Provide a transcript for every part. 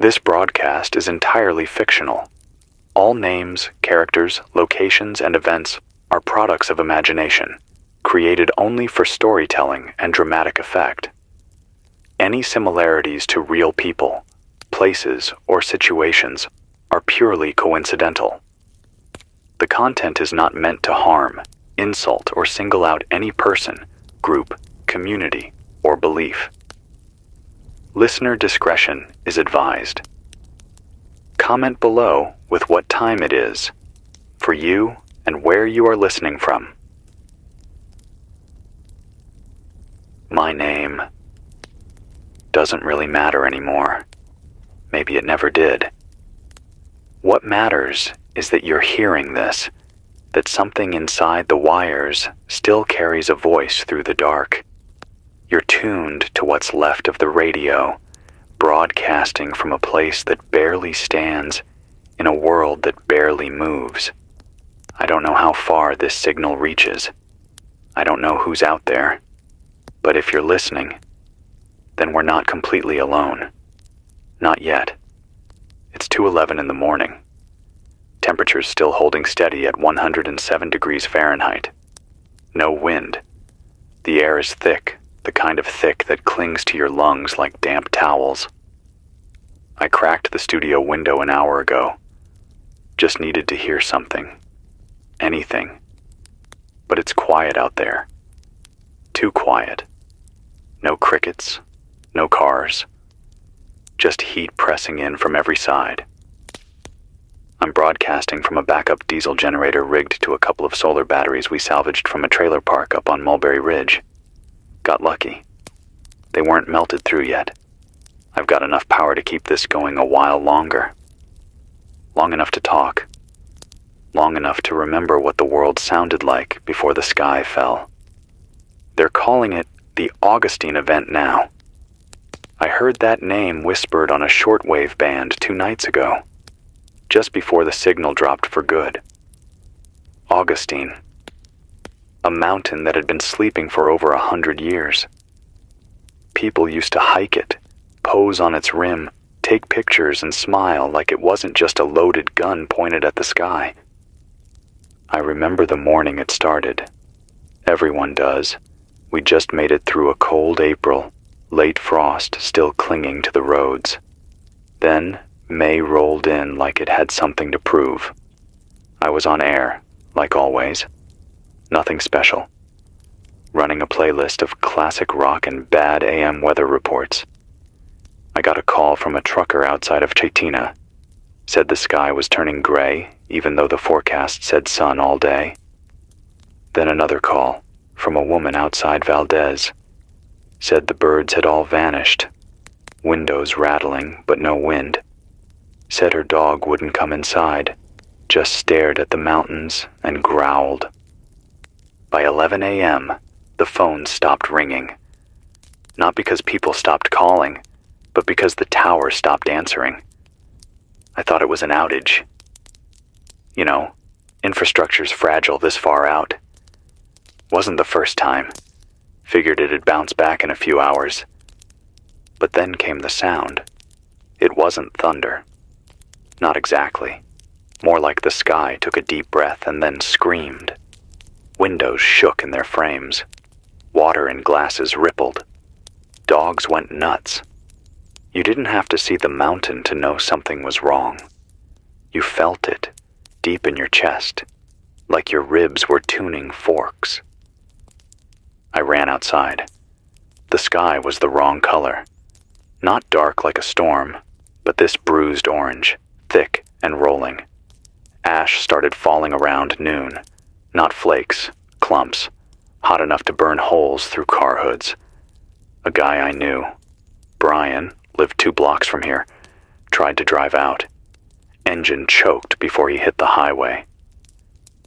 This broadcast is entirely fictional. All names, characters, locations, and events are products of imagination, created only for storytelling and dramatic effect. Any similarities to real people, places, or situations are purely coincidental. The content is not meant to harm, insult, or single out any person, group, community, or belief. Listener discretion is advised. Comment below with what time it is, for you and where you are listening from. My name doesn't really matter anymore. Maybe it never did. What matters is that you're hearing this, that something inside the wires still carries a voice through the dark. You're tuned to what's left of the radio, broadcasting from a place that barely stands in a world that barely moves. I don't know how far this signal reaches. I don't know who's out there. But if you're listening, then we're not completely alone. Not yet. It's 2:11 in the morning. Temperature's still holding steady at 107 degrees Fahrenheit. No wind. The air is thick, the kind of thick that clings to your lungs like damp towels. I cracked the studio window an hour ago. Just needed to hear something. Anything. But it's quiet out there. Too quiet. No crickets, no cars. Just heat pressing in from every side. I'm broadcasting from a backup diesel generator rigged to a couple of solar batteries we salvaged from a trailer park up on Mulberry Ridge. Got lucky. They weren't melted through yet. I've got enough power to keep this going a while longer. Long enough to talk. Long enough to remember what the world sounded like before the sky fell. They're calling it the Augustine event now. I heard that name whispered on a shortwave band 2 nights ago, just before the signal dropped for good. Augustine. A mountain that had been sleeping for over 100 years. People used to hike it, pose on its rim, take pictures and smile like it wasn't just a loaded gun pointed at the sky. I remember the morning it started. Everyone does. We just made it through a cold April, late frost still clinging to the roads. Then May rolled in like it had something to prove. I was on air, like always. Nothing special. Running a playlist of classic rock and bad AM weather reports. I got a call from a trucker outside of Chaitina. Said the sky was turning gray, even though the forecast said sun all day. Then another call from a woman outside Valdez. Said the birds had all vanished. Windows rattling, but no wind. Said her dog wouldn't come inside, just stared at the mountains and growled. By 11 a.m., the phone stopped ringing. Not because people stopped calling, but because the tower stopped answering. I thought it was an outage. You know, infrastructure's fragile this far out. Wasn't the first time. Figured it'd bounce back in a few hours. But then came the sound. It wasn't thunder. Not exactly. More like the sky took a deep breath and then screamed. Windows shook in their frames. Water in glasses rippled. Dogs went nuts. You didn't have to see the mountain to know something was wrong. You felt it, deep in your chest, like your ribs were tuning forks. I ran outside. The sky was the wrong color. Not dark like a storm, but this bruised orange, thick and rolling. Ash started falling around noon. Not flakes, clumps, hot enough to burn holes through car hoods. A guy I knew, Brian, lived 2 blocks from here, tried to drive out. Engine choked before he hit the highway.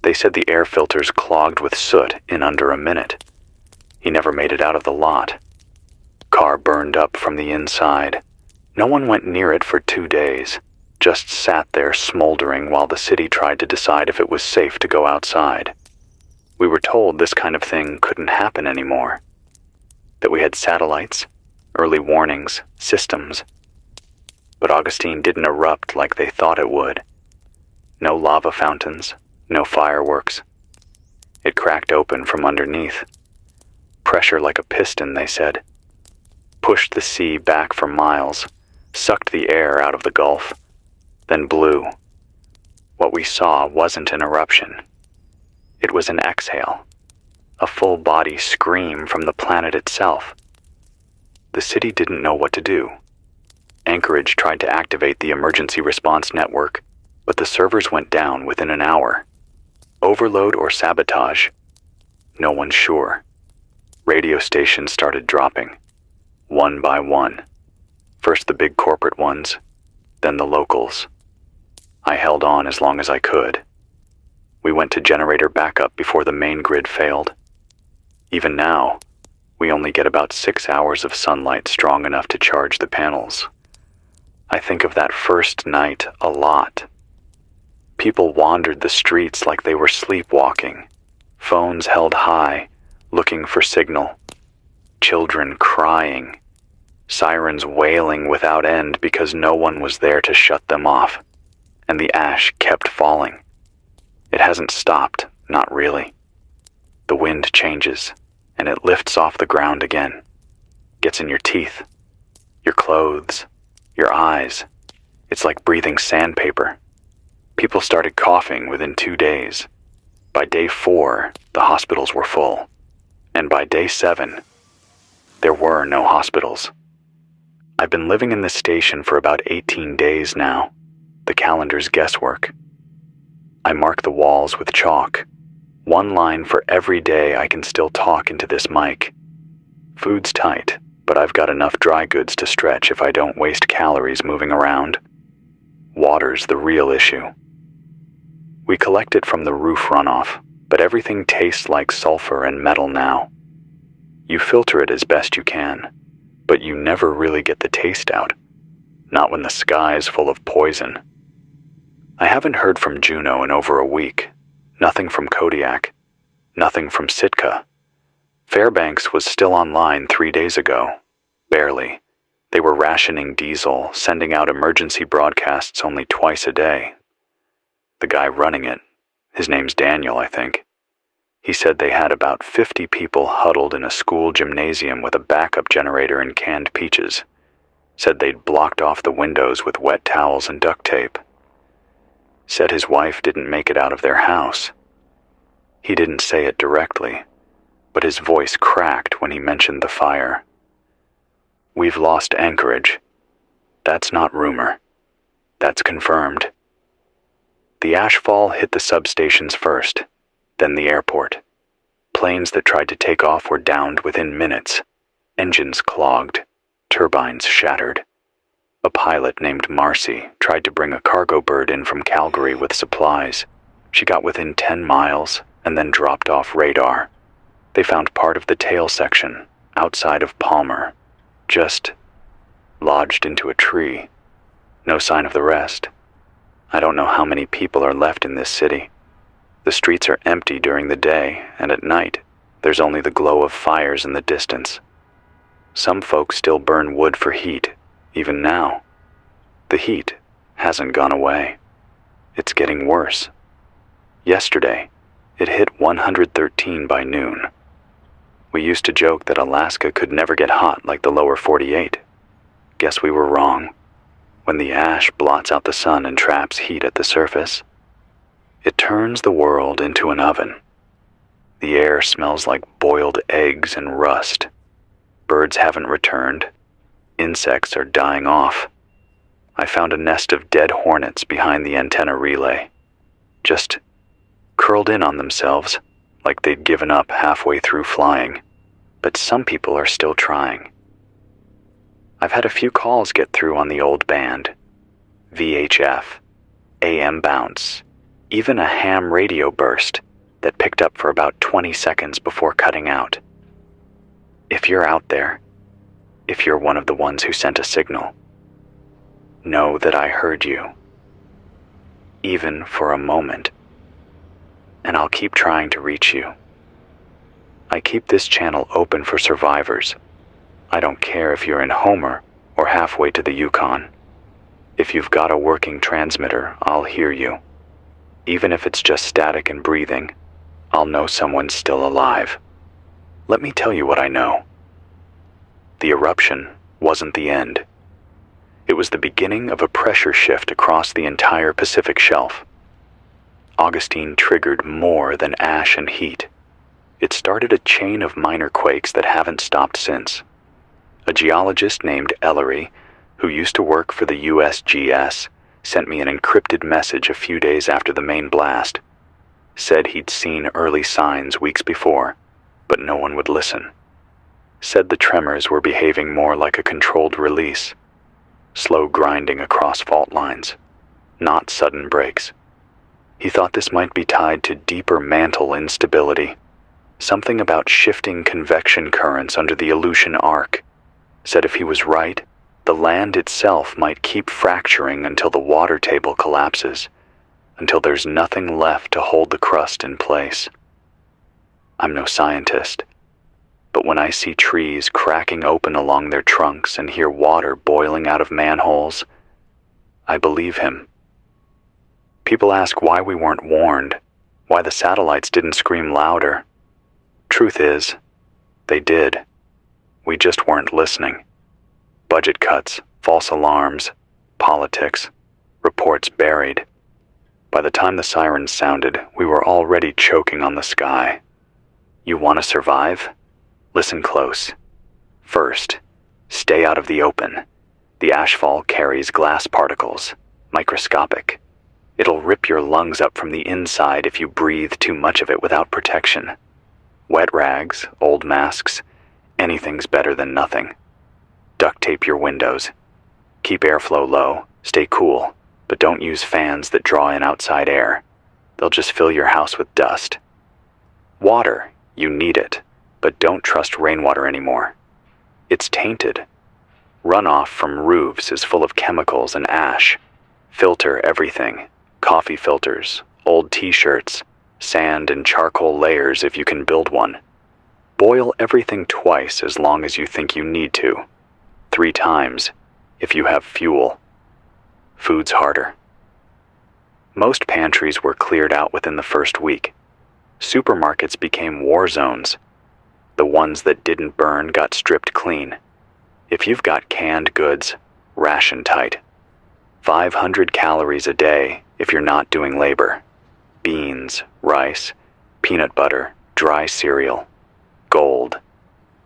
They said the air filters clogged with soot in under a minute. He never made it out of the lot. Car burned up from the inside. No one went near it for 2 days, just sat there smoldering while the city tried to decide if it was safe to go outside. We were told this kind of thing couldn't happen anymore. That we had satellites, early warnings, systems. but Augustine didn't erupt like they thought it would. No lava fountains, no fireworks. It cracked open from underneath. Pressure like a piston, they said. Pushed the sea back for miles, sucked the air out of the Gulf, then blew. What we saw wasn't an eruption. It was an exhale, a full-body scream from the planet itself. The city didn't know what to do. Anchorage tried to activate the emergency response network, but the servers went down within an hour. Overload or sabotage? No one's sure. Radio stations started dropping, one by one. First the big corporate ones, then the locals. I held on as long as I could. We went to generator backup before the main grid failed. Even now, we only get about 6 hours of sunlight strong enough to charge the panels. I think of that first night a lot. People wandered the streets like they were sleepwalking, phones held high, looking for signal. Children crying, sirens wailing without end because no one was there to shut them off, and the ash kept falling. It hasn't stopped, not really. The wind changes, and it lifts off the ground again, gets in your teeth, your clothes, your eyes. It's like breathing sandpaper. People started coughing within 2 days. By day 4, the hospitals were full. And by day 7, there were no hospitals. I've been living in this station for about 18 days now. The calendar's guesswork. I mark the walls with chalk. One line for every day I can still talk into this mic. Food's tight, but I've got enough dry goods to stretch if I don't waste calories moving around. Water's the real issue. We collect it from the roof runoff, but everything tastes like sulfur and metal now. You filter it as best you can, but you never really get the taste out. Not when the sky's full of poison. I haven't heard from Juneau in over a week. Nothing from Kodiak. Nothing from Sitka. Fairbanks was still online 3 days ago. Barely. They were rationing diesel, sending out emergency broadcasts only twice a day. The guy running it, his name's Daniel, I think. He said they had about 50 people huddled in a school gymnasium with a backup generator and canned peaches. Said they'd blocked off the windows with wet towels and duct tape. Said his wife didn't make it out of their house. He didn't say it directly, but his voice cracked when he mentioned the fire. We've lost Anchorage. That's not rumor. That's confirmed. The ashfall hit the substations first, then the airport. Planes that tried to take off were downed within minutes. Engines clogged, turbines shattered. A pilot named Marcy tried to bring a cargo bird in from Calgary with supplies. She got within 10 miles and then dropped off radar. They found part of the tail section, outside of Palmer, just lodged into a tree. No sign of the rest. I don't know how many people are left in this city. The streets are empty during the day, and at night, there's only the glow of fires in the distance. Some folks still burn wood for heat, even now. The heat hasn't gone away. It's getting worse. Yesterday, it hit 113 by noon. We used to joke that Alaska could never get hot like the lower 48. Guess we were wrong. When the ash blots out the sun and traps heat at the surface, it turns the world into an oven. The air smells like boiled eggs and rust. Birds haven't returned. Insects are dying off. I found a nest of dead hornets behind the antenna relay. Just curled in on themselves, like they'd given up halfway through flying. But some people are still trying. I've had a few calls get through on the old band. VHF, AM bounce, even a ham radio burst that picked up for about 20 seconds before cutting out. If you're out there, if you're one of the ones who sent a signal, know that I heard you, even for a moment, and I'll keep trying to reach you. I keep this channel open for survivors. I don't care if you're in Homer or halfway to the Yukon. If you've got a working transmitter, I'll hear you. Even if it's just static and breathing, I'll know someone's still alive. Let me tell you what I know. The eruption wasn't the end. It was the beginning of a pressure shift across the entire Pacific Shelf. Augustine triggered more than ash and heat. It started a chain of minor quakes that haven't stopped since. A geologist named Ellery, who used to work for the USGS, sent me an encrypted message a few days after the main blast. Said he'd seen early signs weeks before, but no one would listen. Said the tremors were behaving more like a controlled release, slow grinding across fault lines, not sudden breaks. He thought this might be tied to deeper mantle instability, something about shifting convection currents under the Aleutian Arc. Said if he was right, the land itself might keep fracturing until the water table collapses, until there's nothing left to hold the crust in place. I'm no scientist, but when I see trees cracking open along their trunks and hear water boiling out of manholes, I believe him. People ask why we weren't warned, why the satellites didn't scream louder. Truth is, they did. We just weren't listening. Budget cuts, false alarms, politics, reports buried. By the time the sirens sounded, we were already choking on the sky. You want to survive? Listen close. First, stay out of the open. The ashfall carries glass particles, microscopic. It'll rip your lungs up from the inside if you breathe too much of it without protection. Wet rags, old masks, anything's better than nothing. Duct tape your windows. Keep airflow low, stay cool, but don't use fans that draw in outside air. They'll just fill your house with dust. Water, you need it, but don't trust rainwater anymore. It's tainted. Runoff from roofs is full of chemicals and ash. Filter everything. Coffee filters, old t-shirts, sand and charcoal layers if you can build one. Boil everything twice as long as you think you need to. 3 times if you have fuel. Food's harder. Most pantries were cleared out within the first week. Supermarkets became war zones. The ones that didn't burn got stripped clean. If you've got canned goods, ration tight. 500 calories a day if you're not doing labor. Beans, rice, peanut butter, dry cereal. Gold.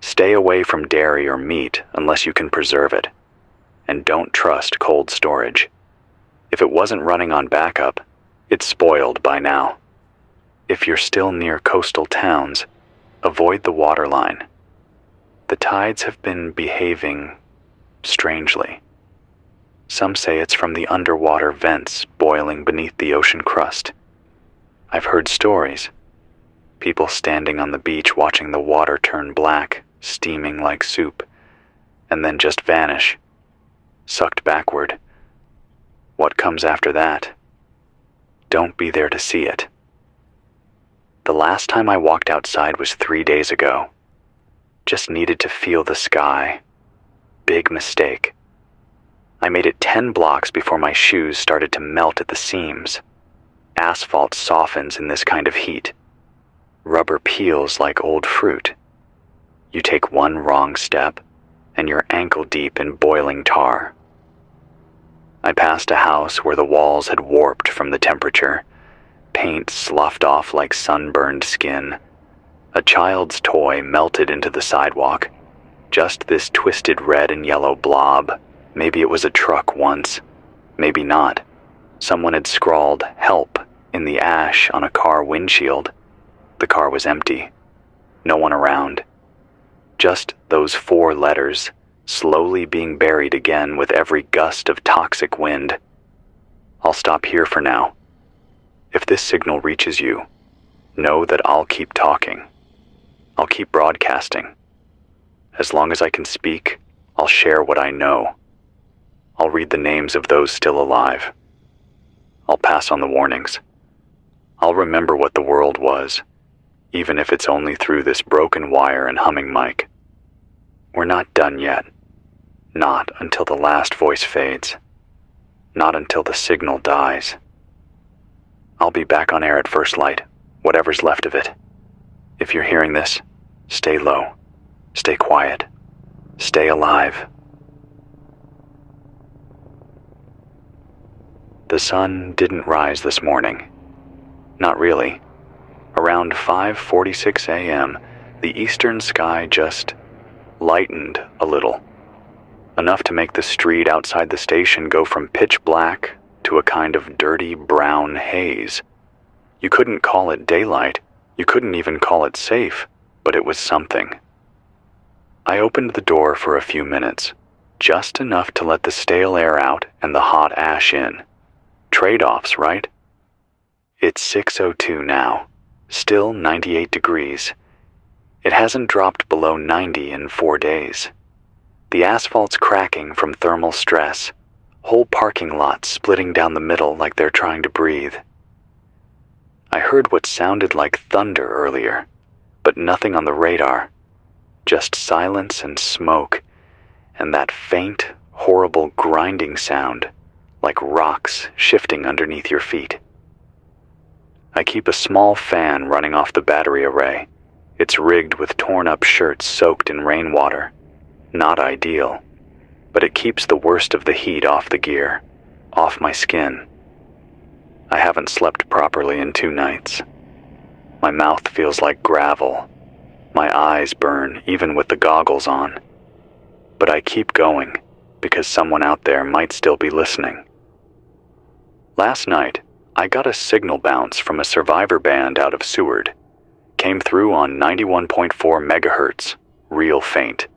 Stay away from dairy or meat unless you can preserve it. And don't trust cold storage. If it wasn't running on backup, it's spoiled by now. If you're still near coastal towns, avoid the waterline. The tides have been behaving strangely. Some say it's from the underwater vents boiling beneath the ocean crust. I've heard stories. People standing on the beach watching the water turn black, steaming like soup, and then just vanish, sucked backward. What comes after that? Don't be there to see it. The last time I walked outside was 3 days ago. Just needed to feel the sky. Big mistake. I made it 10 blocks before my shoes started to melt at the seams. Asphalt softens in this kind of heat. Rubber peels like old fruit. You take one wrong step, and you're ankle deep in boiling tar. I passed a house where the walls had warped from the temperature, paint sloughed off like sunburned skin. A child's toy melted into the sidewalk. Just this twisted red and yellow blob. Maybe it was a truck once. Maybe not. Someone had scrawled "help" in the ash on a car windshield. The car was empty. No one around. Just those 4 letters, slowly being buried again with every gust of toxic wind. I'll stop here for now. If this signal reaches you, know that I'll keep talking. I'll keep broadcasting. As long as I can speak, I'll share what I know. I'll read the names of those still alive. I'll pass on the warnings. I'll remember what the world was, even if it's only through this broken wire and humming mic. We're not done yet. Not until the last voice fades. Not until the signal dies. I'll be back on air at first light, whatever's left of it. If you're hearing this, stay low, stay quiet, stay alive. The sun didn't rise this morning. Not really. Around 5:46 a.m., the eastern sky just lightened a little, enough to make the street outside the station go from pitch black to a kind of dirty brown haze. You couldn't call it daylight, you couldn't even call it safe, but it was something. I opened the door for a few minutes, just enough to let the stale air out and the hot ash in. Trade-offs, right? It's 6:02 now, still 98 degrees. It hasn't dropped below 90 in 4 days. The asphalt's cracking from thermal stress, whole parking lots splitting down the middle like they're trying to breathe. I heard what sounded like thunder earlier, but nothing on the radar, just silence and smoke, and that faint, horrible grinding sound, like rocks shifting underneath your feet. I keep a small fan running off the battery array. It's rigged with torn-up shirts soaked in rainwater. Not ideal, but it keeps the worst of the heat off the gear, off my skin. I haven't slept properly in 2 nights. My mouth feels like gravel. My eyes burn even with the goggles on. But I keep going because someone out there might still be listening. Last night, I got a signal bounce from a survivor band out of Seward. Came through on 91.4 megahertz, real faint.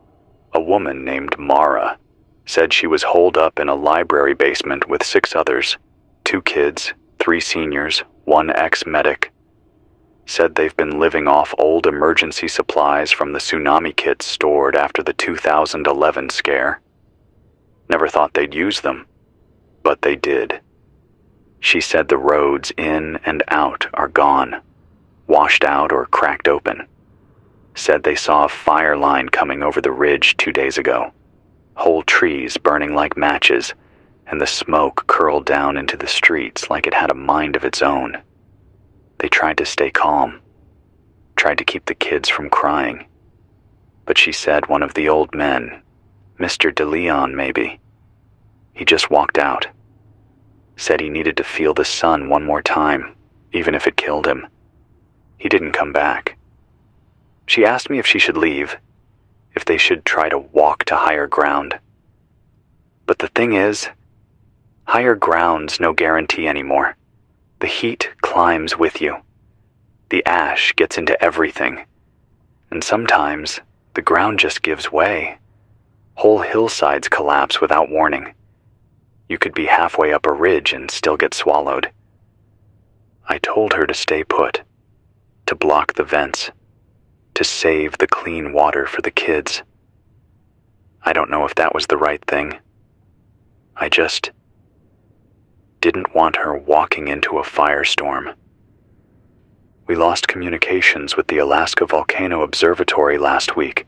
A woman named Mara said she was holed up in a library basement with 6 others, 2 kids, 3 seniors, 1 ex-medic. Said they've been living off old emergency supplies from the tsunami kits stored after the 2011 scare. Never thought they'd use them, but they did. She said the roads in and out are gone, washed out or cracked open. Said they saw a fire line coming over the ridge 2 days ago. Whole trees burning like matches, and the smoke curled down into the streets like it had a mind of its own. They tried to stay calm, tried to keep the kids from crying. But she said one of the old men, Mr. DeLeon maybe, he just walked out. Said he needed to feel the sun one more time, even if it killed him. He didn't come back. She asked me if she should leave, if they should try to walk to higher ground. But the thing is, higher ground's no guarantee anymore. The heat climbs with you. The ash gets into everything. And sometimes, the ground just gives way. Whole hillsides collapse without warning. You could be halfway up a ridge and still get swallowed. I told her to stay put, to block the vents, to save the clean water for the kids. I don't know if that was the right thing. I just didn't want her walking into a firestorm. We lost communications with the Alaska Volcano Observatory last week.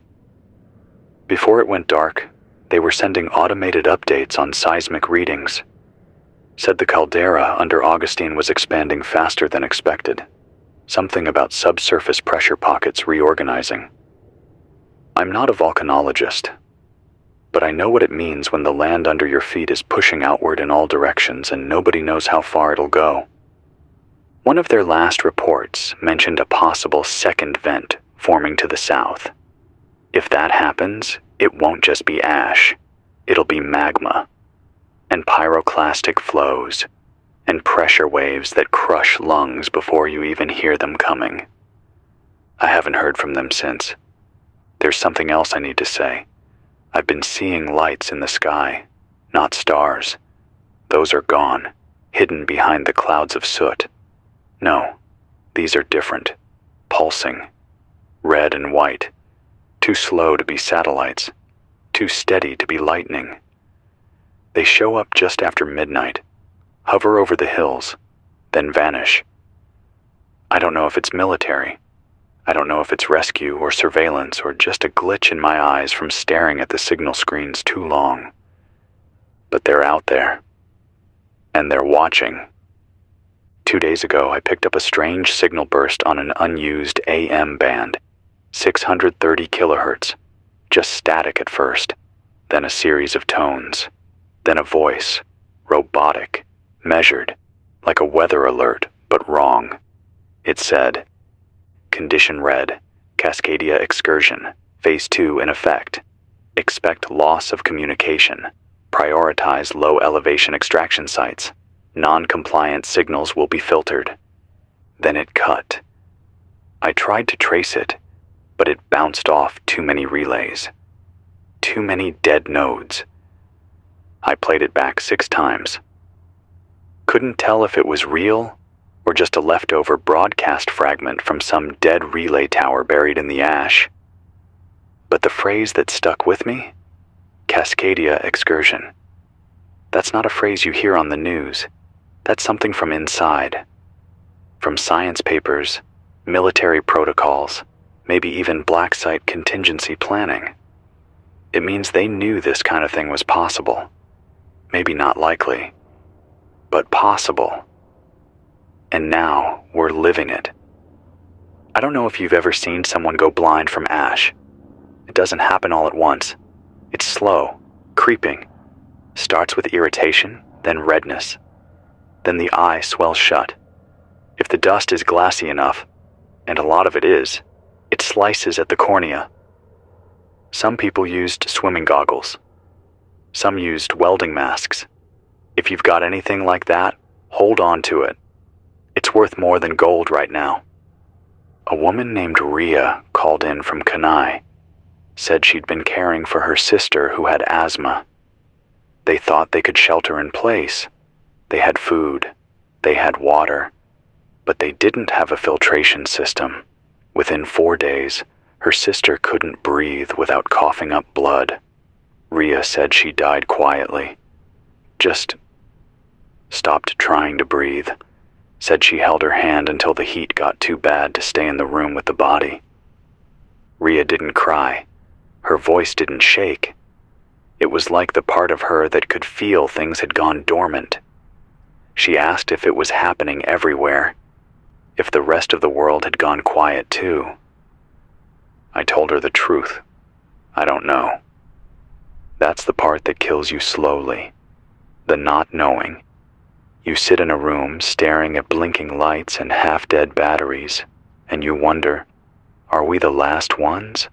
Before it went dark, they were sending automated updates on seismic readings. Said the caldera under Augustine was expanding faster than expected. Something about subsurface pressure pockets reorganizing. I'm not a volcanologist, but I know what it means when the land under your feet is pushing outward in all directions and nobody knows how far it'll go. One of their last reports mentioned a possible second vent forming to the south. If that happens, it won't just be ash, it'll be magma, and pyroclastic flows, and pressure waves that crush lungs before you even hear them coming. I haven't heard from them since. There's something else I need to say. I've been seeing lights in the sky, not stars. Those are gone, hidden behind the clouds of soot. No, these are different, pulsing, red and white, too slow to be satellites, too steady to be lightning. They show up just after midnight, hover over the hills, then vanish. I don't know if it's military. I don't know if it's rescue or surveillance or just a glitch in my eyes from staring at the signal screens too long. But they're out there. And they're watching. 2 days ago, I picked up a strange signal burst on an unused AM band, 630 kilohertz, just static at first, then a series of tones, then a voice, robotic, measured, like a weather alert, but wrong. It said, "Condition red, Cascadia excursion, phase 2 in effect. Expect loss of communication. Prioritize low elevation extraction sites. Non-compliant signals will be filtered." Then it cut. I tried to trace it, but it bounced off too many relays. Too many dead nodes. I played it back 6 times. Couldn't tell if it was real or just a leftover broadcast fragment from some dead relay tower buried in the ash. But the phrase that stuck with me? Cascadia excursion. That's not a phrase you hear on the news. That's something from inside. From science papers, military protocols, maybe even black site contingency planning. It means they knew this kind of thing was possible. Maybe not likely, but possible. And now we're living it. I don't know if you've ever seen someone go blind from ash. It doesn't happen all at once. It's slow, creeping. Starts with irritation, then redness. Then the eye swells shut. If the dust is glassy enough, and a lot of it is, it slices at the cornea. Some people used swimming goggles. Some used welding masks. If you've got anything like that, hold on to it. It's worth more than gold right now. A woman named Rhea called in from Kenai. Said she'd been caring for her sister who had asthma. They thought they could shelter in place. They had food. They had water. But they didn't have a filtration system. Within 4 days, her sister couldn't breathe without coughing up blood. Rhea said she died quietly. Just stopped trying to breathe. Said she held her hand until the heat got too bad to stay in the room with the body. Rhea didn't cry. Her voice didn't shake. It was like the part of her that could feel things had gone dormant. She asked if it was happening everywhere, if the rest of the world had gone quiet too. I told her the truth. I don't know. That's the part that kills you slowly. The not knowing. You sit in a room staring at blinking lights and half-dead batteries, and you wonder, are we the last ones?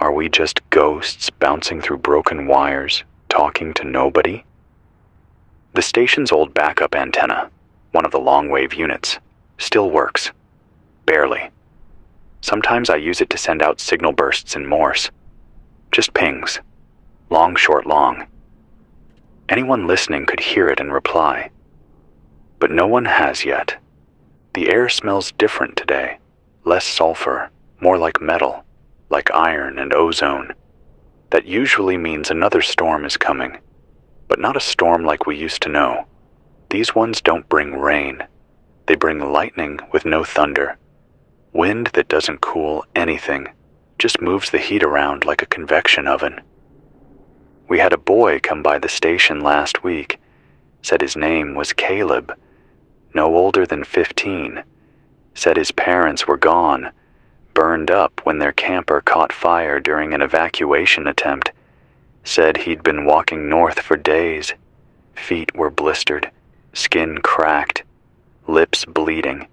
Are we just ghosts bouncing through broken wires, talking to nobody? The station's old backup antenna, one of the long-wave units, still works. Barely. Sometimes I use it to send out signal bursts in Morse. Just pings. Long, short, long. Anyone listening could hear it and reply. But no one has yet. The air smells different today. Less sulfur, more like metal, like iron and ozone. That usually means another storm is coming, but not a storm like we used to know. These ones don't bring rain. They bring lightning with no thunder. Wind that doesn't cool anything, just moves the heat around like a convection oven. We had a boy come by the station last week, said his name was Caleb, no older than 15, said his parents were gone, burned up when their camper caught fire during an evacuation attempt, said he'd been walking north for days, feet were blistered, skin cracked, lips bleeding,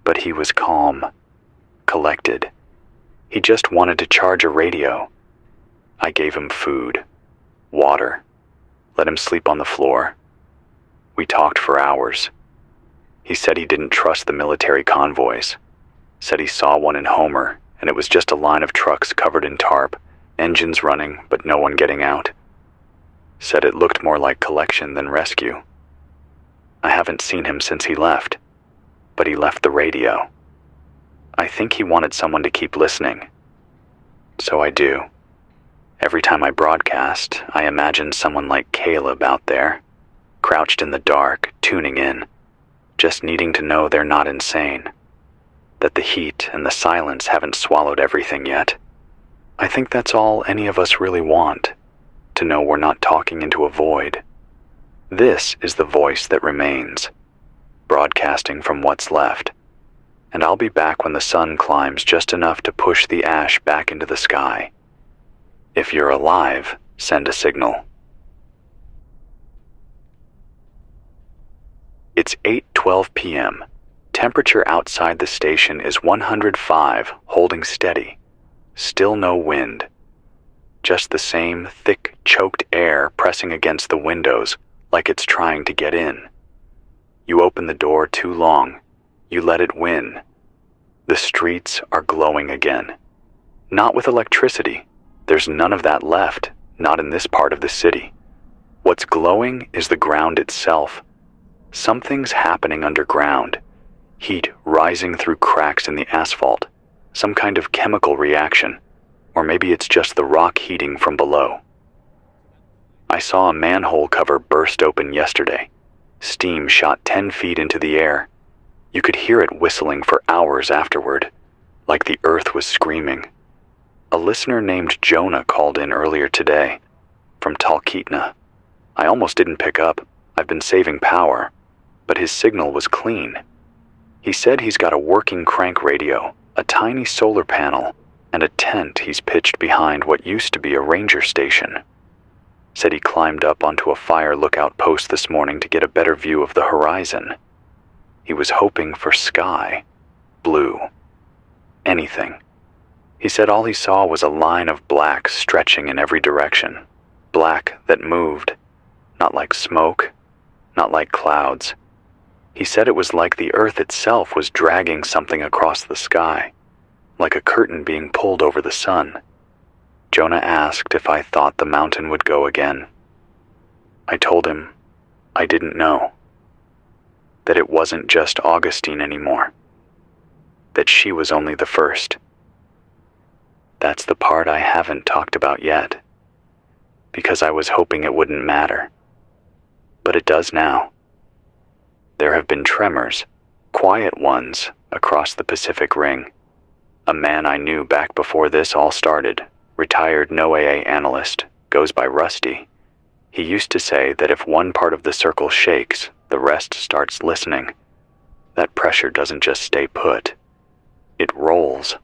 but he was calm, collected. He just wanted to charge a radio. I gave him food, water, let him sleep on the floor. We talked for hours. He said he didn't trust the military convoys. Said he saw one in Homer, and it was just a line of trucks covered in tarp, engines running, but no one getting out. Said it looked more like collection than rescue. I haven't seen him since he left, but he left the radio. I think he wanted someone to keep listening. So I do. Every time I broadcast, I imagine someone like Caleb out there, crouched in the dark, tuning in, just needing to know they're not insane, that the heat and the silence haven't swallowed everything yet. I think that's all any of us really want, to know we're not talking into a void. This is the voice that remains, broadcasting from what's left, and I'll be back when the sun climbs just enough to push the ash back into the sky. If you're alive, send a signal. It's 8:12 p.m. Temperature outside the station is 105, holding steady. Still no wind. Just the same thick, choked air pressing against the windows like it's trying to get in. You open the door too long. You let it win. The streets are glowing again. Not with electricity. There's none of that left, not in this part of the city. What's glowing is the ground itself. Something's happening underground. Heat rising through cracks in the asphalt. Some kind of chemical reaction. Or maybe it's just the rock heating from below. I saw a manhole cover burst open yesterday. Steam shot 10 feet into the air. You could hear it whistling for hours afterward, like the earth was screaming. A listener named Jonah called in earlier today, from Talkeetna. I almost didn't pick up. I've been saving power, but his signal was clean. He said he's got a working crank radio, a tiny solar panel, and a tent he's pitched behind what used to be a ranger station. Said he climbed up onto a fire lookout post this morning to get a better view of the horizon. He was hoping for sky, blue, anything. He said all he saw was a line of black stretching in every direction, black that moved, not like smoke, not like clouds. He said it was like the earth itself was dragging something across the sky, like a curtain being pulled over the sun. Jonah asked if I thought the mountain would go again. I told him I didn't know. That it wasn't just Augustine anymore. That she was only the first. That's the part I haven't talked about yet, because I was hoping it wouldn't matter. But it does now. There have been tremors, quiet ones, across the Pacific Ring. A man I knew back before this all started, retired NOAA analyst, goes by Rusty. He used to say that if one part of the circle shakes, the rest starts listening. That pressure doesn't just stay put. It rolls.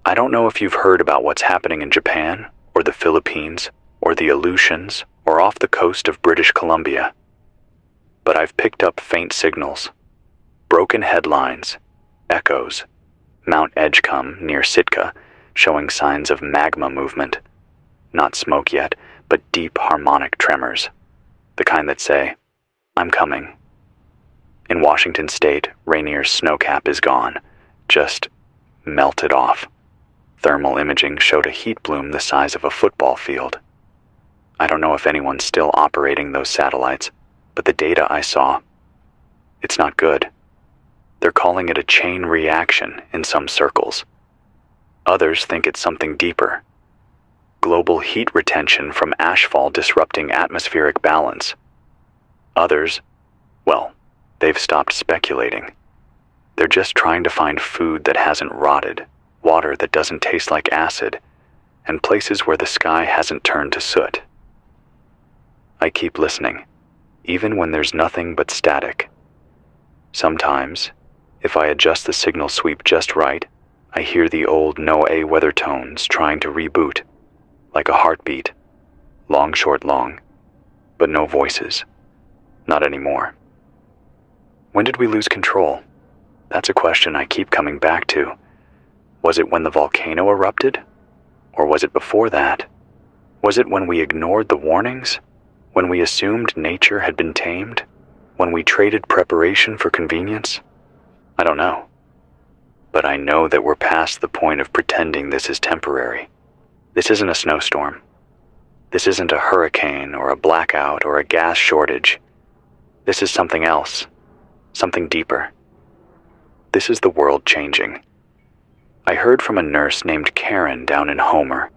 I don't know if you've heard about what's happening in Japan, or the Philippines, or the Aleutians, or off the coast of British Columbia. But I've picked up faint signals, broken headlines, echoes. Mount Edgecombe near Sitka, showing signs of magma movement. Not smoke yet, but deep harmonic tremors. The kind that say, I'm coming. In Washington State, Rainier's snowcap is gone, just melted off. Thermal imaging showed a heat bloom the size of a football field. I don't know if anyone's still operating those satellites, but the data I saw, it's not good. They're calling it a chain reaction in some circles. Others think it's something deeper. Global heat retention from ashfall disrupting atmospheric balance. Others, well, they've stopped speculating. They're just trying to find food that hasn't rotted, water that doesn't taste like acid, and places where the sky hasn't turned to soot. I keep listening, even when there's nothing but static. Sometimes, if I adjust the signal sweep just right, I hear the old NOAA weather tones trying to reboot, like a heartbeat, long, short, long, but no voices. Not anymore. When did we lose control? That's a question I keep coming back to. Was it when the volcano erupted? Or was it before that? Was it when we ignored the warnings? When we assumed nature had been tamed? When we traded preparation for convenience? I don't know. But I know that we're past the point of pretending this is temporary. This isn't a snowstorm. This isn't a hurricane or a blackout or a gas shortage. This is something else, something deeper. This is the world changing. I heard from a nurse named Karen down in Homer.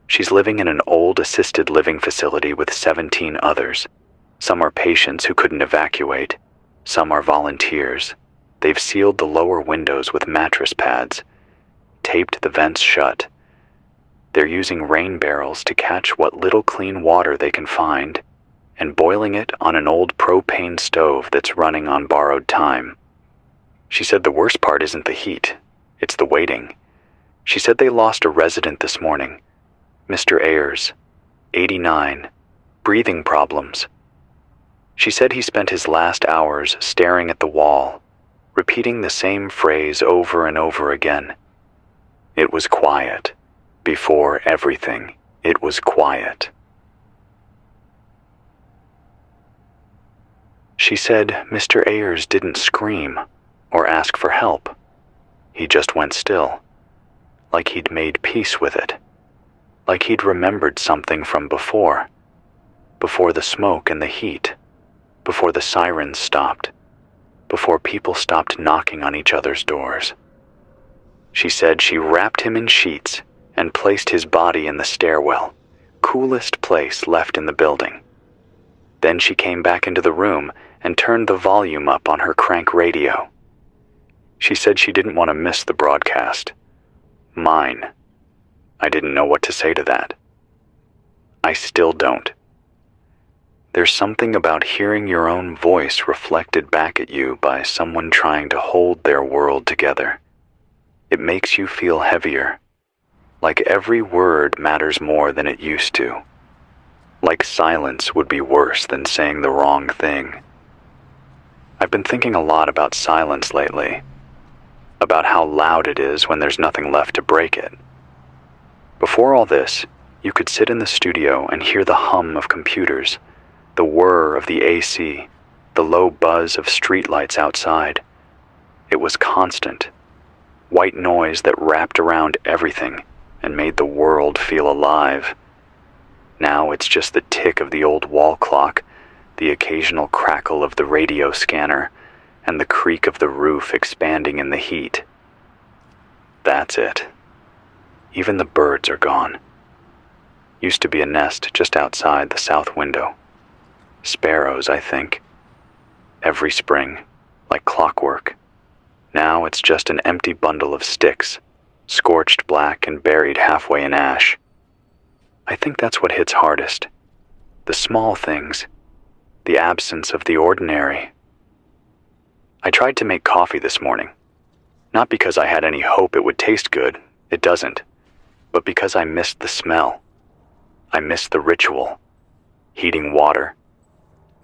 She's living in an old assisted living facility with 17 others. Some are patients who couldn't evacuate. Some are volunteers. They've sealed the lower windows with mattress pads, taped the vents shut. They're using rain barrels to catch what little clean water they can find, and boiling it on an old propane stove that's running on borrowed time. She said the worst part isn't the heat, it's the waiting. She said they lost a resident this morning, Mr. Ayers, 89, breathing problems. She said he spent his last hours staring at the wall, repeating the same phrase over and over again. It was quiet. Before everything, it was quiet. She said Mr. Ayers didn't scream or ask for help. He just went still, like he'd made peace with it, like he'd remembered something from before the smoke and the heat, before the sirens stopped, before people stopped knocking on each other's doors. She said she wrapped him in sheets and placed his body in the stairwell, coolest place left in the building. Then she came back into the room and turned the volume up on her crank radio. She said she didn't want to miss the broadcast. Mine. I didn't know what to say to that. I still don't. There's something about hearing your own voice reflected back at you by someone trying to hold their world together. It makes you feel heavier, like every word matters more than it used to, like silence would be worse than saying the wrong thing. I've been thinking a lot about silence lately, about how loud it is when there's nothing left to break it. Before all this, you could sit in the studio and hear the hum of computers, the whir of the AC, the low buzz of streetlights outside. It was constant, white noise that wrapped around everything and made the world feel alive. Now it's just the tick of the old wall clock, the occasional crackle of the radio scanner, and the creak of the roof expanding in the heat. That's it. Even the birds are gone. Used to be a nest just outside the south window. Sparrows, I think. Every spring, like clockwork. Now it's just an empty bundle of sticks, scorched black and buried halfway in ash. I think that's what hits hardest. The small things. The absence of the ordinary. I tried to make coffee this morning. Not because I had any hope it would taste good, it doesn't, but because I missed the smell. I missed the ritual. Heating water.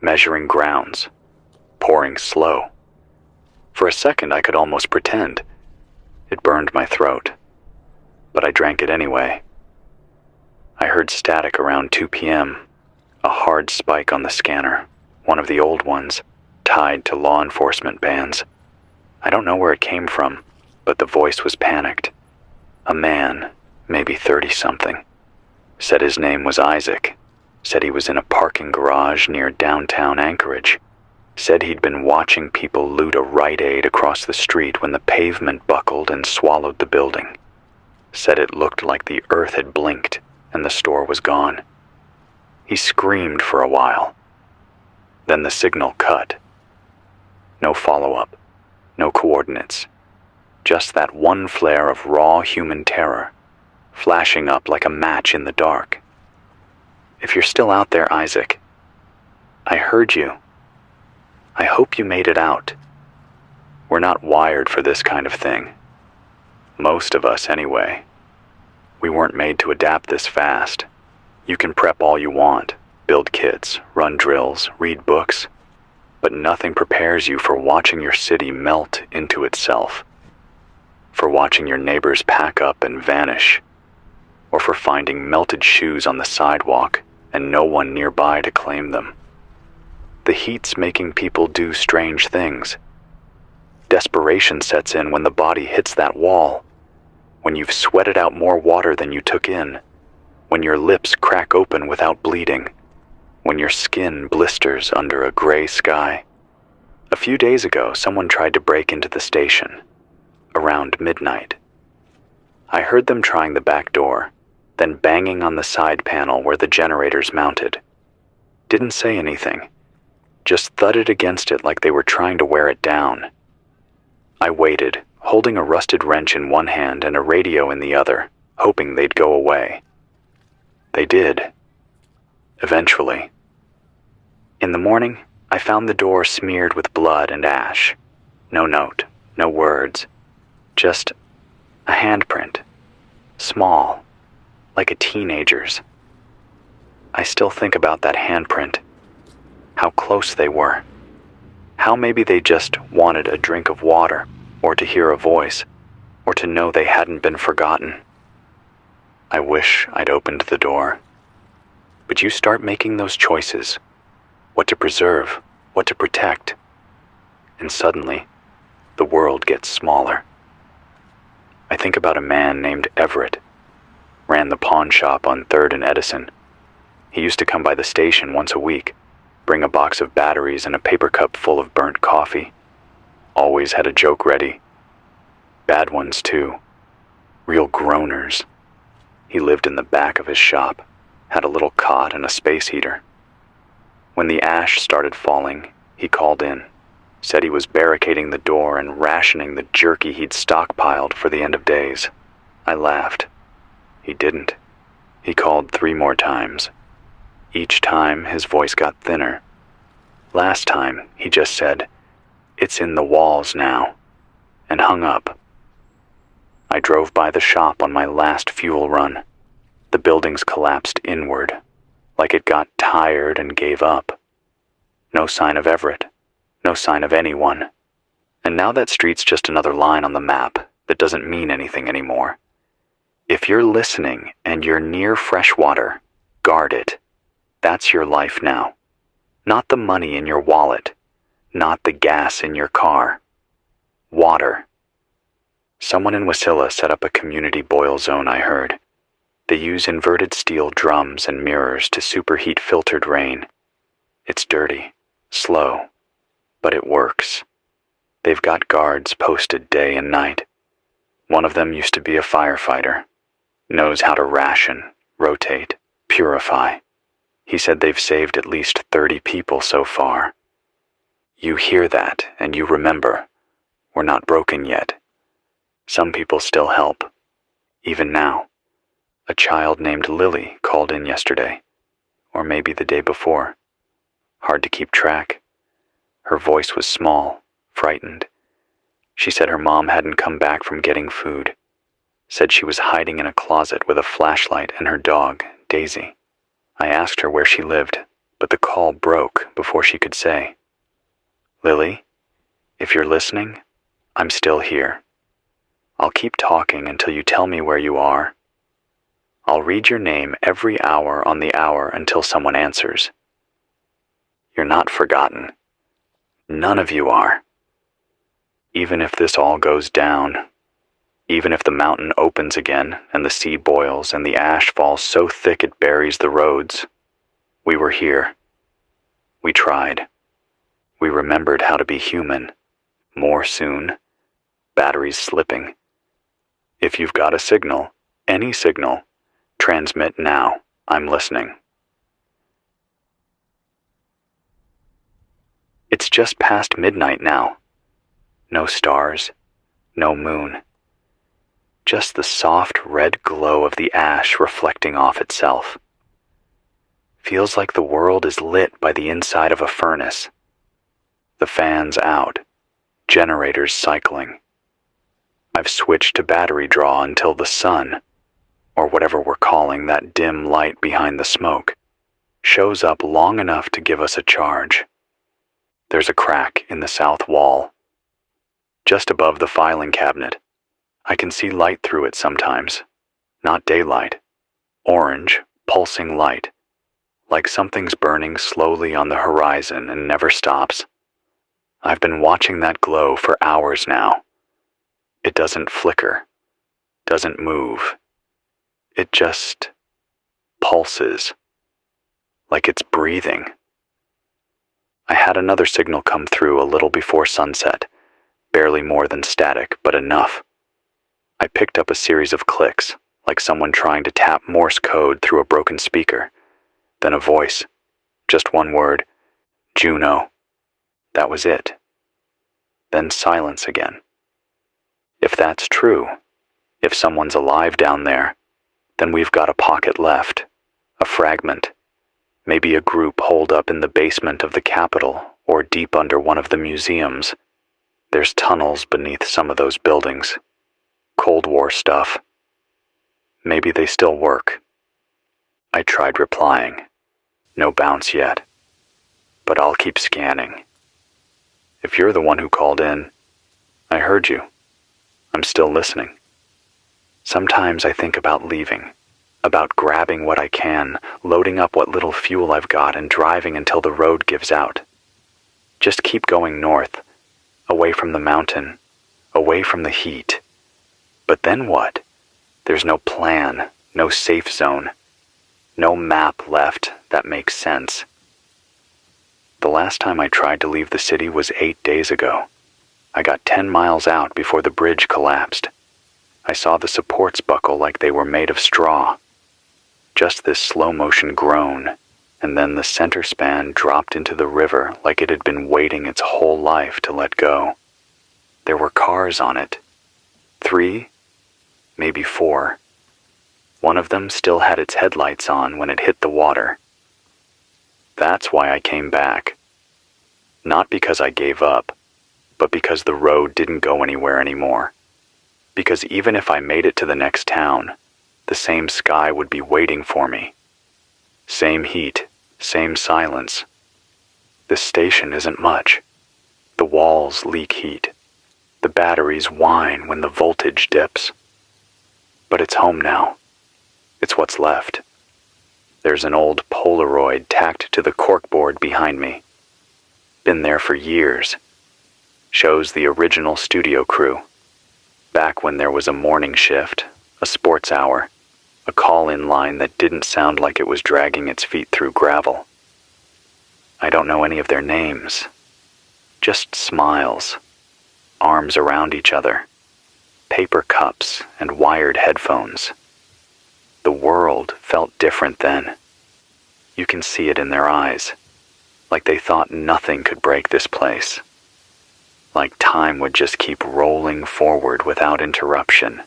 Measuring grounds. Pouring slow. For a second I could almost pretend. It burned my throat. But I drank it anyway. I heard static around 2 p.m., a hard spike on the scanner, one of the old ones, tied to law enforcement bands. I don't know where it came from, but the voice was panicked. A man, maybe 30-something, said his name was Isaac, said he was in a parking garage near downtown Anchorage, said he'd been watching people loot a Rite Aid across the street when the pavement buckled and swallowed the building, said it looked like the earth had blinked and the store was gone. He screamed for a while. Then the signal cut. No follow-up, no coordinates, just that one flare of raw human terror, flashing up like a match in the dark. If you're still out there, Isaac, I heard you. I hope you made it out. We're not wired for this kind of thing. Most of us, anyway. We weren't made to adapt this fast. You can prep all you want, build kits, run drills, read books, but nothing prepares you for watching your city melt into itself, for watching your neighbors pack up and vanish, or for finding melted shoes on the sidewalk and no one nearby to claim them. The heat's making people do strange things. Desperation sets in when the body hits that wall, when you've sweated out more water than you took in, when your lips crack open without bleeding, when your skin blisters under a gray sky. A few days ago, someone tried to break into the station, around midnight. I heard them trying the back door, then banging on the side panel where the generator's mounted. Didn't say anything, just thudded against it like they were trying to wear it down. I waited, holding a rusted wrench in one hand and a radio in the other, hoping they'd go away. They did. Eventually. In the morning, I found the door smeared with blood and ash. No note, no words, just a handprint. Small, like a teenager's. I still think about that handprint. How close they were. How maybe they just wanted a drink of water, or to hear a voice, or to know they hadn't been forgotten. I wish I'd opened the door. But you start making those choices. What to preserve, what to protect. And suddenly, the world gets smaller. I think about a man named Everett. Ran the pawn shop on 3rd and Edison. He used to come by the station once a week, bring a box of batteries and a paper cup full of burnt coffee. Always had a joke ready. Bad ones too. Real groaners. He lived in the back of his shop, had a little cot and a space heater. When the ash started falling, he called in, said he was barricading the door and rationing the jerky he'd stockpiled for the end of days. I laughed. He didn't. He called 3 more times. Each time, his voice got thinner. Last time, he just said, "It's in the walls now," and hung up. I drove by the shop on my last fuel run. The buildings collapsed inward, like it got tired and gave up. No sign of Everett. No sign of anyone. And now that street's just another line on the map that doesn't mean anything anymore. If you're listening and you're near fresh water, guard it. That's your life now. Not the money in your wallet. Not the gas in your car. Water. Someone in Wasilla set up a community boil zone, I heard. They use inverted steel drums and mirrors to superheat filtered rain. It's dirty, slow, but it works. They've got guards posted day and night. One of them used to be a firefighter. Knows how to ration, rotate, purify. He said they've saved at least 30 people so far. You hear that and you remember, we're not broken yet. Some people still help, even now. A child named Lily called in yesterday, or maybe the day before. Hard to keep track. Her voice was small, frightened. She said her mom hadn't come back from getting food. Said she was hiding in a closet with a flashlight and her dog, Daisy. I asked her where she lived, but the call broke before she could say. Lily, if you're listening, I'm still here. I'll keep talking until you tell me where you are. I'll read your name every hour on the hour until someone answers. You're not forgotten. None of you are. Even if this all goes down, even if the mountain opens again and the sea boils and the ash falls so thick it buries the roads, we were here. We tried. We remembered how to be human. More soon. Batteries slipping. If you've got a signal, any signal, transmit now. I'm listening. It's just past midnight now. No stars, no moon. Just the soft red glow of the ash reflecting off itself. Feels like the world is lit by the inside of a furnace. The fans out, generators cycling. I've switched to battery draw until the sun, or whatever we're calling that dim light behind the smoke, shows up long enough to give us a charge. There's a crack in the south wall. Just above the filing cabinet. I can see light through it sometimes. Not daylight. Orange, pulsing light. Like something's burning slowly on the horizon and never stops. I've been watching that glow for hours now. It doesn't flicker. Doesn't move. It just pulses. Like it's breathing. I had another signal come through a little before sunset. Barely more than static, but enough. I picked up a series of clicks, like someone trying to tap Morse code through a broken speaker. Then a voice. Just one word. Juno. That was it. Then silence again. If that's true, if someone's alive down there, then we've got a pocket left. A fragment. Maybe a group holed up in the basement of the Capitol or deep under one of the museums. There's tunnels beneath some of those buildings. Cold War stuff. Maybe they still work. I tried replying. No bounce yet. But I'll keep scanning. If you're the one who called in, I heard you. I'm still listening. Sometimes I think about leaving, about grabbing what I can, loading up what little fuel I've got, and driving until the road gives out. Just keep going north, away from the mountain, away from the heat. But then what? There's no plan, no safe zone, no map left that makes sense. The last time I tried to leave the city was 8 days ago. I got 10 miles out before the bridge collapsed. I saw the supports buckle like they were made of straw. Just this slow-motion groan, and then the center span dropped into the river like it had been waiting its whole life to let go. There were cars on it. 3, maybe 4. One of them still had its headlights on when it hit the water. That's why I came back. Not because I gave up, but because the road didn't go anywhere anymore. Because even if I made it to the next town, the same sky would be waiting for me. Same heat, same silence. This station isn't much. The walls leak heat. The batteries whine when the voltage dips. But it's home now. It's what's left. There's an old Polaroid tacked to the corkboard behind me. Been there for years. Shows the original studio crew. Back when there was a morning shift, a sports hour, a call-in line that didn't sound like it was dragging its feet through gravel. I don't know any of their names. Just smiles, arms around each other, paper cups and wired headphones. The world felt different then. You can see it in their eyes, like they thought nothing could break this place. Like time would just keep rolling forward without interruption.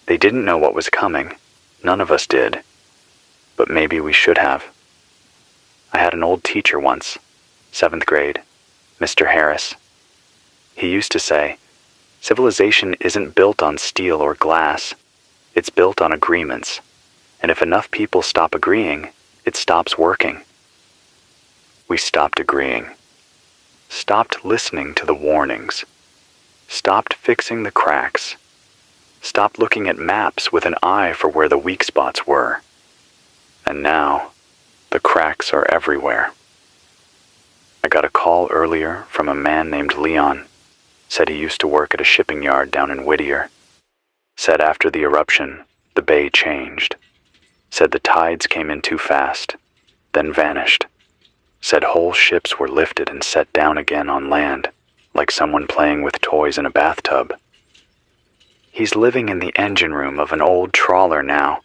They didn't know what was coming. None of us did. But maybe we should have. I had an old teacher once, 7th grade, Mr. Harris. He used to say, civilization isn't built on steel or glass. It's built on agreements, and if enough people stop agreeing, it stops working. We stopped agreeing, stopped listening to the warnings, stopped fixing the cracks, stopped looking at maps with an eye for where the weak spots were. And now, the cracks are everywhere. I got a call earlier from a man named Leon. Said he used to work at a shipping yard down in Whittier. Said after the eruption, the bay changed. Said the tides came in too fast, then vanished. Said whole ships were lifted and set down again on land, like someone playing with toys in a bathtub. He's living in the engine room of an old trawler now.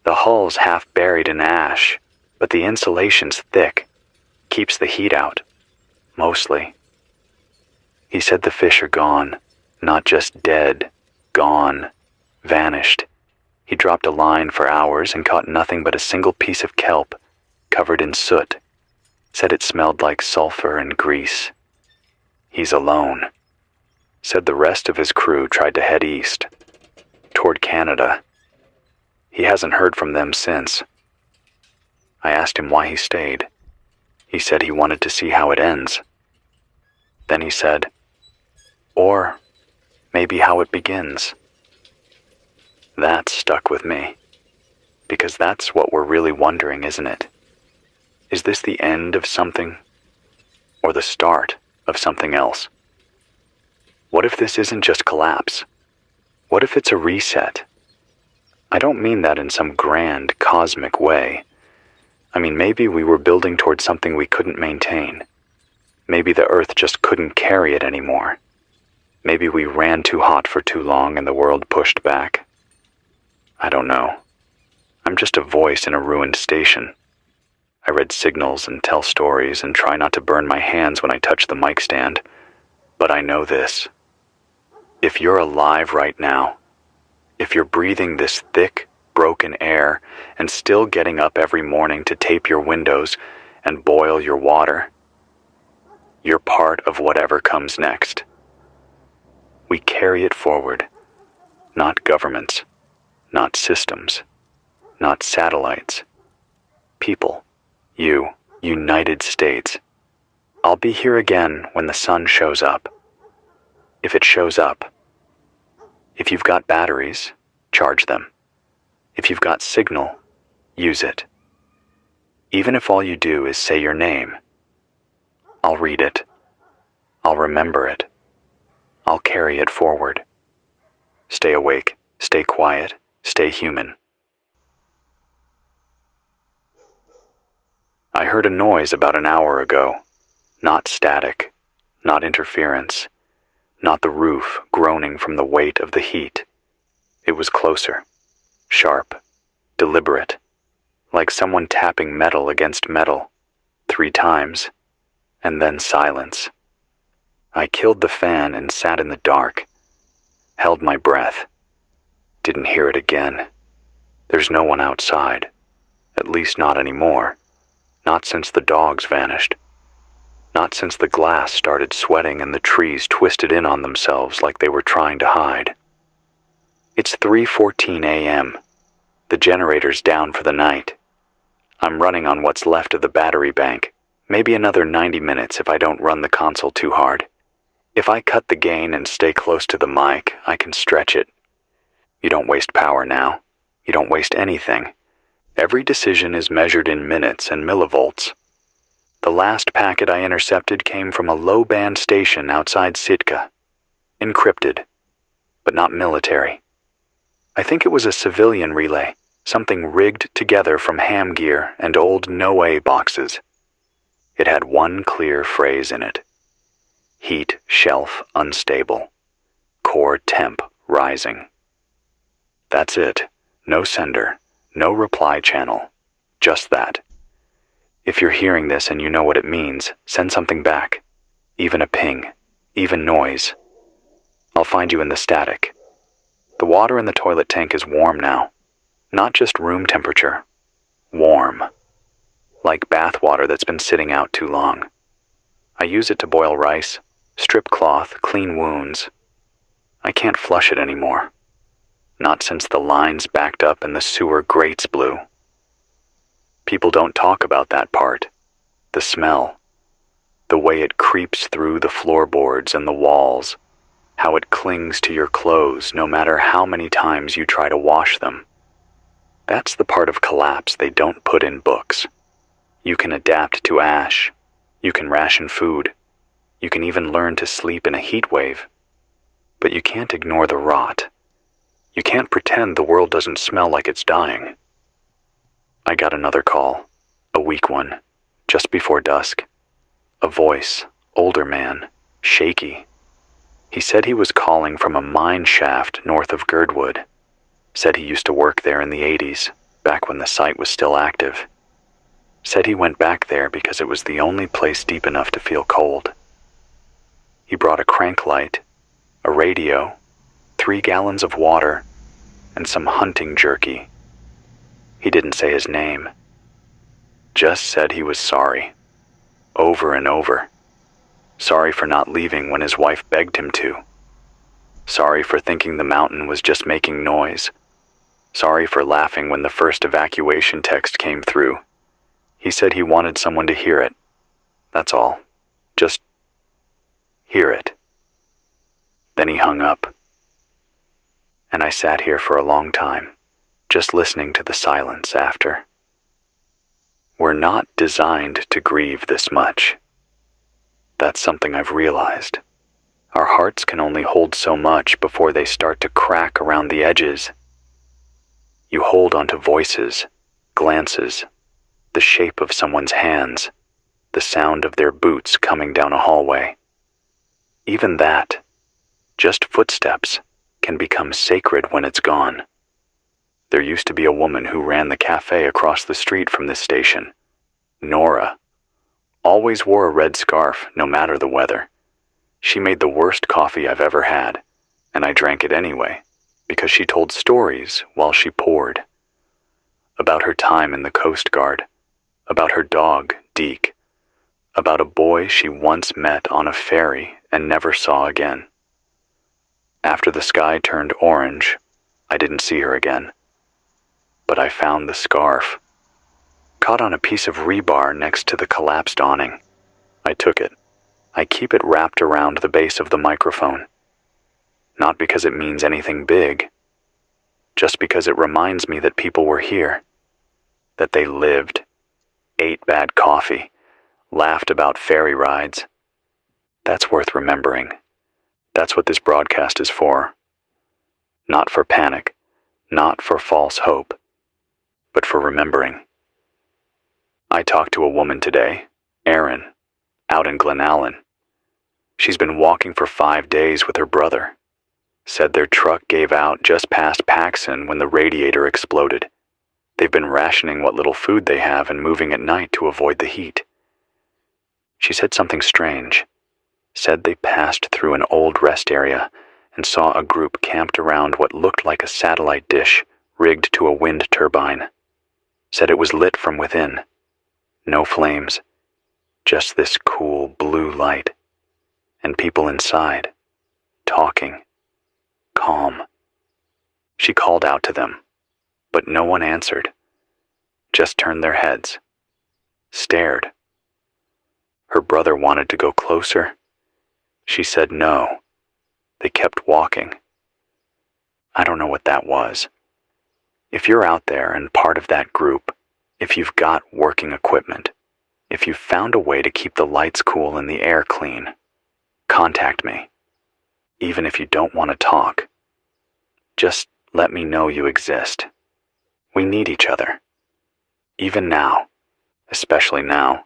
The hull's half buried in ash, but the insulation's thick, keeps the heat out, mostly. He said the fish are gone, not just dead, gone, vanished. He dropped a line for hours and caught nothing but a single piece of kelp, covered in soot. Said it smelled like sulfur and grease. He's alone. Said the rest of his crew tried to head east, toward Canada. He hasn't heard from them since. I asked him why he stayed. He said he wanted to see how it ends. Then he said, or maybe how it begins. That stuck with me, because that's what we're really wondering, isn't it? Is this the end of something, or the start of something else? What if this isn't just collapse? What if it's a reset? I don't mean that in some grand, cosmic way. I mean, maybe we were building towards something we couldn't maintain. Maybe the Earth just couldn't carry it anymore. Maybe we ran too hot for too long and the world pushed back. I don't know. I'm just a voice in a ruined station. I read signals and tell stories and try not to burn my hands when I touch the mic stand. But I know this. If you're alive right now, if you're breathing this thick, broken air, and still getting up every morning to tape your windows and boil your water. You're part of whatever comes next. We carry it forward, not governments, not systems, not satellites. People, you, United States. I'll be here again when the sun shows up. If it shows up. If you've got batteries, charge them. If you've got signal, use it. Even if all you do is say your name, I'll read it. I'll remember it. I'll carry it forward. Stay awake, stay quiet, stay human. I heard a noise about an hour ago. Not static, not interference, not the roof groaning from the weight of the heat. It was closer, sharp, deliberate, like someone tapping metal against metal 3 times, and then silence. I killed the fan and sat in the dark, held my breath, didn't hear it again. There's no one outside, at least not anymore, not since the dogs vanished. Not since the glass started sweating and the trees twisted in on themselves like they were trying to hide. It's 3:14 a.m. The generator's down for the night. I'm running on what's left of the battery bank, maybe another 90 minutes if I don't run the console too hard. If I cut the gain and stay close to the mic, I can stretch it. You don't waste power now. You don't waste anything. Every decision is measured in minutes and millivolts. The last packet I intercepted came from a low-band station outside Sitka. Encrypted, but not military. I think it was a civilian relay, something rigged together from ham gear and old no-A boxes. It had one clear phrase in it. Heat shelf unstable. Core temp rising. That's it. No sender, no reply channel. Just that. If you're hearing this and you know what it means, send something back. Even a ping, even noise. I'll find you in the static. The water in the toilet tank is warm now. Not just room temperature. Warm. Like bath water that's been sitting out too long. I use it to boil rice, strip cloth, clean wounds. I can't flush it anymore. Not since the lines backed up and the sewer grates blew. People don't talk about that part. The smell. The way it creeps through the floorboards and the walls. How it clings to your clothes no matter how many times you try to wash them. That's the part of collapse they don't put in books. You can adapt to ash. You can ration food. You can even learn to sleep in a heat wave. But you can't ignore the rot. You can't pretend the world doesn't smell like it's dying. I got another call, a weak one, just before dusk. A voice, older man, shaky. He said he was calling from a mine shaft north of Girdwood. Said he used to work there in the 80s, back when the site was still active. Said he went back there because it was the only place deep enough to feel cold. He brought a crank light, a radio, 3 gallons of water, and some hunting jerky. He didn't say his name. Just said he was sorry. Over and over. Sorry for not leaving when his wife begged him to. Sorry for thinking the mountain was just making noise. Sorry for laughing when the first evacuation text came through. He said he wanted someone to hear it. That's all. Just hear it. Then he hung up. And I sat here for a long time, just listening to the silence after. We're not designed to grieve this much. That's something I've realized. Our hearts can only hold so much before they start to crack around the edges. You hold onto voices, glances, the shape of someone's hands, the sound of their boots coming down a hallway. Even that, just footsteps, can become sacred when it's gone. There used to be a woman who ran the cafe across the street from this station. Nora. Always wore a red scarf, no matter the weather. She made the worst coffee I've ever had, and I drank it anyway, because she told stories while she poured. about her time in the Coast Guard, about her dog, Deke, about a boy she once met on a ferry and never saw again. After the sky turned orange, I didn't see her again. But I found the scarf, caught on a piece of rebar next to the collapsed awning. I took it. I keep it wrapped around the base of the microphone. Not because it means anything big, just because it reminds me that people were here, that they lived, ate bad coffee, laughed about ferry rides. That's worth remembering. That's what this broadcast is for. Not for panic, not for false hope, but for remembering. I talked to a woman today, Erin, out in Glenallen. She's been walking for 5 days with her brother. Said their truck gave out just past Paxson when the radiator exploded. They've been rationing what little food they have and moving at night to avoid the heat. She said something strange. Said they passed through an old rest area and saw a group camped around what looked like a satellite dish rigged to a wind turbine. Said it was lit from within. No flames. Just this cool blue light. And people inside, talking, calm. She called out to them, but no one answered. Just turned their heads, stared. Her brother wanted to go closer. She said no. They kept walking. I don't know what that was. If you're out there and part of that group, if you've got working equipment, if you've found a way to keep the lights cool and the air clean, contact me. Even if you don't want to talk, just let me know you exist. We need each other. Even now, especially now.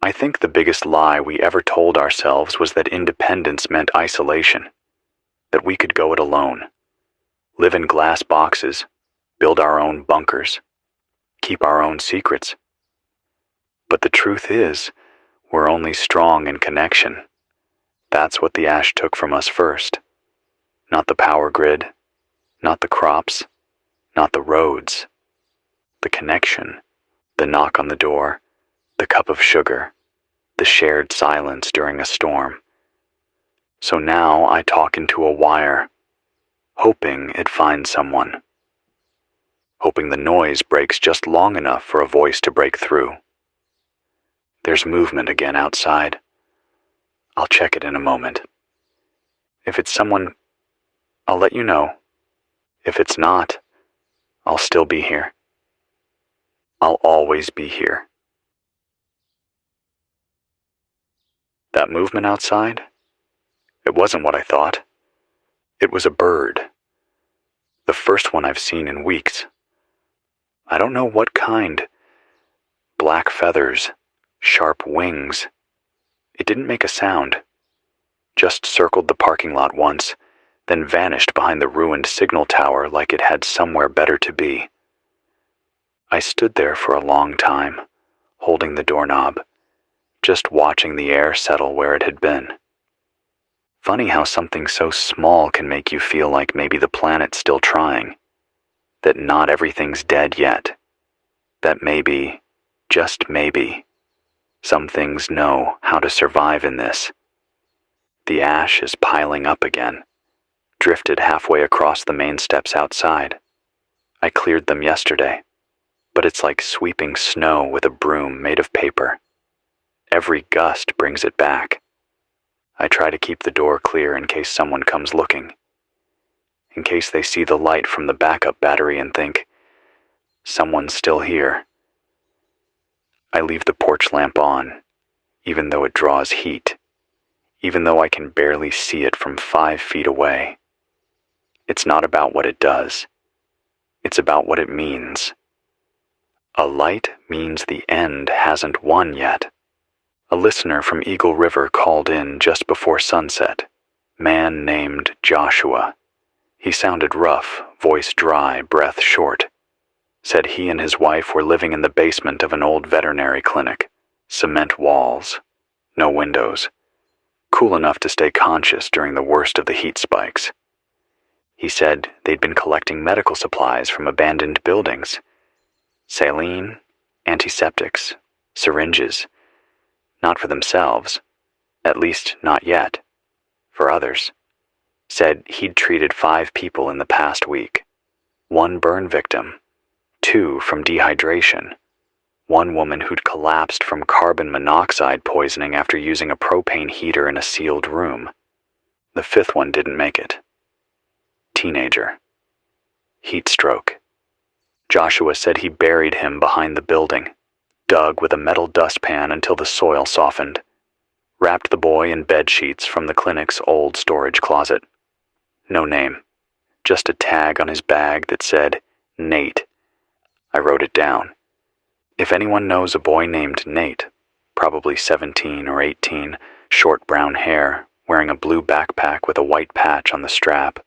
I think the biggest lie we ever told ourselves was that independence meant isolation, that we could go it alone, live in glass boxes, build our own bunkers, keep our own secrets. But the truth is, we're only strong in connection. That's what the ash took from us first. Not the power grid, not the crops, not the roads. The connection, the knock on the door, the cup of sugar, the shared silence during a storm. So now I talk into a wire, hoping it finds someone. Hoping the noise breaks just long enough for a voice to break through. There's movement again outside. I'll check it in a moment. If it's someone, I'll let you know. If it's not, I'll still be here. I'll always be here. That movement outside? It wasn't what I thought. It was a bird. The first one I've seen in weeks. I don't know what kind. Black feathers, sharp wings. It didn't make a sound. Just circled the parking lot once, then vanished behind the ruined signal tower like it had somewhere better to be. I stood there for a long time, holding the doorknob, just watching the air settle where it had been. Funny how something so small can make you feel like maybe the planet's still trying, that not everything's dead yet, that maybe, just maybe, some things know how to survive in this. The ash is piling up again, drifted halfway across the main steps outside. I cleared them yesterday, but it's like sweeping snow with a broom made of paper. Every gust brings it back. I try to keep the door clear in case someone comes looking, in case they see the light from the backup battery and think, someone's still here. I leave the porch lamp on, even though it draws heat, even though I can barely see it from 5 feet away. It's not about what it does. It's about what it means. A light means the end hasn't won yet. A listener from Eagle River called in just before sunset, man named Joshua. He sounded rough, voice dry, breath short. Said he and his wife were living in the basement of an old veterinary clinic. Cement walls, no windows. Cool enough to stay conscious during the worst of the heat spikes. He said they'd been collecting medical supplies from abandoned buildings. Saline, antiseptics, syringes. Not for themselves, at least not yet. For others. Said he'd treated 5 people in the past week. 1 burn victim, 2 from dehydration, 1 woman who'd collapsed from carbon monoxide poisoning after using a propane heater in a sealed room. The 5th one didn't make it. Teenager. Heat stroke. Joshua said he buried him behind the building, dug with a metal dustpan until the soil softened, wrapped the boy in bed sheets from the clinic's old storage closet. No name, just a tag on his bag that said, Nate. I wrote it down. If anyone knows a boy named Nate, probably 17 or 18, short brown hair, wearing a blue backpack with a white patch on the strap,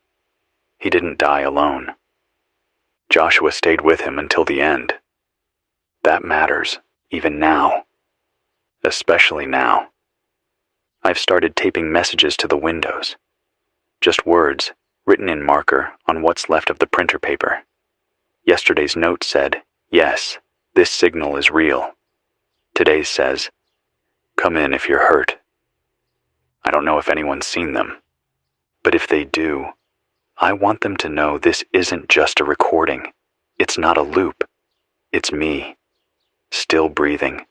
he didn't die alone. Joshua stayed with him until the end. That matters, even now. Especially now. I've started taping messages to the windows. Just words, written in marker on what's left of the printer paper. Yesterday's note said, yes, this signal is real. Today's says, come in if you're hurt. I don't know if anyone's seen them, but if they do, I want them to know this isn't just a recording. It's not a loop. It's me, still breathing,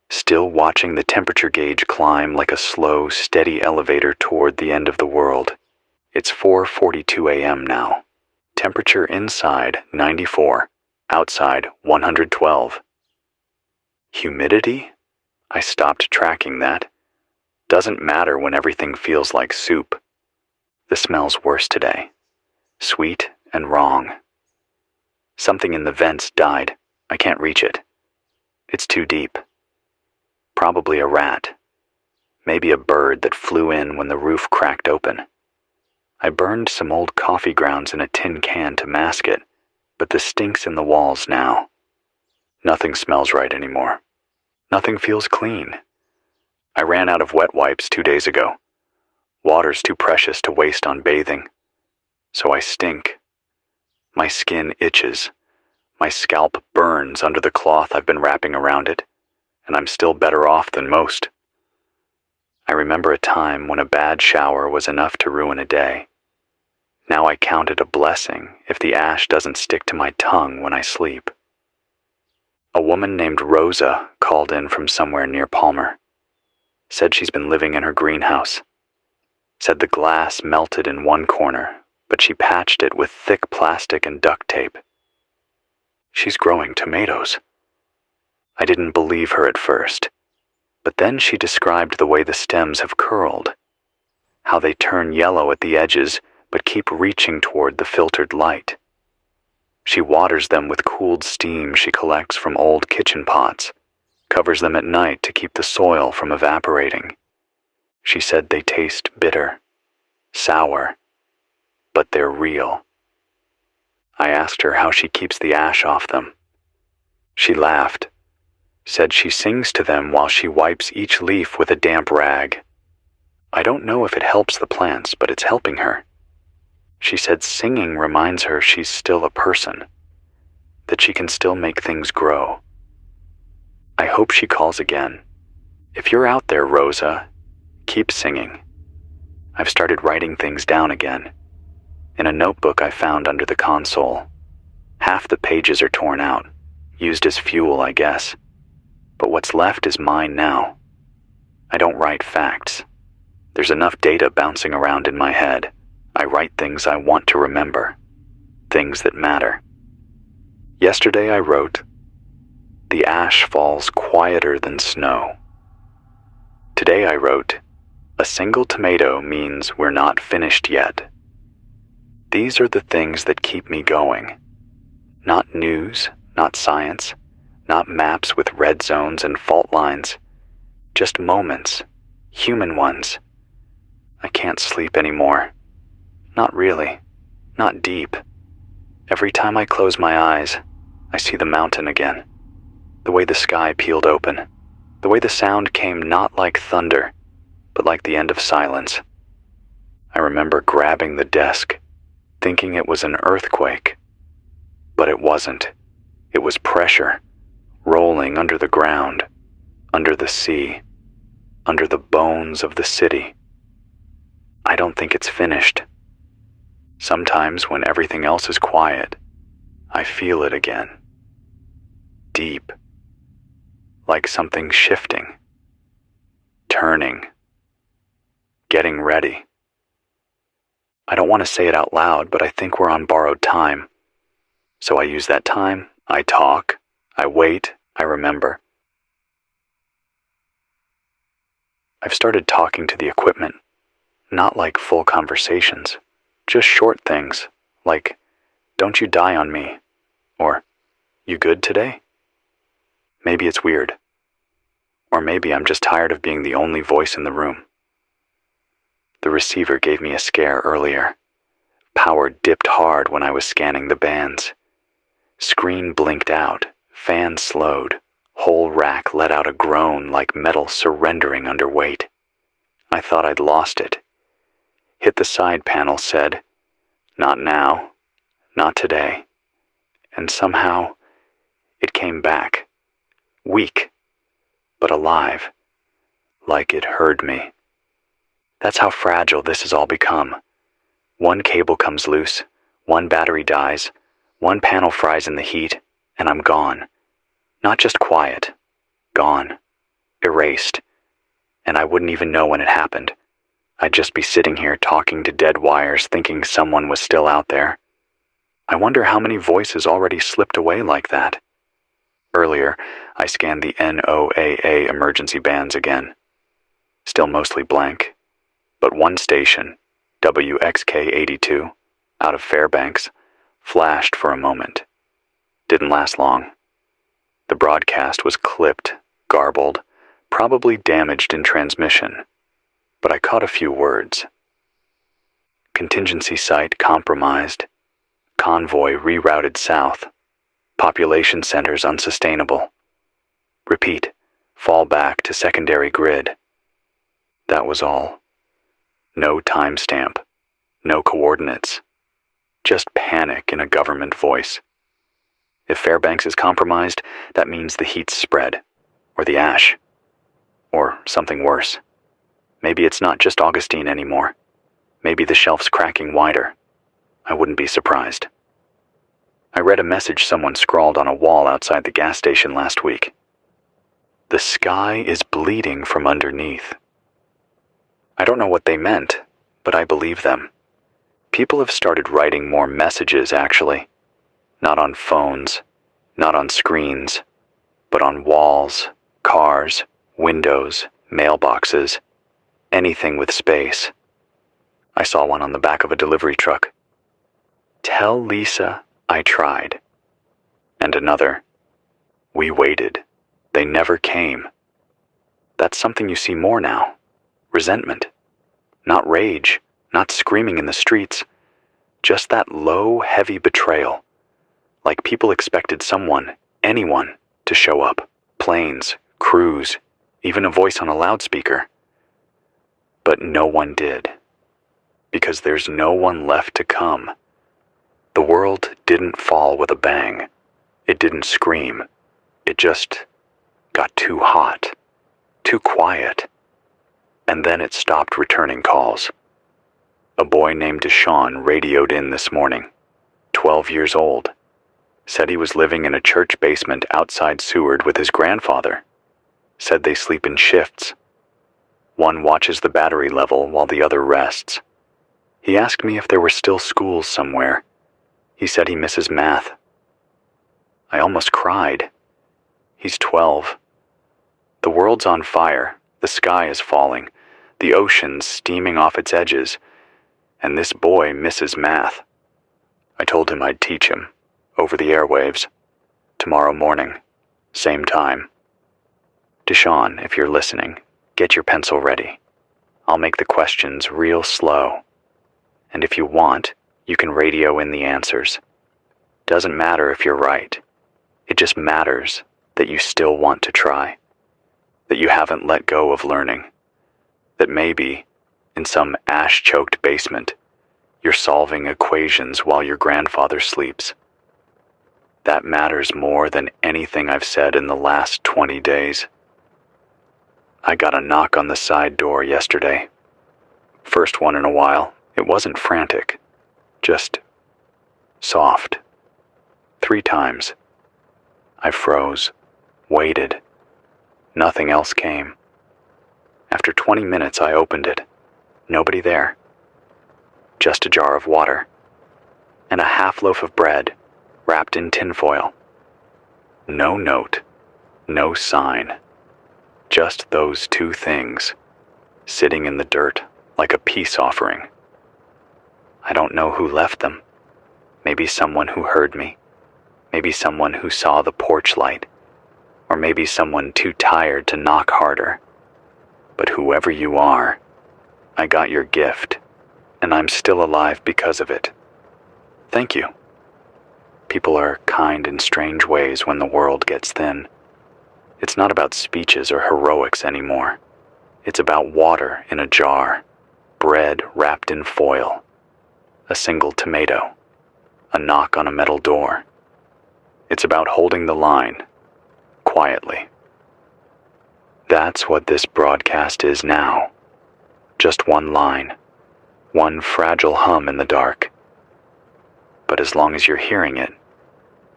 still watching the temperature gauge climb like a slow, steady elevator toward the end of the world. It's 4:42 a.m. now. Temperature inside 94, outside 112. Humidity? I stopped tracking that. Doesn't matter when everything feels like soup. The smell's worse today. Sweet and wrong. Something in the vents died. I can't reach it. It's too deep. Probably a rat. Maybe a bird that flew in when the roof cracked open. I burned some old coffee grounds in a tin can to mask it, but the stink's in the walls now. Nothing smells right anymore. Nothing feels clean. I ran out of wet wipes 2 days ago. Water's too precious to waste on bathing. So I stink. My skin itches. My scalp burns under the cloth I've been wrapping around it, and I'm still better off than most. I remember a time when a bad shower was enough to ruin a day. Now I count it a blessing if the ash doesn't stick to my tongue when I sleep. A woman named Rosa called in from somewhere near Palmer. Said she's been living in her greenhouse. Said the glass melted in one corner, but she patched it with thick plastic and duct tape. She's growing tomatoes. I didn't believe her at first, but then she described the way the stems have curled, how they turn yellow at the edges but keep reaching toward the filtered light. She waters them with cooled steam she collects from old kitchen pots, covers them at night to keep the soil from evaporating. She said they taste bitter, sour, but they're real. I asked her how she keeps the ash off them. She laughed, said she sings to them while she wipes each leaf with a damp rag. I don't know if it helps the plants, but it's helping her. She said singing reminds her she's still a person, that she can still make things grow. I hope she calls again. If you're out there, Rosa, keep singing. I've started writing things down again, in a notebook I found under the console. Half the pages are torn out, used as fuel, I guess. But what's left is mine now. I don't write facts. There's enough data bouncing around in my head. I write things I want to remember, things that matter. Yesterday I wrote, "The ash falls quieter than snow." Today I wrote, "A single tomato means we're not finished yet." These are the things that keep me going. Not news, not science, not maps with red zones and fault lines. Just moments, human ones. I can't sleep anymore. Not really, not deep. Every time I close my eyes, I see the mountain again. The way the sky peeled open. The way the sound came not like thunder, but like the end of silence. I remember grabbing the desk, thinking it was an earthquake. But it wasn't. It was pressure, rolling under the ground, under the sea, under the bones of the city. I don't think it's finished. Sometimes when everything else is quiet, I feel it again. Deep. Like something shifting. Turning. Getting ready. I don't want to say it out loud, but I think we're on borrowed time. So I use that time, I talk, I wait, I remember. I've started talking to the equipment, not like full conversations, just short things, like, "Don't you die on me," or, "You good today?" Maybe it's weird. Or maybe I'm just tired of being the only voice in the room. The receiver gave me a scare earlier. Power dipped hard when I was scanning the bands. Screen blinked out, fan slowed, whole rack let out a groan like metal surrendering under weight. I thought I'd lost it. Hit the side panel, said, "Not now, not today." And somehow, it came back. Weak, but alive, like it heard me. That's how fragile this has all become. One cable comes loose, one battery dies, one panel fries in the heat, and I'm gone. Not just quiet, gone, erased. And I wouldn't even know when it happened. I'd just be sitting here talking to dead wires, thinking someone was still out there. I wonder how many voices already slipped away like that. Earlier, I scanned the NOAA emergency bands again. Still mostly blank. But one station, WXK-82, out of Fairbanks, flashed for a moment. Didn't last long. The broadcast was clipped, garbled, probably damaged in transmission. But I caught a few words. Contingency site compromised. Convoy rerouted south. Population centers unsustainable. Repeat, fall back to secondary grid. That was all. No timestamp, no coordinates. Just panic in a government voice. If Fairbanks is compromised, that means the heat's spread, or the ash, or something worse. Maybe it's not just Augustine anymore. Maybe the shelf's cracking wider. I wouldn't be surprised. I read a message someone scrawled on a wall outside the gas station last week. "The sky is bleeding from underneath." I don't know what they meant, but I believe them. People have started writing more messages, actually. Not on phones, not on screens, but on walls, cars, windows, mailboxes, anything with space. I saw one on the back of a delivery truck. "Tell Lisa I tried." And another, "We waited. They never came." That's something you see more now. Resentment. Not rage, not screaming in the streets. Just that low, heavy betrayal. Like people expected someone, anyone, to show up. Planes, crews, even a voice on a loudspeaker. But no one did. Because there's no one left to come. The world didn't fall with a bang. It didn't scream. It just got too hot, too quiet. And then it stopped returning calls. A boy named Deshaun radioed in this morning, 12 years old. Said he was living in a church basement outside Seward with his grandfather. Said they sleep in shifts. One watches the battery level while the other rests. He asked me if there were still schools somewhere. He said he misses math. I almost cried. He's 12. The world's on fire, the sky is falling, the ocean's steaming off its edges, and this boy misses math. I told him I'd teach him, over the airwaves, tomorrow morning, same time. Deshaun, if you're listening, get your pencil ready. I'll make the questions real slow. And if you want, you can radio in the answers. Doesn't matter if you're right. It just matters that you still want to try. That you haven't let go of learning. That maybe, in some ash-choked basement, you're solving equations while your grandfather sleeps. That matters more than anything I've said in the last 20 days. I got a knock on the side door yesterday. First one in a while. It wasn't frantic, just soft. 3 times. I froze, waited. Nothing else came. After 20 minutes, I opened it. Nobody there. Just a jar of water and a half loaf of bread wrapped in tinfoil. No note, no sign. Just those 2 things, sitting in the dirt like a peace offering. I don't know who left them. Maybe someone who heard me. Maybe someone who saw the porch light. Or maybe someone too tired to knock harder. But whoever you are, I got your gift, and I'm still alive because of it. Thank you. People are kind in strange ways when the world gets thin. It's not about speeches or heroics anymore. It's about water in a jar, bread wrapped in foil, a single tomato, a knock on a metal door. It's about holding the line, quietly. That's what this broadcast is now. Just one line, one fragile hum in the dark. But as long as you're hearing it,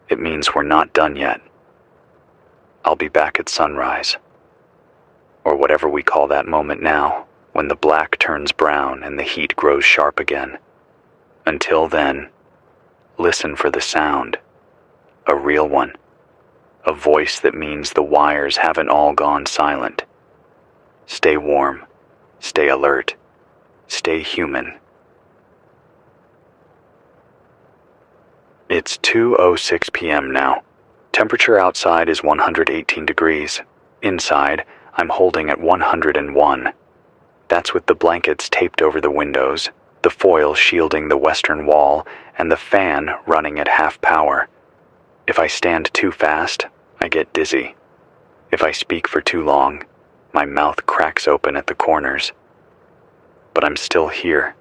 it means we're not done yet. I'll be back at sunrise, or whatever we call that moment now, when the black turns brown and the heat grows sharp again. Until then, listen for the sound, a real one, a voice that means the wires haven't all gone silent. Stay warm, stay alert, stay human. It's 2:06 p.m. now. Temperature outside is 118 degrees. Inside, I'm holding at 101. That's with the blankets taped over the windows, the foil shielding the western wall, and the fan running at half power. If I stand too fast, I get dizzy. If I speak for too long, my mouth cracks open at the corners. But I'm still here,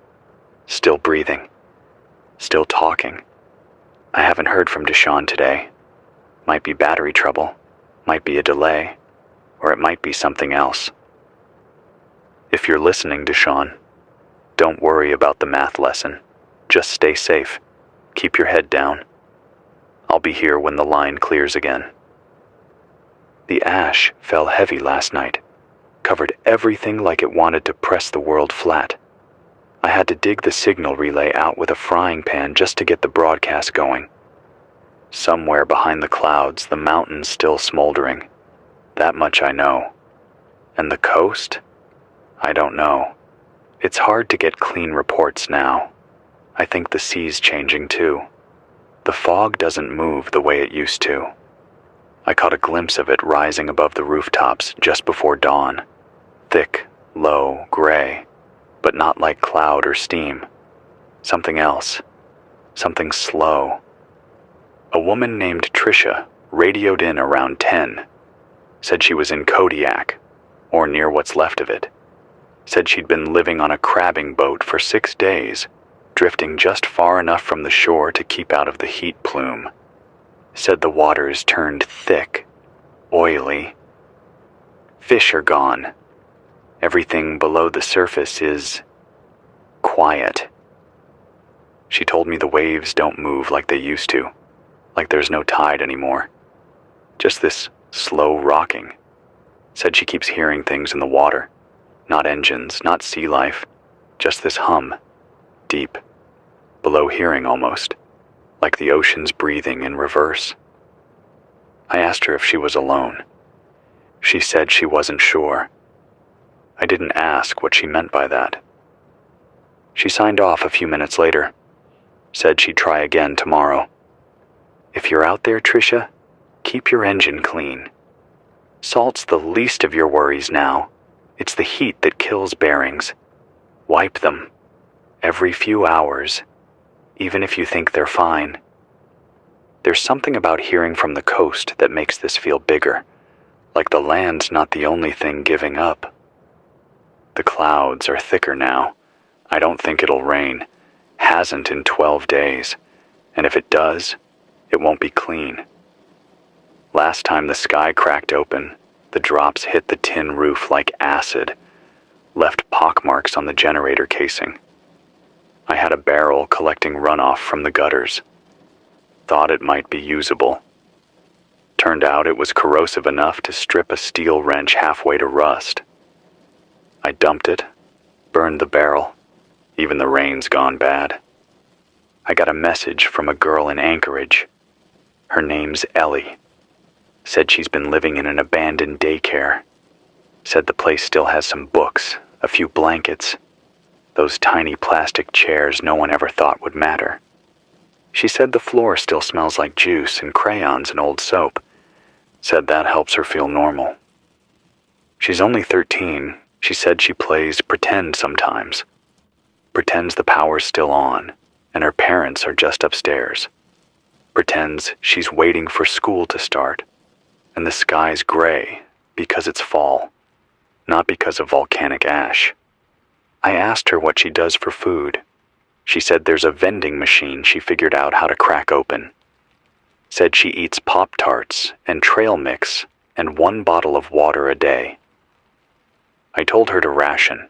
still breathing, still talking. I haven't heard from Deshawn today. Might be battery trouble, might be a delay, or it might be something else. If you're listening, Deshawn, don't worry about the math lesson. Just stay safe. Keep your head down. I'll be here when the line clears again. The ash fell heavy last night, covered everything like it wanted to press the world flat. I had to dig the signal relay out with a frying pan just to get the broadcast going. Somewhere behind the clouds, the mountain's still smoldering. That much I know. And the coast? I don't know. It's hard to get clean reports now. I think the sea's changing too. The fog doesn't move the way it used to. I caught a glimpse of it rising above the rooftops just before dawn. Thick, low, gray, but not like cloud or steam. Something else. Something slow. A woman named Tricia radioed in around 10. Said she was in Kodiak, or near what's left of it. Said she'd been living on a crabbing boat for 6 days, drifting just far enough from the shore to keep out of the heat plume. Said the waters turned thick, oily. Fish are gone. Everything below the surface is quiet. She told me the waves don't move like they used to, like there's no tide anymore. Just this slow rocking. Said she keeps hearing things in the water. Not engines, not sea life. Just this hum. Deep. Below hearing almost. Like the ocean's breathing in reverse. I asked her if she was alone. She said she wasn't sure. I didn't ask what she meant by that. She signed off a few minutes later. Said she'd try again tomorrow. If you're out there, Tricia, keep your engine clean. Salt's the least of your worries now. It's the heat that kills bearings. Wipe them. Every few hours. Even if you think they're fine. There's something about hearing from the coast that makes this feel bigger. Like the land's not the only thing giving up. The clouds are thicker now. I don't think it'll rain. Hasn't in 12 days. And if it does, It won't be clean. Last time the sky cracked open, the drops hit the tin roof like acid, left pockmarks on the generator casing. I had a barrel collecting runoff from the gutters. Thought it might be usable. Turned out it was corrosive enough to strip a steel wrench halfway to rust. I dumped it, burned the barrel. Even the rain's gone bad. I got a message from a girl in Anchorage. Her name's Ellie. Said she's been living in an abandoned daycare. Said the place still has some books, a few blankets, those tiny plastic chairs no one ever thought would matter. She said the floor still smells like juice and crayons and old soap. Said that helps her feel normal. She's only 13. She said she plays pretend sometimes. Pretends the power's still on, and her parents are just upstairs. Pretends she's waiting for school to start, and the sky's gray because it's fall, not because of volcanic ash. I asked her what she does for food. She said there's a vending machine she figured out how to crack open. Said she eats Pop-Tarts and trail mix and 1 bottle of water a day. I told her to ration,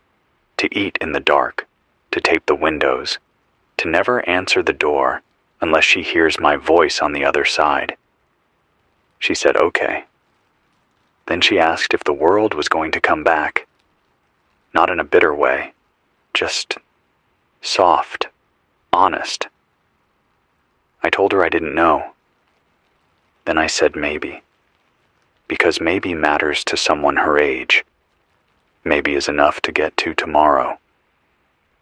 to eat in the dark, to tape the windows, to never answer the door unless she hears my voice on the other side. She said okay. Then she asked if the world was going to come back. Not in a bitter way, just soft, honest. I told her I didn't know. Then I said maybe. Because maybe matters to someone her age. Maybe is enough to get to tomorrow.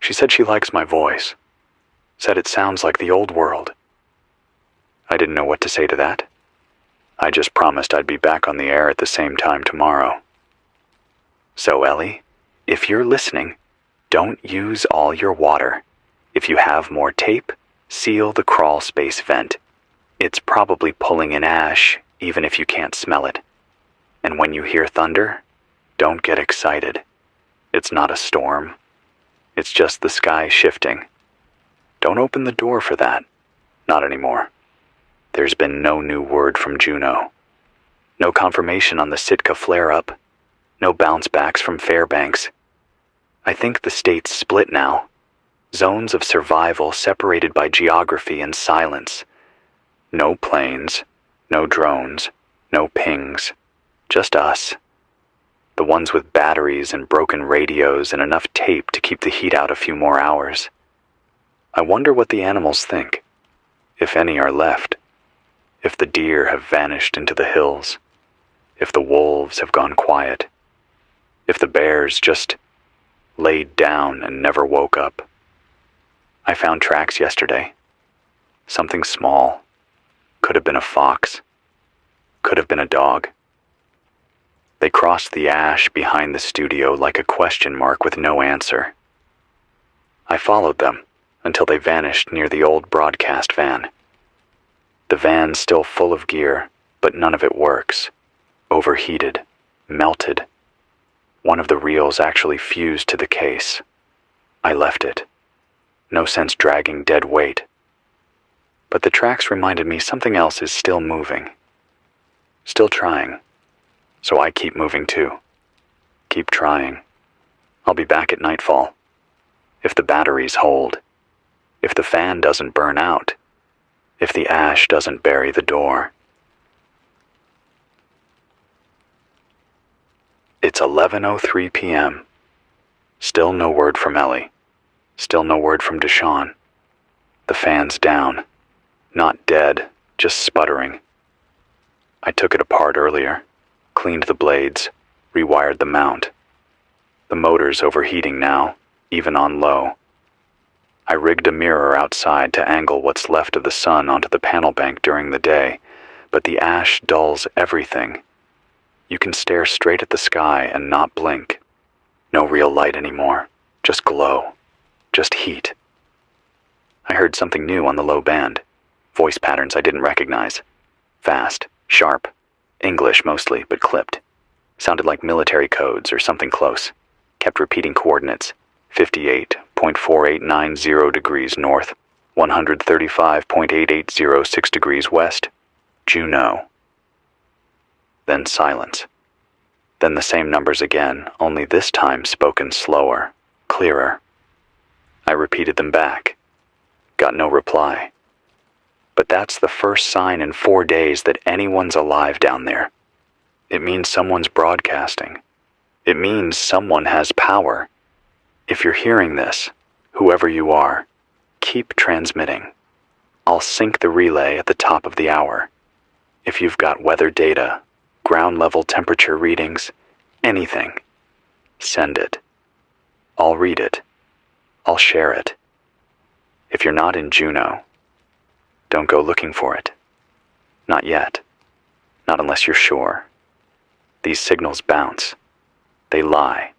She said she likes my voice. Said it sounds like the old world. I didn't know what to say to that. I just promised I'd be back on the air at the same time tomorrow. So Ellie, if you're listening, don't use all your water. If you have more tape, seal the crawl space vent. It's probably pulling in ash, even if you can't smell it. And when you hear thunder, don't get excited. It's not a storm. It's just the sky shifting. Don't open the door for that. Not anymore. There's been no new word from Juneau. No confirmation on the Sitka flare-up. No bounce backs from Fairbanks. I think the state's split now. Zones of survival separated by geography and silence. No planes, no drones, no pings. Just us. The ones with batteries and broken radios and enough tape to keep the heat out a few more hours. I wonder what the animals think, if any are left. If the deer have vanished into the hills. If the wolves have gone quiet. If the bears just laid down and never woke up. I found tracks yesterday. Something small. Could have been a fox. Could have been a dog. They crossed the ash behind the studio like a question mark with no answer. I followed them until they vanished near the old broadcast van. The van's still full of gear, but none of it works. Overheated, melted. One of the reels actually fused to the case. I left it. No sense dragging dead weight. But the tracks reminded me something else is still moving. Still trying. So I keep moving too. Keep trying. I'll be back at nightfall. If the batteries hold. If the fan doesn't burn out. If the ash doesn't bury the door. It's 11:03 p.m. Still no word from Ellie. Still no word from Deshawn. The fan's down. Not dead, just sputtering. I took it apart earlier, cleaned the blades, rewired the mount. The motor's overheating now, even on low. I rigged a mirror outside to angle what's left of the sun onto the panel bank during the day, but the ash dulls everything. You can stare straight at the sky and not blink. No real light anymore, just glow, just heat. I heard something new on the low band, voice patterns I didn't recognize. Fast, sharp, English mostly, but clipped. Sounded like military codes or something close. Kept repeating coordinates, 58.4890 degrees north, 135.8806 degrees west, Juno. Then silence. Then the same numbers again, only this time spoken slower, clearer. I repeated them back. Got no reply. But that's the first sign in 4 days that anyone's alive down there. It means someone's broadcasting. It means someone has power. If you're hearing this, whoever you are, keep transmitting. I'll sync the relay at the top of the hour. If you've got weather data, ground level temperature readings, anything, send it. I'll read it. I'll share it. If you're not in Juno, don't go looking for it. Not yet. Not unless you're sure. These signals bounce. They lie.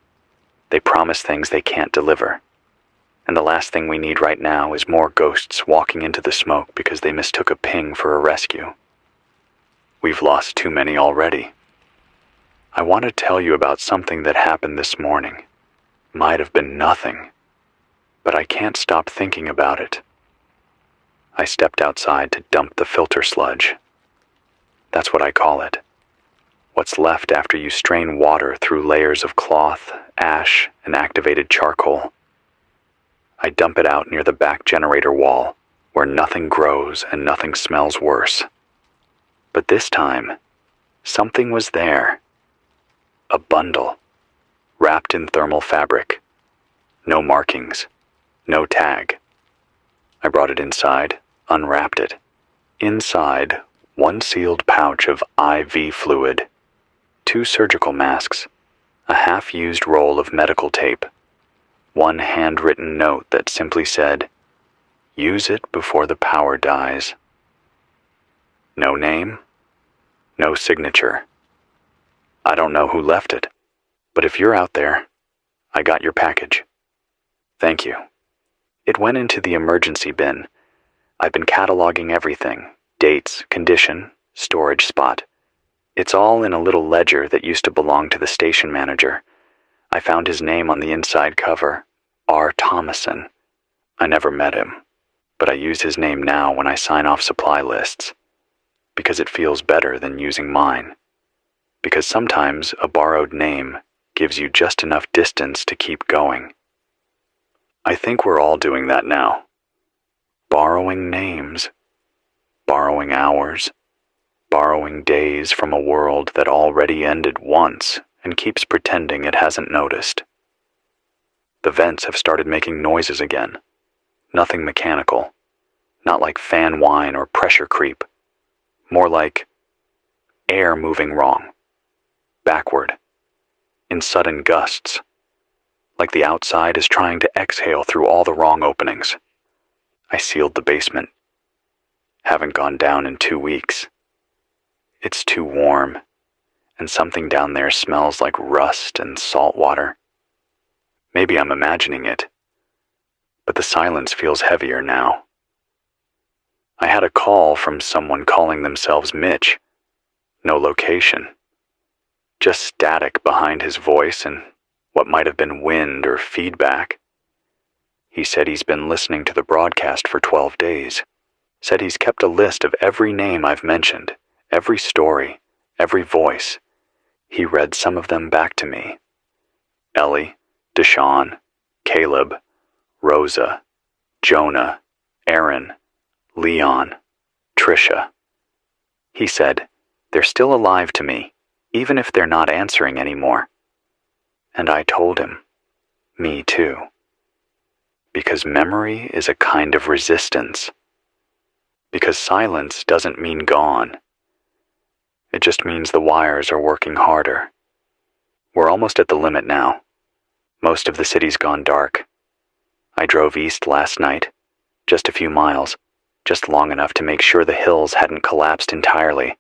They promise things they can't deliver. And the last thing we need right now is more ghosts walking into the smoke because they mistook a ping for a rescue. We've lost too many already. I want to tell you about something that happened this morning. Might have been nothing, but I can't stop thinking about it. I stepped outside to dump the filter sludge. That's what I call it. What's left after you strain water through layers of cloth, ash, and activated charcoal. I dump it out near the back generator wall, where nothing grows and nothing smells worse. But this time, something was there. A bundle, wrapped in thermal fabric. No markings, no tag. I brought it inside, unwrapped it. Inside, one sealed pouch of IV fluid, 2 surgical masks, a half-used roll of medical tape, one handwritten note that simply said, "Use it before the power dies." No name, no signature. I don't know who left it, but if you're out there, I got your package. Thank you. It went into the emergency bin. I've been cataloging everything, dates, condition, storage spot. It's all in a little ledger that used to belong to the station manager. I found his name on the inside cover, R. Thomason. I never met him, but I use his name now when I sign off supply lists, because it feels better than using mine. Because sometimes a borrowed name gives you just enough distance to keep going. I think we're all doing that now. Borrowing names, borrowing hours, borrowing days from a world that already ended once and keeps pretending it hasn't noticed. The vents have started making noises again. Nothing mechanical. Not like fan whine or pressure creep. More like air moving wrong. Backward. In sudden gusts. Like the outside is trying to exhale through all the wrong openings. I sealed the basement. Haven't gone down in 2 weeks. It's too warm, and something down there smells like rust and salt water. Maybe I'm imagining it, but the silence feels heavier now. I had a call from someone calling themselves Mitch. No location. Just static behind his voice and what might have been wind or feedback. He said he's been listening to the broadcast for 12 days. Said he's kept a list of every name I've mentioned, every story, every voice. He read some of them back to me. Ellie, Deshawn, Caleb, Rosa, Jonah, Aaron, Leon, Trisha. He said, they're still alive to me, even if they're not answering anymore. And I told him, me too. Because memory is a kind of resistance. Because silence doesn't mean gone. It just means the wires are working harder. We're almost at the limit now. Most of the city's gone dark. I drove east last night, just a few miles, just long enough to make sure the hills hadn't collapsed entirely,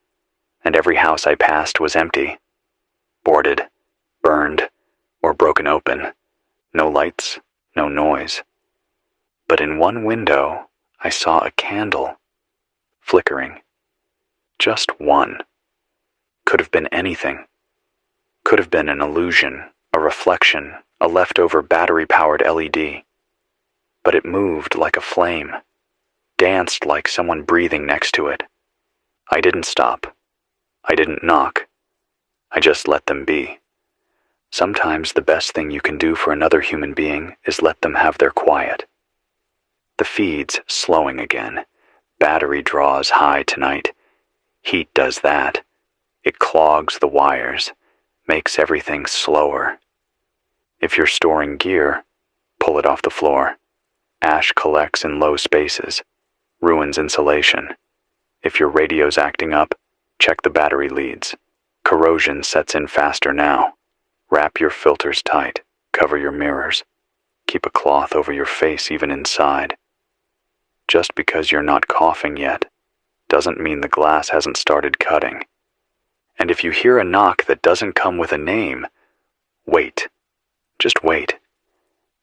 and every house I passed was empty, boarded, burned, or broken open. No lights, no noise. But in one window, I saw a candle, flickering. Just one. Could have been anything. Could have been an illusion, a reflection, a leftover battery-powered LED. But it moved like a flame. danced like someone breathing next to it. I didn't stop. I didn't knock. I just let them be. Sometimes the best thing you can do for another human being is let them have their quiet. The feed's slowing again. Battery draws high tonight. Heat does that. It clogs the wires, makes everything slower. If you're storing gear, pull it off the floor. Ash collects in low spaces, ruins insulation. If your radio's acting up, check the battery leads. Corrosion sets in faster now. Wrap your filters tight. Cover your mirrors. Keep a cloth over your face even inside. Just because you're not coughing yet doesn't mean the glass hasn't started cutting. And if you hear a knock that doesn't come with a name, wait. Just wait.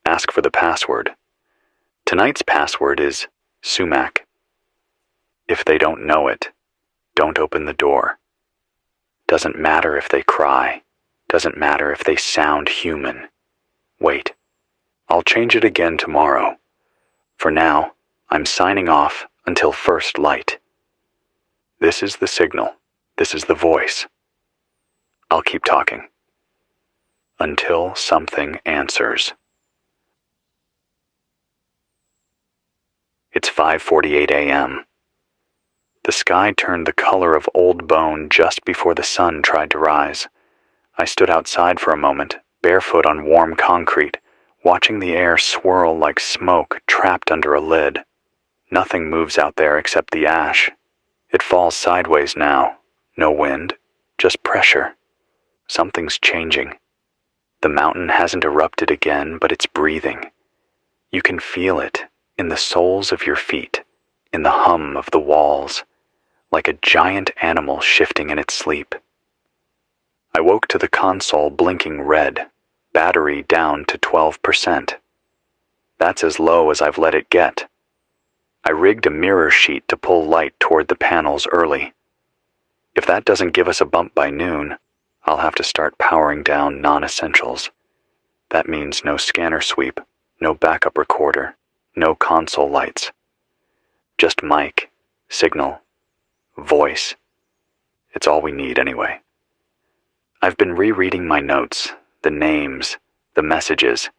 Ask for the password. Tonight's password is sumac. If they don't know it, don't open the door. Doesn't matter if they cry. Doesn't matter if they sound human. Wait. I'll change it again tomorrow. For now, I'm signing off until first light. This is the signal. This is the voice. I'll keep talking. Until something answers. It's 5:48 a.m. The sky turned the color of old bone just before the sun tried to rise. I stood outside for a moment, barefoot on warm concrete, watching the air swirl like smoke trapped under a lid. Nothing moves out there except the ash. It falls sideways now. No wind, just pressure. Something's changing. The mountain hasn't erupted again, but it's breathing. You can feel it in the soles of your feet, in the hum of the walls, like a giant animal shifting in its sleep. I woke to the console blinking red, battery down to 12%. That's as low as I've let it get. I rigged a mirror sheet to pull light toward the panels early. If that doesn't give us a bump by noon, I'll have to start powering down non-essentials. That means no scanner sweep, no backup recorder, no console lights. Just mic, signal, voice. It's all we need anyway. I've been rereading my notes, the names, the messages.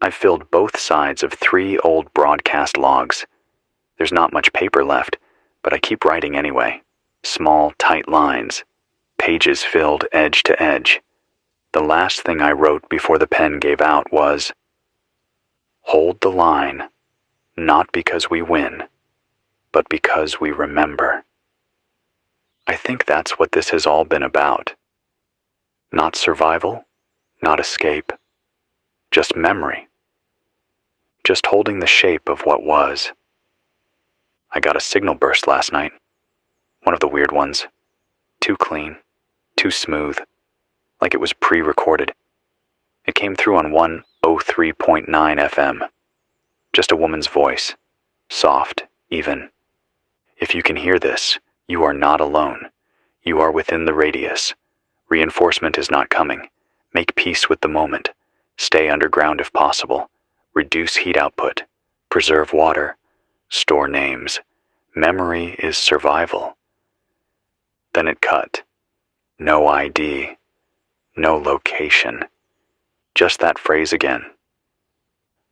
I've filled both sides of 3 old broadcast logs. There's not much paper left, but I keep writing anyway. Small, tight lines. Pages filled edge to edge. The last thing I wrote before the pen gave out was, "Hold the line, not because we win, but because we remember." I think that's what this has all been about. Not survival, not escape, just memory. Just holding the shape of what was. I got a signal burst last night. One of the weird ones. Too clean, too smooth, like it was pre-recorded. It came through on 103.9 FM. Just a woman's voice. Soft, even. If you can hear this, you are not alone. You are within the radius. Reinforcement is not coming. Make peace with the moment. Stay underground if possible. Reduce heat output. Preserve water. Store names. Memory is survival. Then it cut. No ID. No location. Just that phrase again.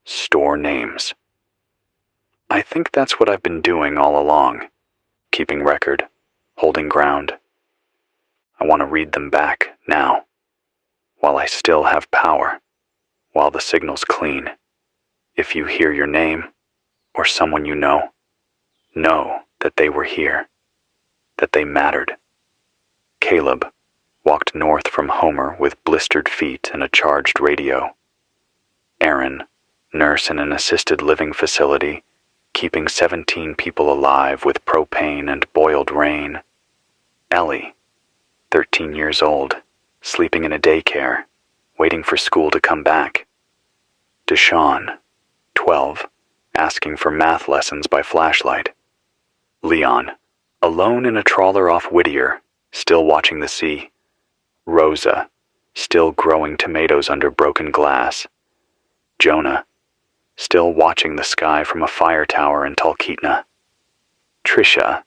Store names. I think that's what I've been doing all along. Keeping record. Holding ground. I want to read them back now. While I still have power. While the signal's clean. If you hear your name, or someone you know that they were here. That they mattered. Caleb walked north from Homer with blistered feet and a charged radio. Aaron, nurse in an assisted living facility, keeping 17 people alive with propane and boiled rain. Ellie, 13 years old, sleeping in a daycare, waiting for school to come back. Deshawn, 12, asking for math lessons by flashlight. Leon, alone in a trawler off Whittier, still watching the sea. Rosa, still growing tomatoes under broken glass. Jonah, still watching the sky from a fire tower in Talkeetna. Trisha,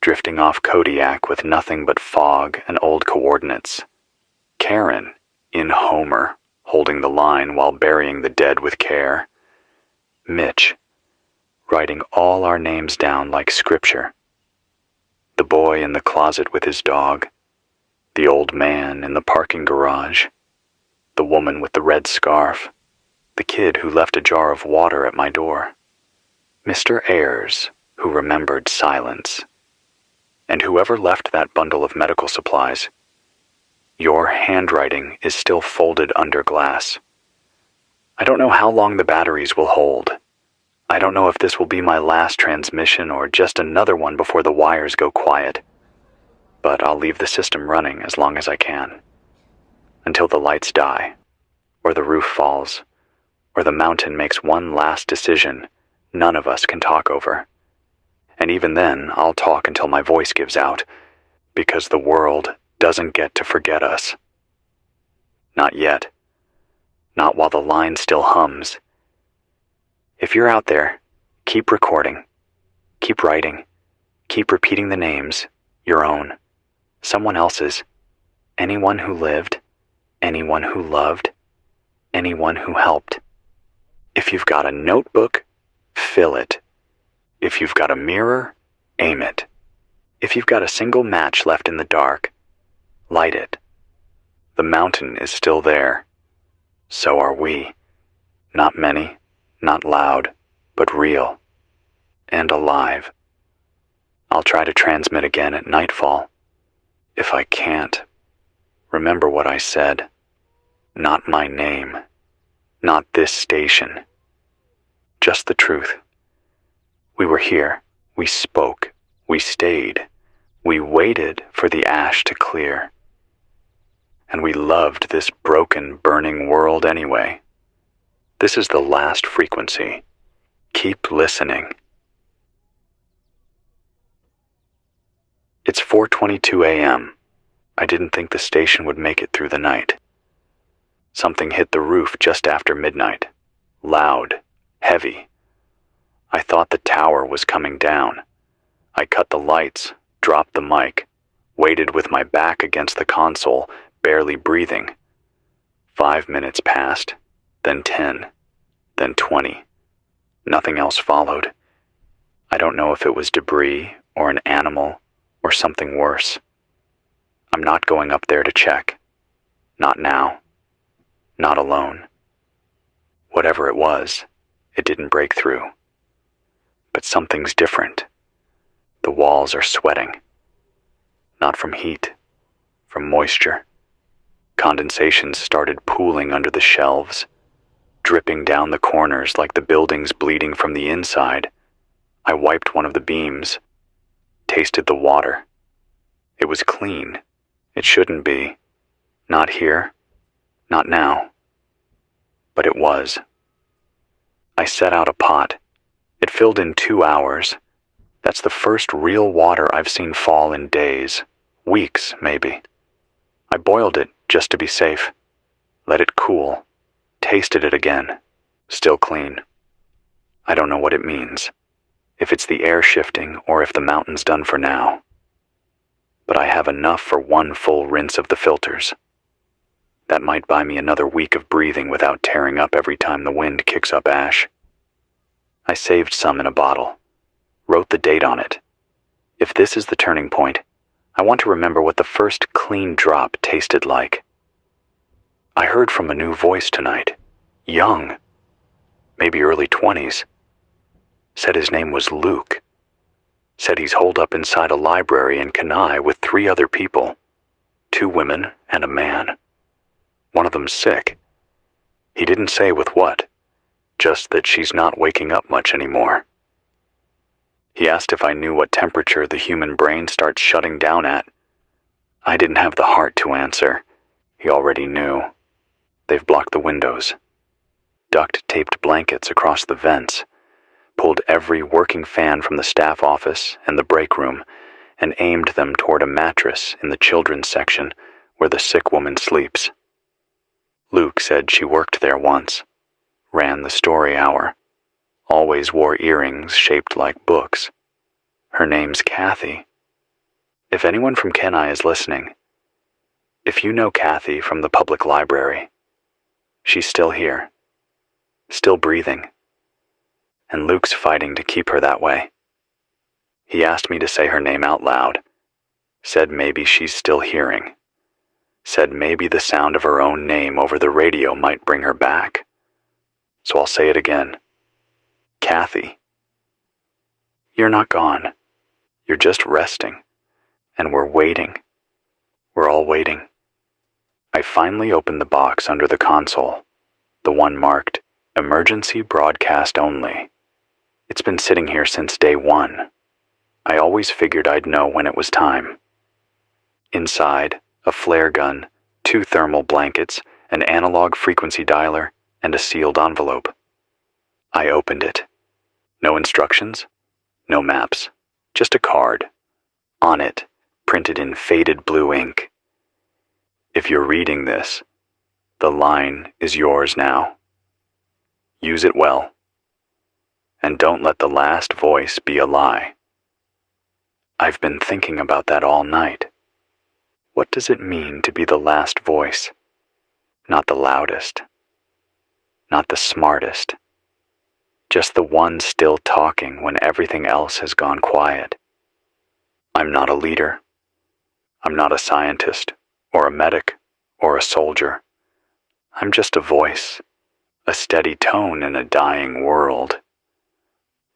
drifting off Kodiak with nothing but fog and old coordinates. Karen, in Homer, holding the line while burying the dead with care. Mitch, writing all our names down like scripture. The boy in the closet with his dog. The old man in the parking garage. The woman with the red scarf. The kid who left a jar of water at my door. Mr. Ayers, who remembered silence. And whoever left that bundle of medical supplies, your handwriting is still folded under glass. I don't know how long the batteries will hold. I don't know if this will be my last transmission or just another one before the wires go quiet. But I'll leave the system running as long as I can. Until the lights die, or the roof falls, or the mountain makes one last decision none of us can talk over. And even then, I'll talk until my voice gives out, because the world doesn't get to forget us. Not yet. Not while the line still hums. If you're out there, keep recording. Keep writing. Keep repeating the names, your own, someone else's, anyone who lived, anyone who loved, anyone who helped. If you've got a notebook, fill it. If you've got a mirror, aim it. If you've got a single match left in the dark, light it. The mountain is still there. So are we. Not many, not loud, but real. And alive. I'll try to transmit again at nightfall. If I can't, remember what I said. Not my name. Not this station. Just the truth. We were here. We spoke. We stayed. We waited for the ash to clear. And we loved this broken, burning world anyway. This is the last frequency. Keep listening. It's 4:22 a.m. I didn't think the station would make it through the night. Something hit the roof just after midnight. Loud. Heavy. I thought the tower was coming down. I cut the lights, dropped the mic, waited with my back against the console, barely breathing. 5 minutes passed, then 10, then 20. Nothing else followed. I don't know if it was debris or an animal or something worse. I'm not going up there to check. Not now. Not alone. Whatever it was, it didn't break through. But something's different. The walls are sweating. Not from heat, from moisture. Condensation started pooling under the shelves, dripping down the corners like the building's bleeding from the inside. I wiped one of the beams, tasted the water. It was clean. It shouldn't be. Not here. Not now. But it was. I set out a pot. It filled in 2 hours. That's the first real water I've seen fall in days. Weeks, maybe. I boiled it just to be safe. Let it cool. Tasted it again. Still clean. I don't know what it means. If it's the air shifting or if the mountain's done for now. But I have enough for one full rinse of the filters. That might buy me another week of breathing without tearing up every time the wind kicks up ash. I saved some in a bottle. Wrote the date on it. If this is the turning point, I want to remember what the first clean drop tasted like. I heard from a new voice tonight. Young. Maybe early 20s. Said his name was Luke. Said he's holed up inside a library in Kenai with 3 other people. 2 women and a man. One of them's sick. He didn't say with what, just that she's not waking up much anymore. He asked if I knew what temperature the human brain starts shutting down at. I didn't have the heart to answer. He already knew. They've blocked the windows. Duct-taped blankets across the vents. Pulled every working fan from the staff office and the break room and aimed them toward a mattress in the children's section where the sick woman sleeps. Luke said she worked there once. Ran the story hour. Always wore earrings shaped like books. Her name's Kathy. If anyone from Kenai is listening, if you know Kathy from the public library, she's still here, still breathing, and Luke's fighting to keep her that way. He asked me to say her name out loud, said maybe she's still hearing, said maybe the sound of her own name over the radio might bring her back. So I'll say it again. Kathy, you're not gone. You're just resting, and we're waiting. We're all waiting. I finally opened the box under the console, the one marked Emergency Broadcast Only. It's been sitting here since day one. I always figured I'd know when it was time. Inside, a flare gun, 2 thermal blankets, an analog frequency dialer, and a sealed envelope. I opened it. No instructions, no maps, just a card. On it, printed in faded blue ink. If you're reading this, the line is yours now. Use it well. And don't let the last voice be a lie. I've been thinking about that all night. What does it mean to be the last voice? Not the loudest. Not the smartest. Just the one still talking when everything else has gone quiet. I'm not a leader. I'm not a scientist, or a medic, or a soldier. I'm just a voice, a steady tone in a dying world.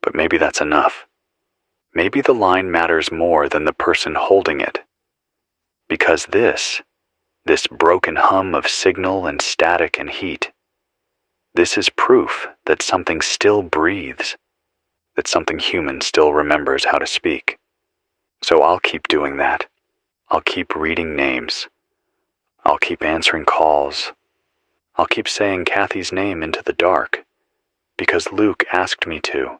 But maybe that's enough. Maybe the line matters more than the person holding it. Because this broken hum of signal and static and heat, this is proof that something still breathes, that something human still remembers how to speak. So I'll keep doing that. I'll keep reading names. I'll keep answering calls. I'll keep saying Kathy's name into the dark, because Luke asked me to,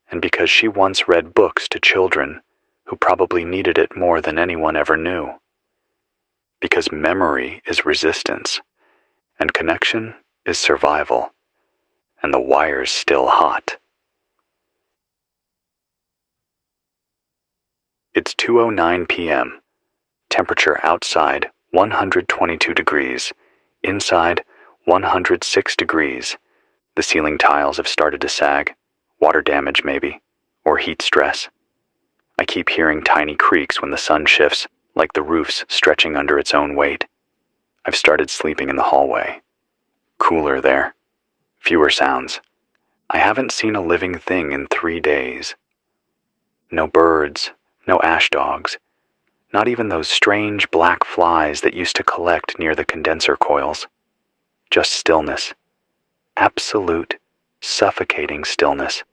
and because she once read books to children who probably needed it more than anyone ever knew. Because memory is resistance, and connection is survival, and the wire's still hot. It's 2:09 p.m. Temperature outside 122 degrees, inside 106 degrees. The ceiling tiles have started to sag, water damage maybe, or heat stress. I keep hearing tiny creaks when the sun shifts, like the roof's stretching under its own weight. I've started sleeping in the hallway. Cooler there. Fewer sounds. I haven't seen a living thing in 3 days. No birds, no ash dogs, not even those strange black flies that used to collect near the condenser coils. Just stillness. Absolute, suffocating stillness.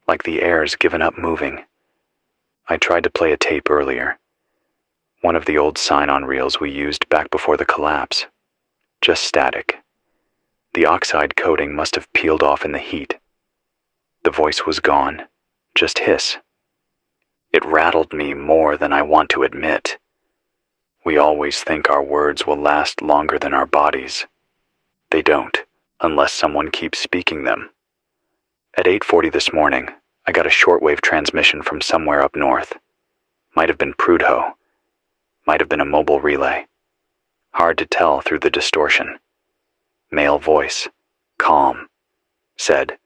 Like the air's given up moving. I tried to play a tape earlier. One of the old sign-on reels we used back before the collapse. Just static. The oxide coating must have peeled off in the heat. The voice was gone. Just hiss. It rattled me more than I want to admit. We always think our words will last longer than our bodies. They don't, unless someone keeps speaking them. At 8:40 this morning, I got a shortwave transmission from somewhere up north. Might have been Prudhoe. Might have been a mobile relay. Hard to tell through the distortion. Male voice, calm, said,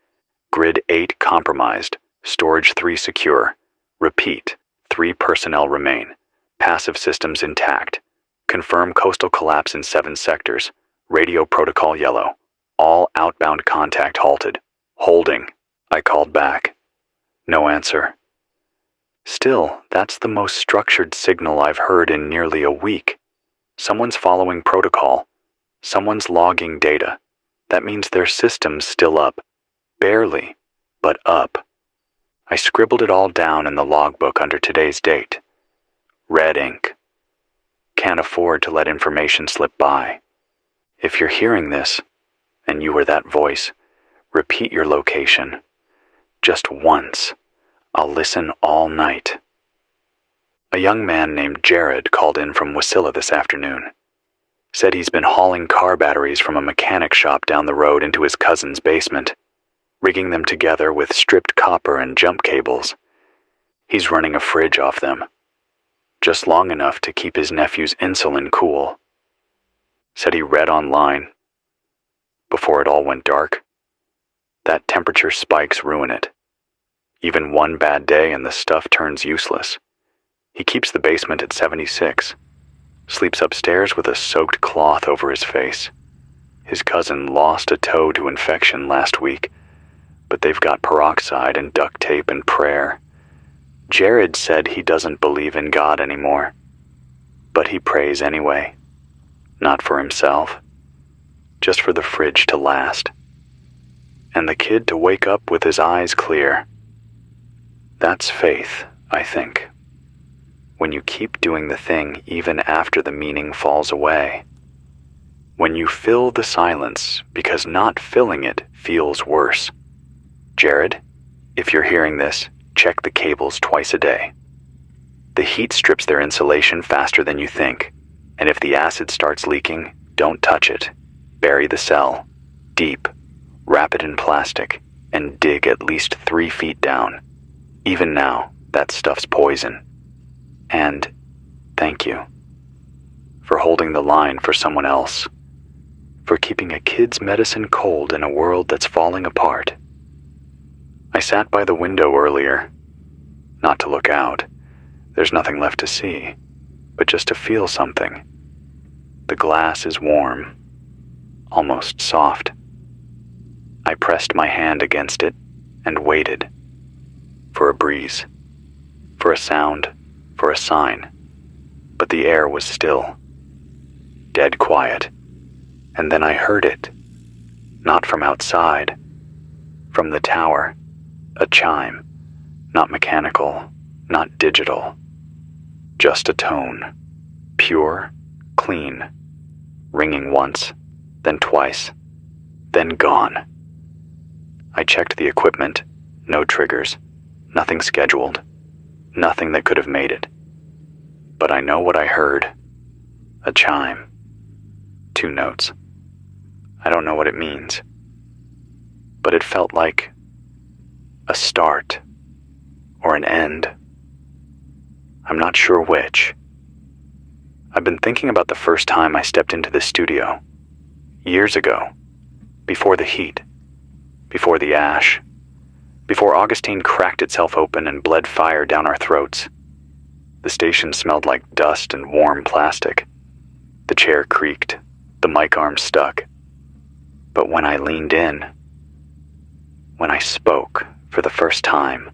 Grid 8 compromised, Storage 3 secure. Repeat, 3 personnel remain. Passive systems intact. Confirm coastal collapse in 7 sectors. Radio protocol yellow. All outbound contact halted. Holding. I called back. No answer. Still, that's the most structured signal I've heard in nearly a week. Someone's following protocol. Someone's logging data. That means their system's still up. Barely, but up. I scribbled it all down in the logbook under today's date. Red ink. Can't afford to let information slip by. If you're hearing this, and you were that voice, repeat your location. Just once. I'll listen all night. A young man named Jared called in from Wasilla this afternoon. Said he's been hauling car batteries from a mechanic shop down the road into his cousin's basement, rigging them together with stripped copper and jump cables. He's running a fridge off them, just long enough to keep his nephew's insulin cool. Said he read online, before it all went dark, that temperature spikes ruin it. Even one bad day and the stuff turns useless. He keeps the basement at 76, sleeps upstairs with a soaked cloth over his face. His cousin lost a toe to infection last week, but they've got peroxide and duct tape and prayer. Jared said he doesn't believe in God anymore, but he prays anyway. Not for himself, just for the fridge to last. And the kid to wake up with his eyes clear. That's faith, I think. When you keep doing the thing even after the meaning falls away. When you fill the silence because not filling it feels worse. Jared, if you're hearing this, check the cables twice a day. The heat strips their insulation faster than you think, and if the acid starts leaking, don't touch it. Bury the cell, deep, wrap it in plastic, and dig at least 3 feet down. Even now, that stuff's poison. And thank you for holding the line for someone else, for keeping a kid's medicine cold in a world that's falling apart. I sat by the window earlier, not to look out. There's nothing left to see, but just to feel something. The glass is warm, almost soft. I pressed my hand against it and waited for a breeze, for a sound, for a sign. But the air was still, dead quiet. And then I heard it, not from outside, from the tower, a chime, not mechanical, not digital, just a tone, pure, clean, ringing once, then twice, then gone. I checked the equipment, no triggers, nothing scheduled, nothing that could have made it. But I know what I heard, a chime, 2 notes. I don't know what it means, but it felt like a start or an end. I'm not sure which. I've been thinking about the first time I stepped into the studio, years ago, before the heat, before the ash, before Augustine cracked itself open and bled fire down our throats. The station smelled like dust and warm plastic. The chair creaked, the mic arm stuck. But when I leaned in, when I spoke for the first time,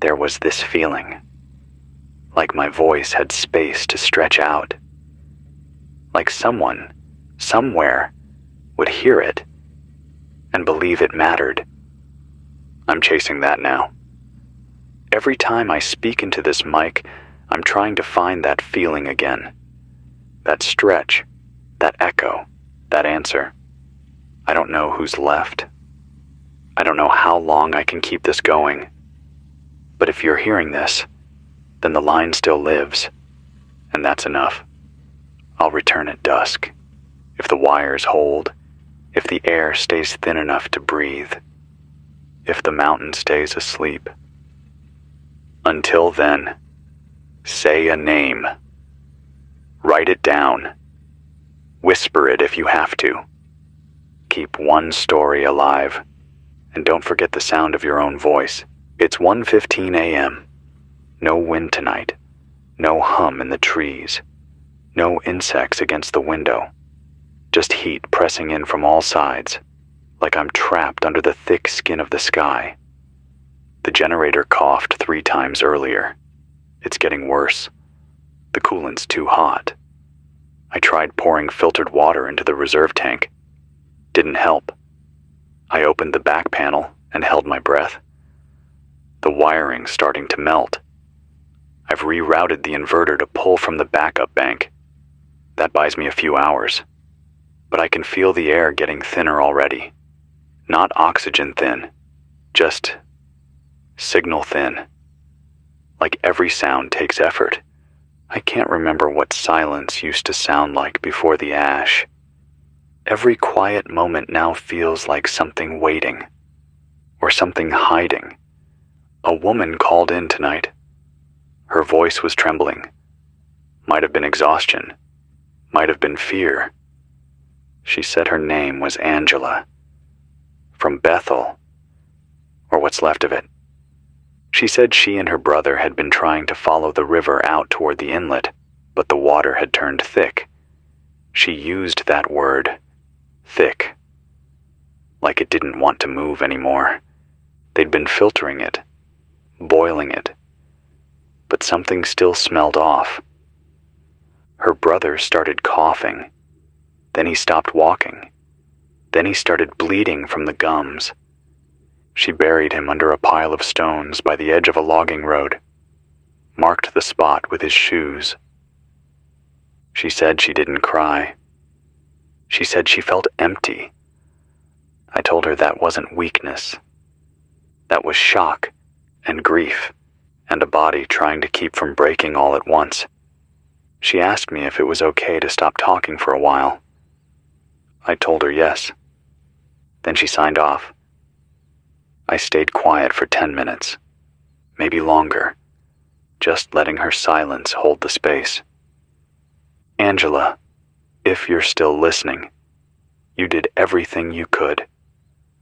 there was this feeling, like my voice had space to stretch out, like someone, somewhere, would hear it and believe it mattered. I'm chasing that now. Every time I speak into this mic, I'm trying to find that feeling again, that stretch, that echo, that answer. I don't know who's left. I don't know how long I can keep this going. But if you're hearing this, then the line still lives, and that's enough. I'll return at dusk, if the wires hold, if the air stays thin enough to breathe, if the mountain stays asleep. Until then, say a name. Write it down. Whisper it if you have to. Keep one story alive, and don't forget the sound of your own voice. It's 1:15 a.m. No wind tonight. No hum in the trees. No insects against the window. Just heat pressing in from all sides, like I'm trapped under the thick skin of the sky. The generator coughed 3 times earlier. It's getting worse. The coolant's too hot. I tried pouring filtered water into the reserve tank. Didn't help. I opened the back panel and held my breath. The wiring's starting to melt. I've rerouted the inverter to pull from the backup bank. That buys me a few hours. But I can feel the air getting thinner already. Not oxygen thin, just signal thin. Like every sound takes effort. I can't remember what silence used to sound like before the ash. Every quiet moment now feels like something waiting, or something hiding, A woman called in tonight. Her voice was trembling. Might have been exhaustion. Might have been fear. She said her name was Angela. From Bethel, or what's left of it. She said she and her brother had been trying to follow the river out toward the inlet, but the water had turned thick. She used that word, thick, like it didn't want to move anymore. They'd been filtering it, boiling it, but something still smelled off. Her brother started coughing. Then he stopped walking. Then he started bleeding from the gums. She buried him under a pile of stones by the edge of a logging road, marked the spot with his shoes. She said she didn't cry. She said she felt empty. I told her that wasn't weakness. That was shock and grief and a body trying to keep from breaking all at once. She asked me if it was okay to stop talking for a while. I told her yes. Then she signed off. I stayed quiet for 10 minutes, maybe longer, just letting her silence hold the space. Angela, if you're still listening, you did everything you could.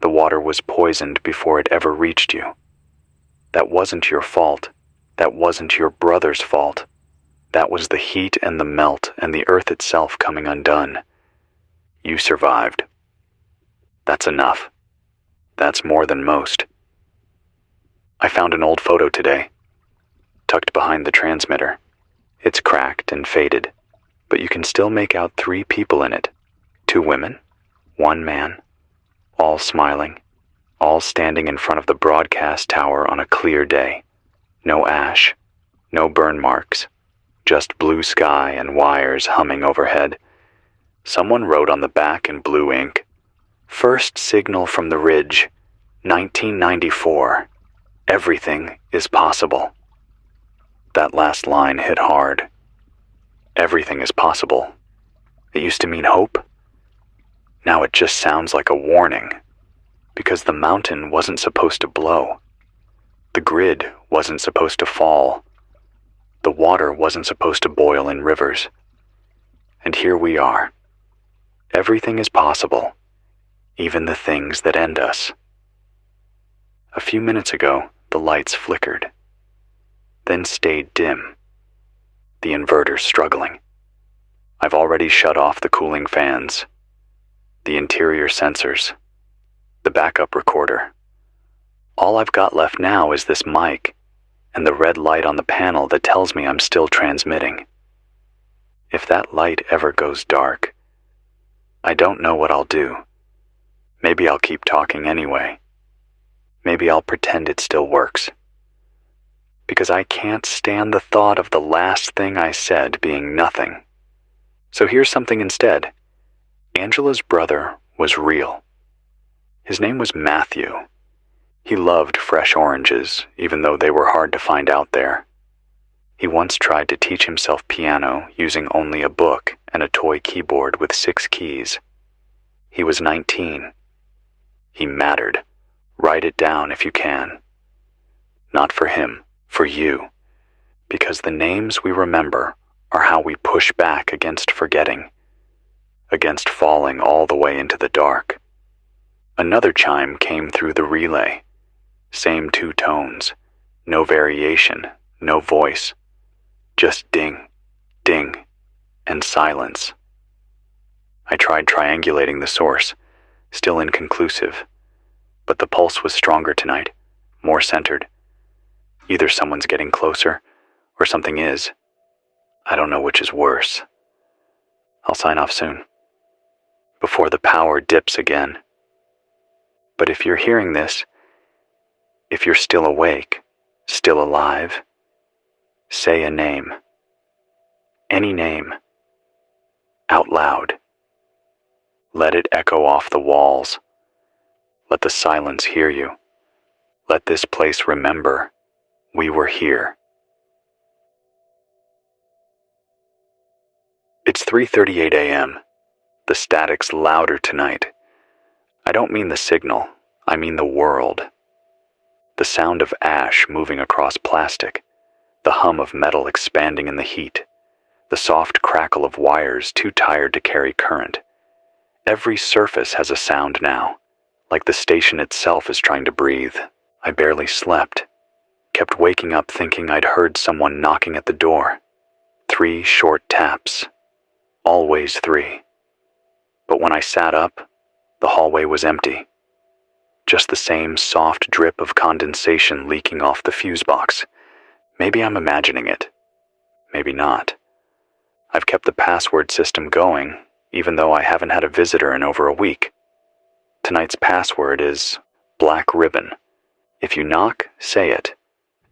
The water was poisoned before it ever reached you. That wasn't your fault. That wasn't your brother's fault. That was the heat and the melt and the earth itself coming undone. You survived. That's enough. That's more than most. I found an old photo today, tucked behind the transmitter. It's cracked and faded, but you can still make out 3 people in it. 2 women, 1 man, all smiling, all standing in front of the broadcast tower on a clear day. No ash, no burn marks, just blue sky and wires humming overhead. Someone wrote on the back in blue ink, "First signal from the ridge, 1994. Everything is possible." That last line hit hard. Everything is possible. It used to mean hope. Now it just sounds like a warning, because the mountain wasn't supposed to blow. The grid wasn't supposed to fall. The water wasn't supposed to boil in rivers. And here we are. Everything is possible, even the things that end us. A few minutes ago, the lights flickered, then stayed dim. The inverter's struggling. I've already shut off the cooling fans, the interior sensors, the backup recorder. All I've got left now is this mic and the red light on the panel that tells me I'm still transmitting. If that light ever goes dark, I don't know what I'll do. Maybe I'll keep talking anyway. Maybe I'll pretend it still works. Because I can't stand the thought of the last thing I said being nothing. So here's something instead. Angela's brother was real. His name was Matthew. He loved fresh oranges, even though they were hard to find out there. He once tried to teach himself piano using only a book and a toy keyboard with 6 keys. He was 19. He mattered. Write it down if you can. Not for him, for you. Because the names we remember are how we push back against forgetting, against falling all the way into the dark. Another chime came through the relay. Same 2 tones. No variation, no voice. Just ding, ding, and silence. I tried triangulating the source, still inconclusive, but the pulse was stronger tonight, more centered. Either someone's getting closer, or something is. I don't know which is worse. I'll sign off soon, before the power dips again. But if you're hearing this, if you're still awake, still alive, say a name. Any name. Out loud. Let it echo off the walls. Let the silence hear you. Let this place remember we were here. It's 3:38 a.m. The static's louder tonight. I don't mean the signal, I mean the world. The sound of ash moving across plastic, the hum of metal expanding in the heat, the soft crackle of wires too tired to carry current. Every surface has a sound now, like the station itself is trying to breathe. I barely slept. Kept waking up thinking I'd heard someone knocking at the door. 3 short taps. Always 3. But when I sat up, the hallway was empty. Just the same soft drip of condensation leaking off the fuse box. Maybe I'm imagining it. Maybe not. I've kept the password system going, even though I haven't had a visitor in over a week. Tonight's password is black ribbon. If you knock, say it,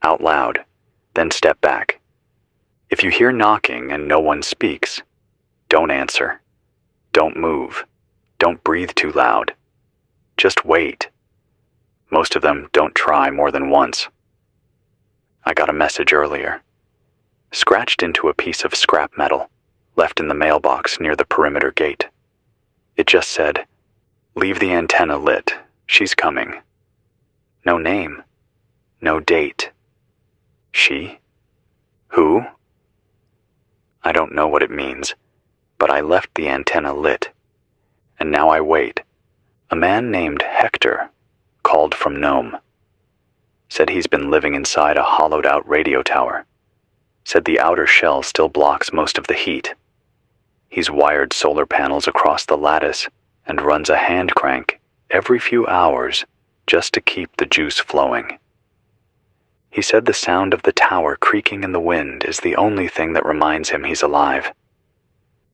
out loud, then step back. If you hear knocking and no one speaks, don't answer. Don't move. Don't breathe too loud. Just wait. Most of them don't try more than once. I got a message earlier. Scratched into a piece of scrap metal, left in the mailbox near the perimeter gate. It just said, "Leave the antenna lit. She's coming." No name. No date. She? Who? I don't know what it means, but I left the antenna lit. And now I wait. A man named Hector called from Nome. Said he's been living inside a hollowed-out radio tower. Said the outer shell still blocks most of the heat. He's wired solar panels across the lattice and runs a hand crank every few hours just to keep the juice flowing. He said the sound of the tower creaking in the wind is the only thing that reminds him he's alive.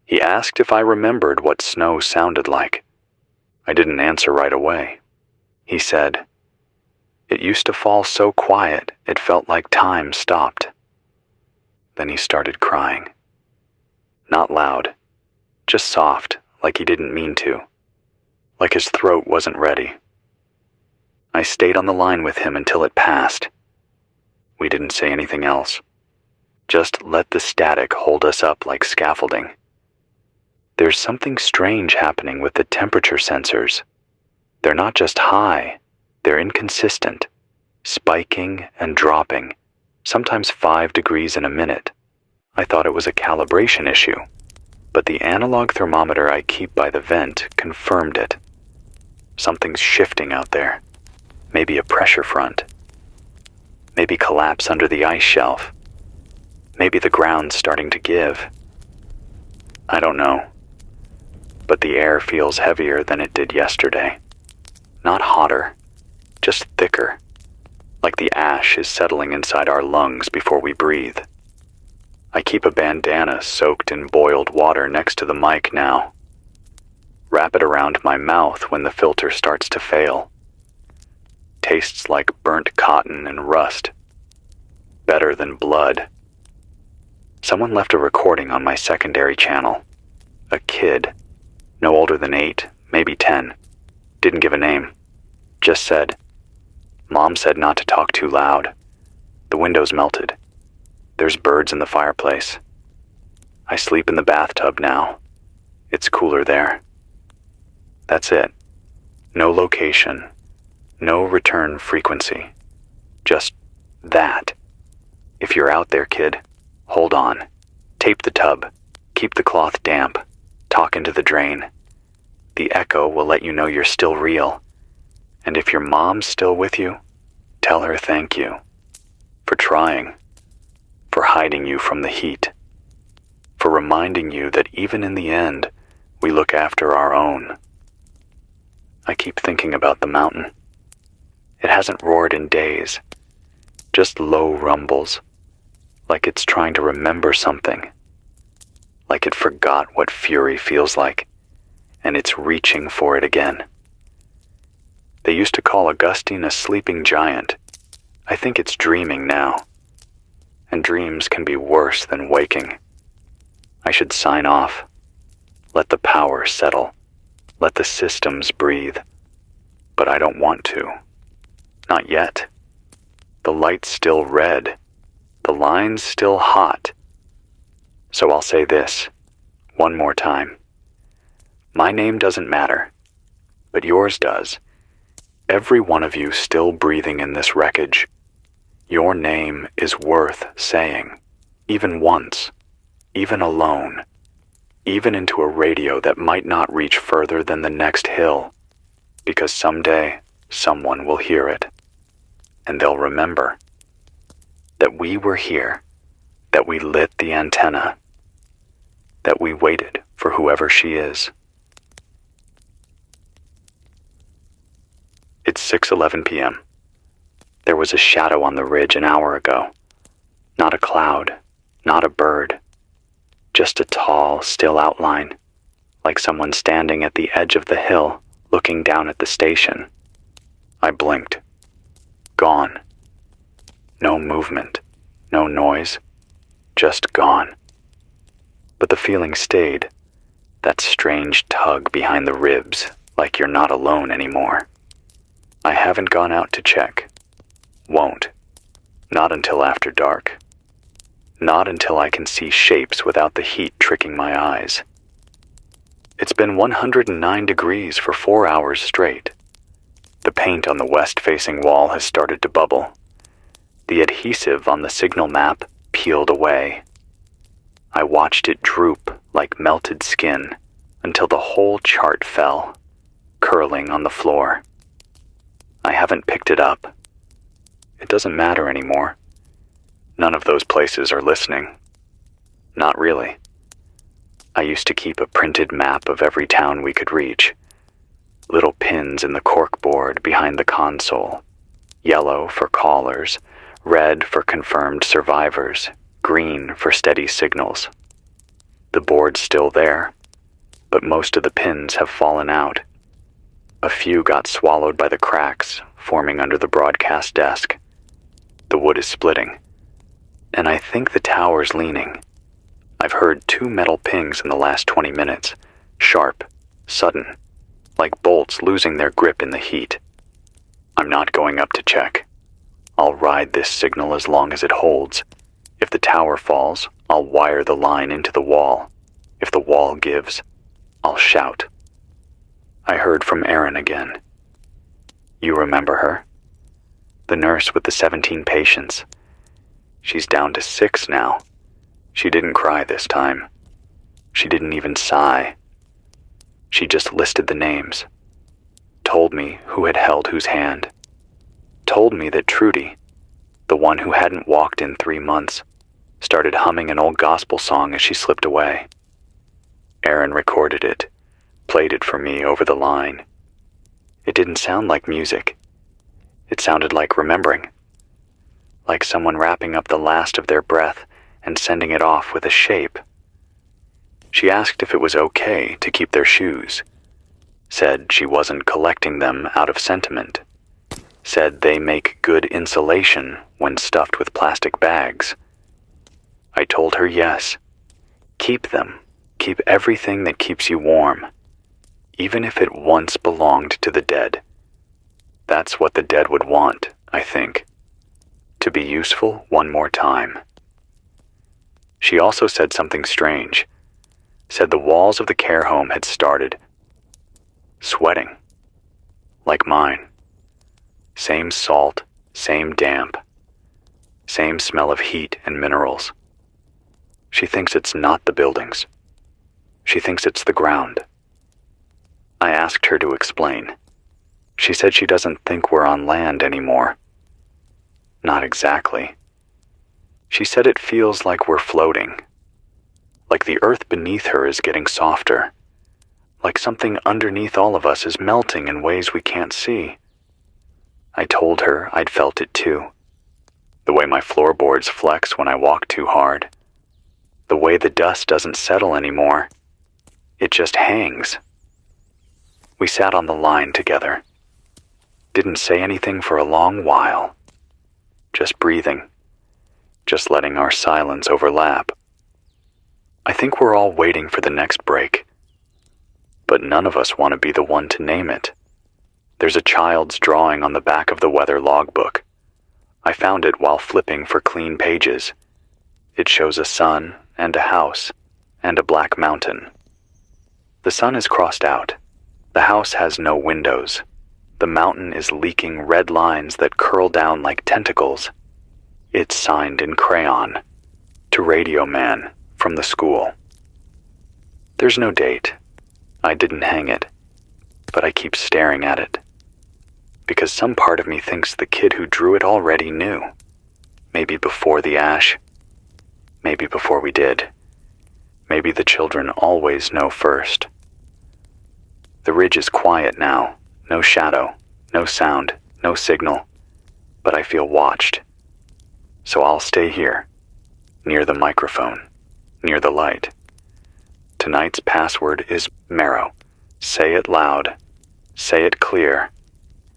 He asked if I remembered what snow sounded like. I didn't answer right away. He said, "It used to fall so quiet it felt like time stopped." Then he started crying. Not loud, just soft, like he didn't mean to, like his throat wasn't ready. I stayed on the line with him until it passed. We didn't say anything else. Just let the static hold us up like scaffolding. There's something strange happening with the temperature sensors. They're not just high, they're inconsistent, spiking and dropping, sometimes 5 degrees in a minute. I thought it was a calibration issue, but the analog thermometer I keep by the vent confirmed it. Something's shifting out there. Maybe a pressure front. Maybe collapse under the ice shelf. Maybe the ground's starting to give. I don't know. But the air feels heavier than it did yesterday. Not hotter, just thicker, like the ash is settling inside our lungs before we breathe. I keep a bandana soaked in boiled water next to the mic now. Wrap it around my mouth when the filter starts to fail. Tastes like burnt cotton and rust. Better than blood. Someone left a recording on my secondary channel. A kid, no older than 8, maybe 10. Didn't give a name. Just said, "Mom said not to talk too loud. The window's melted. There's birds in the fireplace. I sleep in the bathtub now. It's cooler there." That's it. No location. No return frequency. Just that. If you're out there, kid, hold on. Tape the tub. Keep the cloth damp. Talk into the drain. The echo will let you know you're still real. And if your mom's still with you, tell her thank you. For trying. For hiding you from the heat. For reminding you that even in the end, we look after our own. I keep thinking about the mountain. It hasn't roared in days. Just low rumbles. Like it's trying to remember something. Like it forgot what fury feels like, and it's reaching for it again. They used to call Augustine a sleeping giant. I think it's dreaming now. And dreams can be worse than waking. I should sign off. Let the power settle. Let the systems breathe. But I don't want to. Not yet. The light's still red. The line's still hot. So I'll say this, one more time. My name doesn't matter, but yours does. every one of you still breathing in this wreckage, your name is worth saying, even once, even alone, even into a radio that might not reach further than the next hill, because someday someone will hear it, and they'll remember that we were here, that we lit the antenna, that we waited for whoever she is. It's 6:11 p.m. There was a shadow on the ridge an hour ago. Not a cloud, not a bird, just a tall, still outline, like someone standing at the edge of the hill looking down at the station. I blinked. Gone. No movement, no noise, just gone. But the feeling stayed, that strange tug behind the ribs, like you're not alone anymore. I haven't gone out to check. Won't. Not until after dark. Not until I can see shapes without the heat tricking my eyes. It's been 109 degrees for 4 hours straight. The paint on the west-facing wall has started to bubble. The adhesive on the signal map peeled away. I watched it droop like melted skin until the whole chart fell, curling on the floor. I haven't picked it up. It doesn't matter anymore. None of those places are listening. Not really. I used to keep a printed map of every town we could reach. Little pins in the corkboard behind the console. Yellow for callers, red for confirmed survivors, green for steady signals. The board's still there, but most of the pins have fallen out. A few got swallowed by the cracks forming under the broadcast desk. The wood is splitting, and I think the tower's leaning. I've heard 2 metal pings in the last 20 minutes, sharp, sudden, like bolts losing their grip in the heat. I'm not going up to check. I'll ride this signal as long as it holds. If the tower falls, I'll wire the line into the wall. If the wall gives, I'll shout. I heard from Erin again. You remember her? The nurse with the 17 patients. She's down to 6 now. She didn't cry this time. She didn't even sigh. She just listed the names. Told me who had held whose hand. Told me that Trudy, the one who hadn't walked in 3 months, started humming an old gospel song as she slipped away. Erin recorded it, played it for me over the line. It didn't sound like music. It sounded like remembering. Like someone wrapping up the last of their breath and sending it off with a shape. She asked if it was okay to keep their shoes. Said she wasn't collecting them out of sentiment. Said they make good insulation when stuffed with plastic bags. I told her yes. Keep them. Keep everything that keeps you warm. Even if it once belonged to the dead. That's what the dead would want, I think. To be useful one more time. She also said something strange. Said the walls of the care home had started sweating. Like mine. Same salt, same damp. Same smell of heat and minerals. She thinks it's not the buildings. She thinks it's the ground. I asked her to explain. She said she doesn't think we're on land anymore. Not exactly. She said it feels like we're floating. Like the earth beneath her is getting softer. Like something underneath all of us is melting in ways we can't see. I told her I'd felt it too. The way my floorboards flex when I walk too hard. The way the dust doesn't settle anymore. It just hangs. We sat on the line together. Didn't say anything for a long while. Just breathing. Just letting our silence overlap. I think we're all waiting for the next break. But none of us want to be the one to name it. There's a child's drawing on the back of the weather logbook. I found it while flipping for clean pages. It shows a sun and a house and a black mountain. The sun is crossed out. The house has no windows. The mountain is leaking red lines that curl down like tentacles. It's signed in crayon, to Radio Man, from the school. There's no date. I didn't hang it, but I keep staring at it. Because some part of me thinks the kid who drew it already knew. Maybe before the ash. Maybe before we did. Maybe the children always know first. The ridge is quiet now. No shadow, no sound, no signal. But I feel watched. So I'll stay here, near the microphone, near the light. Tonight's password is marrow. Say it loud. Say it clear.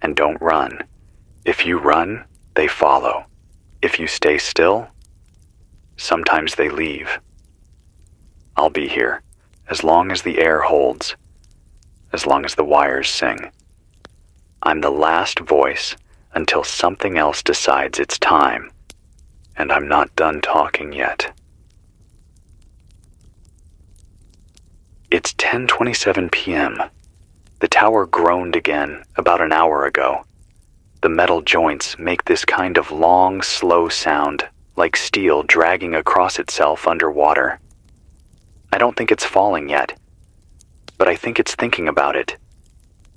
And don't run. If you run, they follow. If you stay still, sometimes they leave. I'll be here, as long as the air holds, as long as the wires sing. I'm the last voice until something else decides it's time, and I'm not done talking yet. It's 10:27 p.m. The tower groaned again about an hour ago. The metal joints make this kind of long, slow sound, like steel dragging across itself underwater. I don't think it's falling yet, but I think it's thinking about it.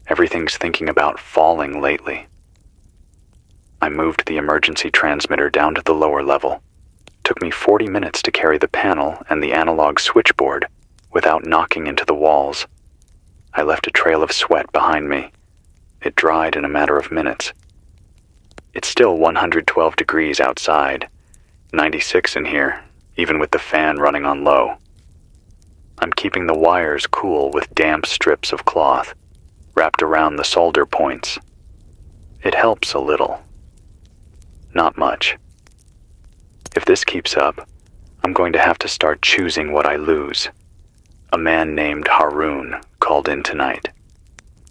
Everything's thinking about falling lately. I moved the emergency transmitter down to the lower level. Took me 40 minutes to carry the panel and the analog switchboard without knocking into the walls. I left a trail of sweat behind me. It dried in a matter of minutes. It's still 112 degrees outside, 96 in here, even with the fan running on low. I'm keeping the wires cool with damp strips of cloth wrapped around the solder points. It helps a little. Not much. If this keeps up, I'm going to have to start choosing what I lose. A man named Haroon called in tonight.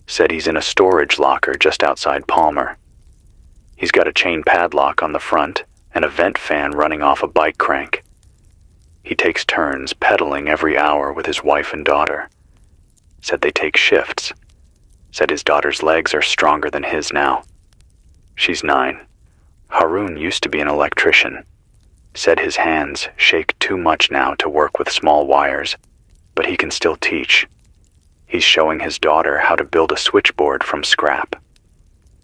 Said he's in a storage locker just outside Palmer. He's got a chain padlock on the front and a vent fan running off a bike crank. He takes turns pedaling every hour with his wife and daughter. Said they take shifts. Said his daughter's legs are stronger than his now. She's 9. Haroon used to be an electrician. Said his hands shake too much now to work with small wires, but he can still teach. He's showing his daughter how to build a switchboard from scrap.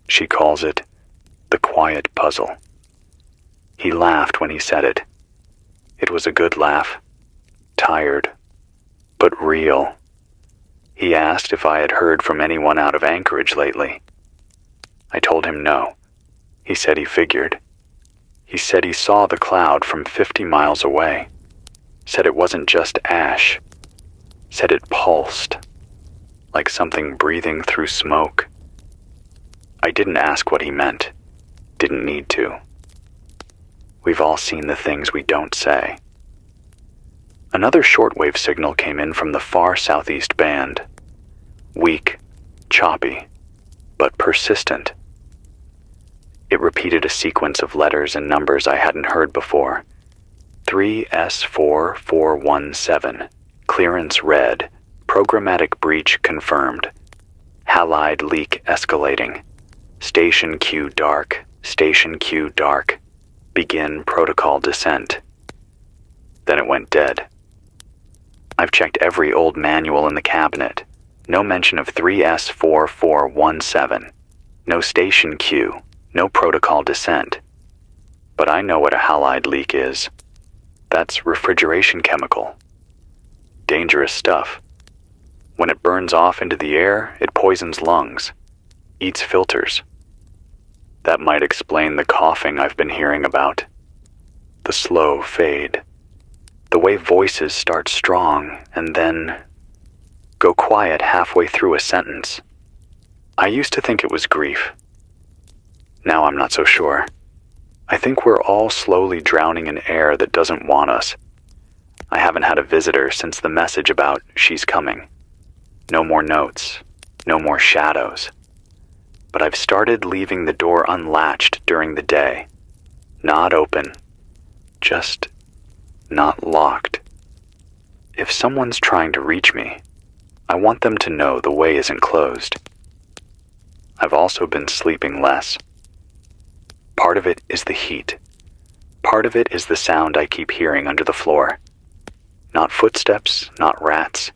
She calls it the quiet puzzle. He laughed when he said it. It was a good laugh. Tired, but real. He asked if I had heard from anyone out of Anchorage lately. I told him no. He said he figured. He said he saw the cloud from 50 miles away. Said it wasn't just ash. Said it pulsed, like something breathing through smoke. I didn't ask what he meant. Didn't need to. We've all seen the things we don't say. Another shortwave signal came in from the far southeast band. Weak, choppy, but persistent. It repeated a sequence of letters and numbers I hadn't heard before. 3S4417. Clearance red. Programmatic breach confirmed. Halide leak escalating. Station Q dark. Station Q dark. Begin protocol descent. Then it went dead. I've checked every old manual in the cabinet. No mention of 3S4417. No station Q. No protocol descent. But I know what a halide leak is. That's refrigeration chemical. Dangerous stuff. When it burns off into the air, it poisons lungs. Eats filters. That might explain the coughing I've been hearing about. The slow fade. The way voices start strong and then go quiet halfway through a sentence. I used to think it was grief. Now I'm not so sure. I think we're all slowly drowning in air that doesn't want us. I haven't had a visitor since the message about she's coming. No more notes. No more shadows. But I've started leaving the door unlatched during the day. Not open. Just not locked. If someone's trying to reach me, I want them to know the way isn't closed. I've also been sleeping less. Part of it is the heat. Part of it is the sound I keep hearing under the floor. Not footsteps, not rats.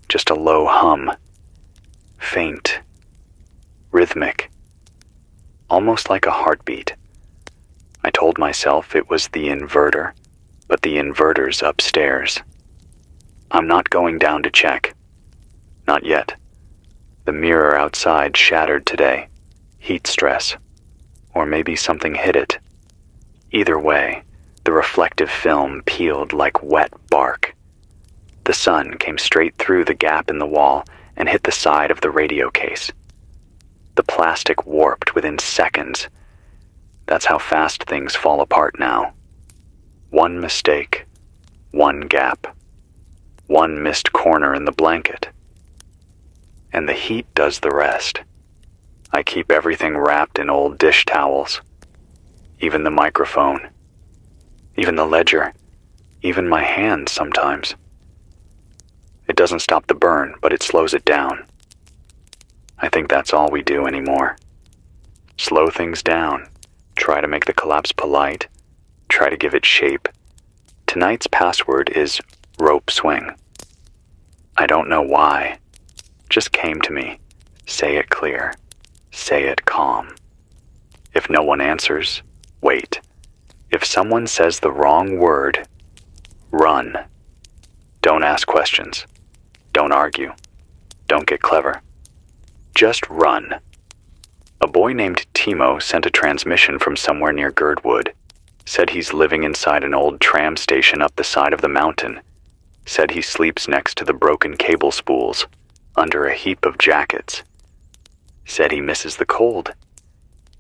Just a low hum. Faint. Rhythmic. Almost like a heartbeat. I told myself it was the inverter, but the inverter's upstairs. I'm not going down to check. Not yet. The mirror outside shattered today. Heat stress. Or maybe something hit it. Either way, the reflective film peeled like wet bark. The sun came straight through the gap in the wall and hit the side of the radio case. The plastic warped within seconds. That's how fast things fall apart now. One mistake, one gap, one missed corner in the blanket. And the heat does the rest. I keep everything wrapped in old dish towels. Even the microphone. Even the ledger. Even my hands sometimes. It doesn't stop the burn, but it slows it down. I think that's all we do anymore. Slow things down. Try to make the collapse polite. Try to give it shape. Tonight's password is rope swing. I don't know why. Just came to me. Say it clear. Say it calm. If no one answers, wait. If someone says the wrong word, run. Don't ask questions. Don't argue. Don't get clever. Just run. A boy named Timo sent a transmission from somewhere near Girdwood. Said he's living inside an old tram station up the side of the mountain. Said he sleeps next to the broken cable spools, under a heap of jackets. Said he misses the cold.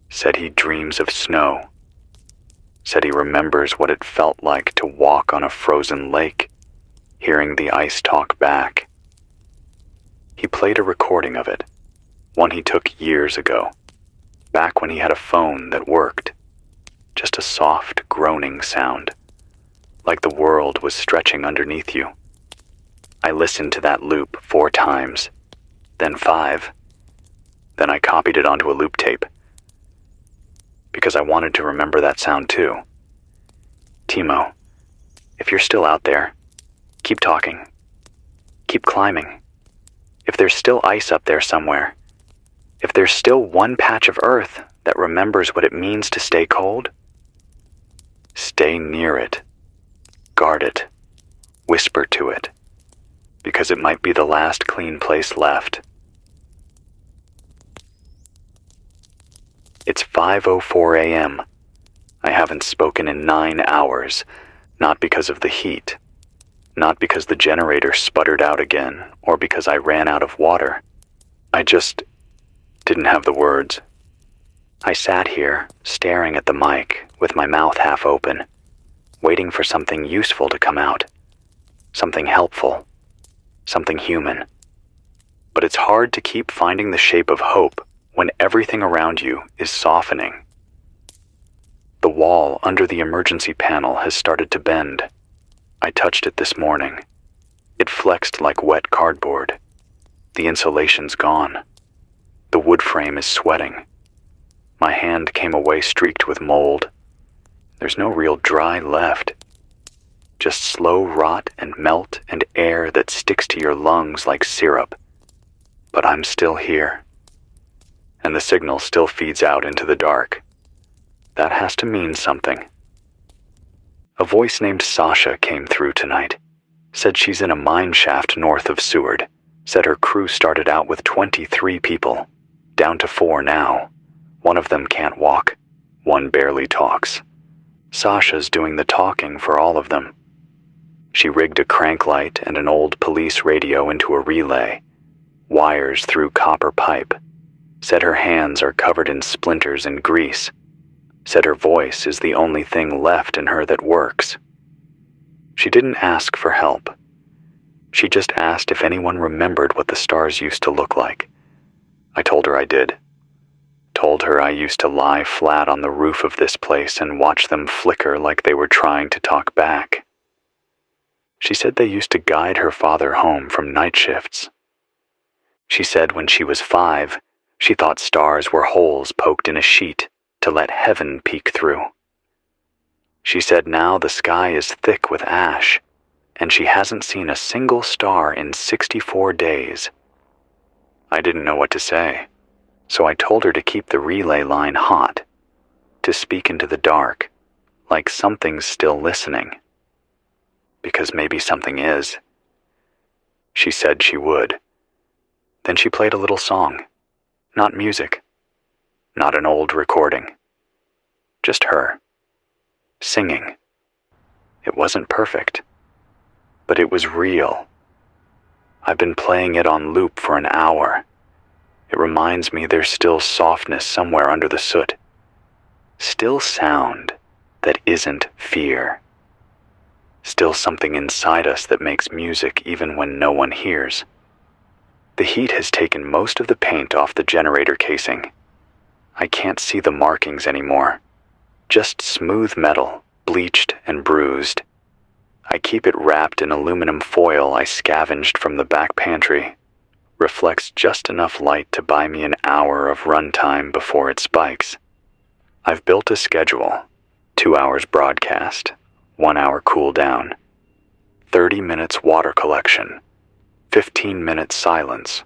Said he dreams of snow. Said he remembers what it felt like to walk on a frozen lake, hearing the ice talk back. He played a recording of it, one he took years ago, back when he had a phone that worked. Just a soft, groaning sound, like the world was stretching underneath you. I listened to that loop 4 times, then 5. Then I copied it onto a loop tape, because I wanted to remember that sound too. Timo, if you're still out there, keep talking. Keep climbing. If there's still ice up there somewhere, if there's still one patch of earth that remembers what it means to stay cold, stay near it. Guard it. Whisper to it. Because it might be the last clean place left. It's 5:04 a.m. I haven't spoken in 9 hours, not because of the heat, not because the generator sputtered out again, or because I ran out of water. I just didn't have the words. I sat here, staring at the mic, with my mouth half open, waiting for something useful to come out, something helpful, something human. But it's hard to keep finding the shape of hope when everything around you is softening. The wall under the emergency panel has started to bend. I touched it this morning. It flexed like wet cardboard. The insulation's gone. The wood frame is sweating. My hand came away streaked with mold. There's no real dry left. Just slow rot and melt and air that sticks to your lungs like syrup. But I'm still here. And the signal still feeds out into the dark. That has to mean something. A voice named Sasha came through tonight. Said she's in a mine shaft north of Seward. Said her crew started out with 23 people. Down to 4 now. One of them can't walk. One barely talks. Sasha's doing the talking for all of them. She rigged a crank light and an old police radio into a relay. Wires through copper pipe. Said her hands are covered in splinters and grease. Said her voice is the only thing left in her that works. She didn't ask for help. She just asked if anyone remembered what the stars used to look like. I told her I did. Told her I used to lie flat on the roof of this place and watch them flicker like they were trying to talk back. She said they used to guide her father home from night shifts. She said when she was 5, She thought stars were holes poked in a sheet to let heaven peek through. She said now the sky is thick with ash, and she hasn't seen a single star in 64 days. I didn't know what to say, so I told her to keep the relay line hot, to speak into the dark, like something's still listening. Because maybe something is. She said she would. Then she played a little song. Not music. Not an old recording. Just her. Singing. It wasn't perfect, but it was real. I've been playing it on loop for an hour. It reminds me there's still softness somewhere under the soot. Still sound that isn't fear. Still something inside us that makes music even when no one hears. The heat has taken most of the paint off the generator casing. I can't see the markings anymore. Just smooth metal, bleached and bruised. I keep it wrapped in aluminum foil I scavenged from the back pantry. Reflects just enough light to buy me an hour of runtime before it spikes. I've built a schedule. 2 hours broadcast, 1 hour cool down, 30 minutes water collection, 15 minutes silence.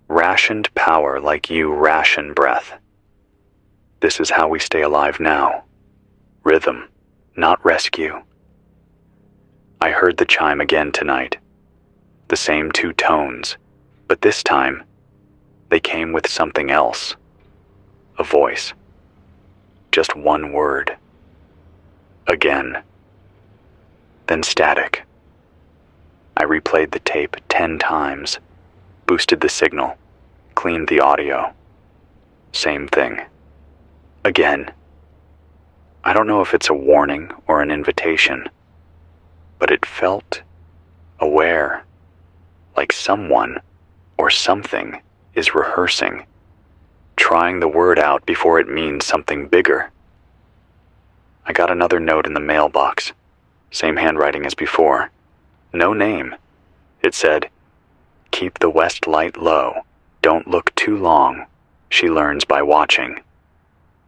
Rationed power like you ration breath. This is how we stay alive now. Rhythm, not rescue. I heard the chime again tonight. The same 2 tones, but this time, they came with something else. A voice. Just one word. Again. Then static. I replayed the tape 10 times, boosted the signal, cleaned the audio. Same thing. Again. I don't know if it's a warning or an invitation, but it felt aware, like someone or something is rehearsing, trying the word out before it means something bigger. I got another note in the mailbox, same handwriting as before. No name. It said, "Keep the west light low. Don't look too long. She learns by watching."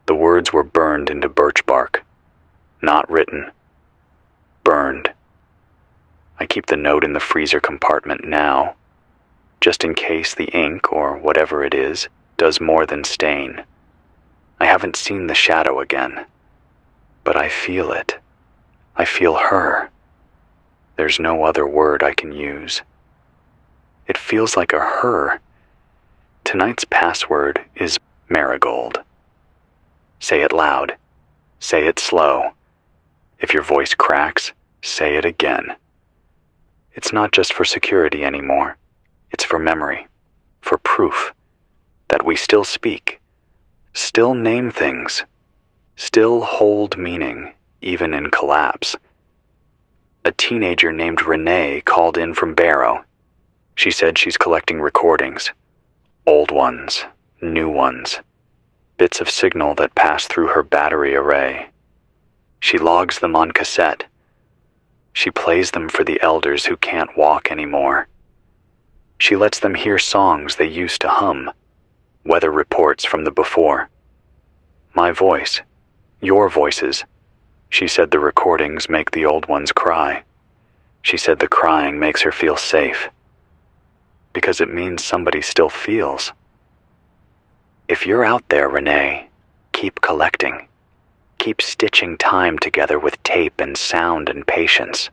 The words were burned into birch bark. Not written. Burned. I keep the note in the freezer compartment now, just in case the ink, or whatever it is, does more than stain. I haven't seen the shadow again, but I feel it. I feel her. There's no other word I can use. It feels like a her. Tonight's password is marigold. Say it loud. Say it slow. If your voice cracks, say it again. It's not just for security anymore. It's for memory, for proof that we still speak, still name things, still hold meaning, even in collapse. A teenager named Renee called in from Barrow. She said she's collecting recordings, old ones, new ones, bits of signal that pass through her battery array. She logs them on cassette. She plays them for the elders who can't walk anymore. She lets them hear songs they used to hum, weather reports from the before. My voice, your voices. She said the recordings make the old ones cry. She said the crying makes her feel safe, because it means somebody still feels. If you're out there, Renee, keep collecting. Keep stitching time together with tape and sound and patience.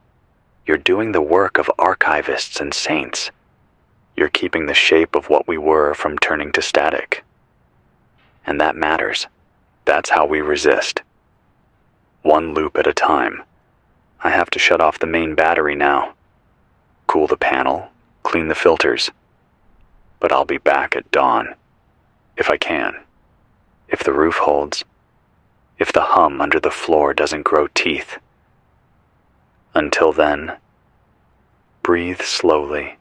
You're doing the work of archivists and saints. You're keeping the shape of what we were from turning to static. And that matters. That's how we resist. One loop at a time. I have to shut off the main battery now. Cool the panel, clean the filters. But I'll be back at dawn. If I can. If the roof holds. If the hum under the floor doesn't grow teeth. Until then, breathe slowly.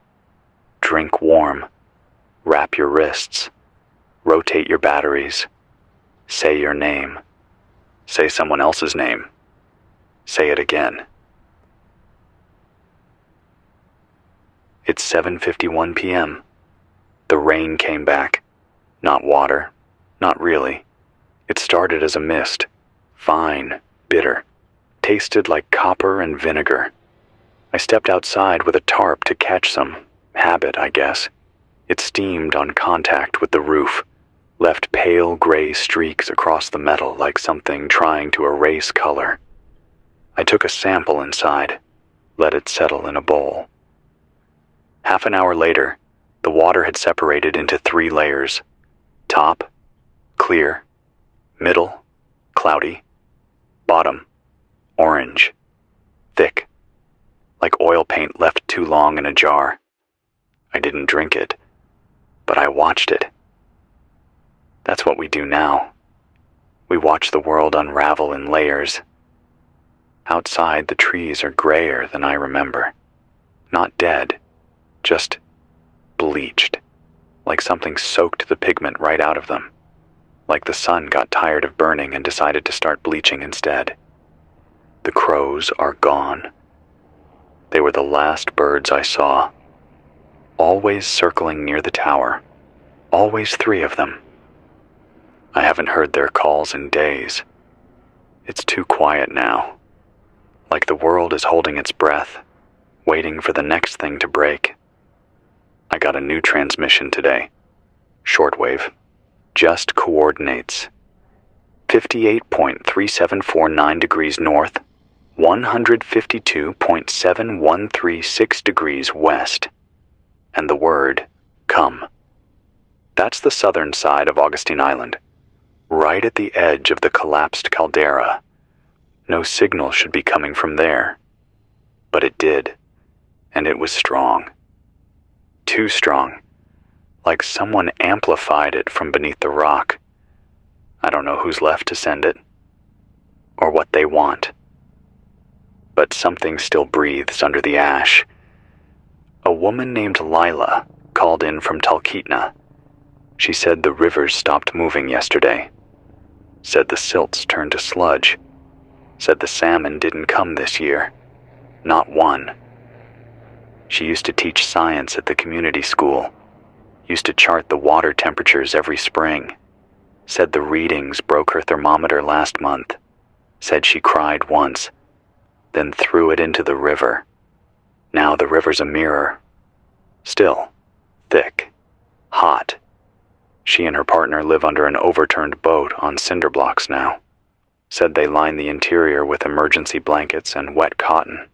Drink warm. Wrap your wrists. Rotate your batteries. Say your name. Say someone else's name. Say it again. It's 7:51 p.m. The rain came back. Not water, not really. It started as a mist, fine, bitter, tasted like copper and vinegar. I stepped outside with a tarp to catch some. Habit, I guess. It steamed on contact with the roof, left pale gray streaks across the metal like something trying to erase color. I took a sample inside, let it settle in a bowl. Half an hour later, the water had separated into 3 layers. Top, clear. Middle, cloudy. Bottom, orange. Thick, like oil paint left too long in a jar. I didn't drink it, but I watched it. That's what we do now. We watch the world unravel in layers. Outside, the trees are grayer than I remember. Not dead, just bleached, like something soaked the pigment right out of them, like the sun got tired of burning and decided to start bleaching instead. The crows are gone. They were the last birds I saw, always circling near the tower, always 3 of them. I haven't heard their calls in days. It's too quiet now, like the world is holding its breath, waiting for the next thing to break. I got a new transmission today. Shortwave. Just coordinates. 58.3749 degrees north, 152.7136 degrees west. And the word, come. That's the southern side of Augustine Island, right at the edge of the collapsed caldera. No signal should be coming from there. But it did, and it was strong. Too strong, like someone amplified it from beneath the rock. I don't know who's left to send it, or what they want. But something still breathes under the ash. A woman named Lila called in from Talkeetna. She said the rivers stopped moving yesterday. Said the silts turned to sludge. Said the salmon didn't come this year. Not one. She used to teach science at the community school. Used to chart the water temperatures every spring. Said the readings broke her thermometer last month. Said she cried once, then threw it into the river. Now the river's a mirror. Still, thick, hot. She and her partner live under an overturned boat on cinder blocks now. Said they line the interior with emergency blankets and wet cotton.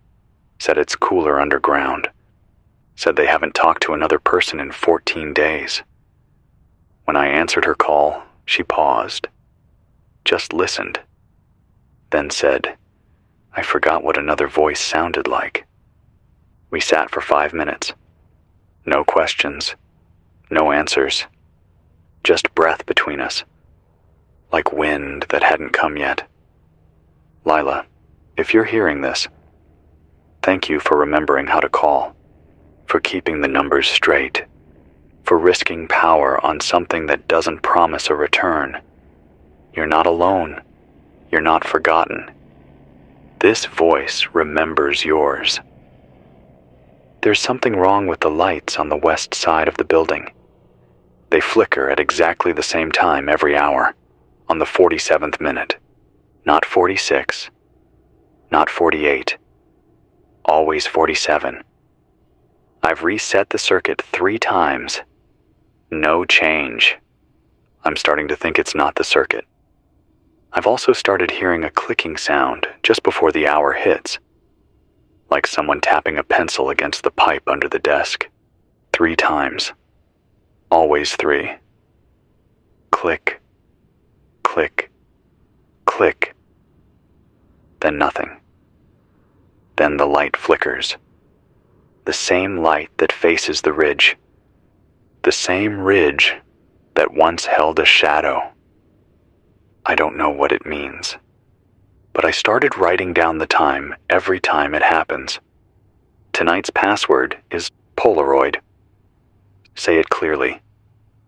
Said it's cooler underground. Said they haven't talked to another person in 14 days. When I answered her call, she paused, just listened, then said, I forgot what another voice sounded like. We sat for 5 minutes. No questions, no answers, just breath between us, like wind that hadn't come yet. Lila, if you're hearing this, thank you for remembering how to call, for keeping the numbers straight, for risking power on something that doesn't promise a return. You're not alone. You're not forgotten. This voice remembers yours. There's something wrong with the lights on the west side of the building. They flicker at exactly the same time every hour, on the 47th minute. Not 46, not 48, always 47. I've reset the circuit 3 times. No change. I'm starting to think it's not the circuit. I've also started hearing a clicking sound just before the hour hits, like someone tapping a pencil against the pipe under the desk. 3 times. Always 3. Click, click, click. Then nothing. Then the light flickers. The same light that faces the ridge. The same ridge that once held a shadow. I don't know what it means, but I started writing down the time every time it happens. Tonight's password is Polaroid. Say it clearly.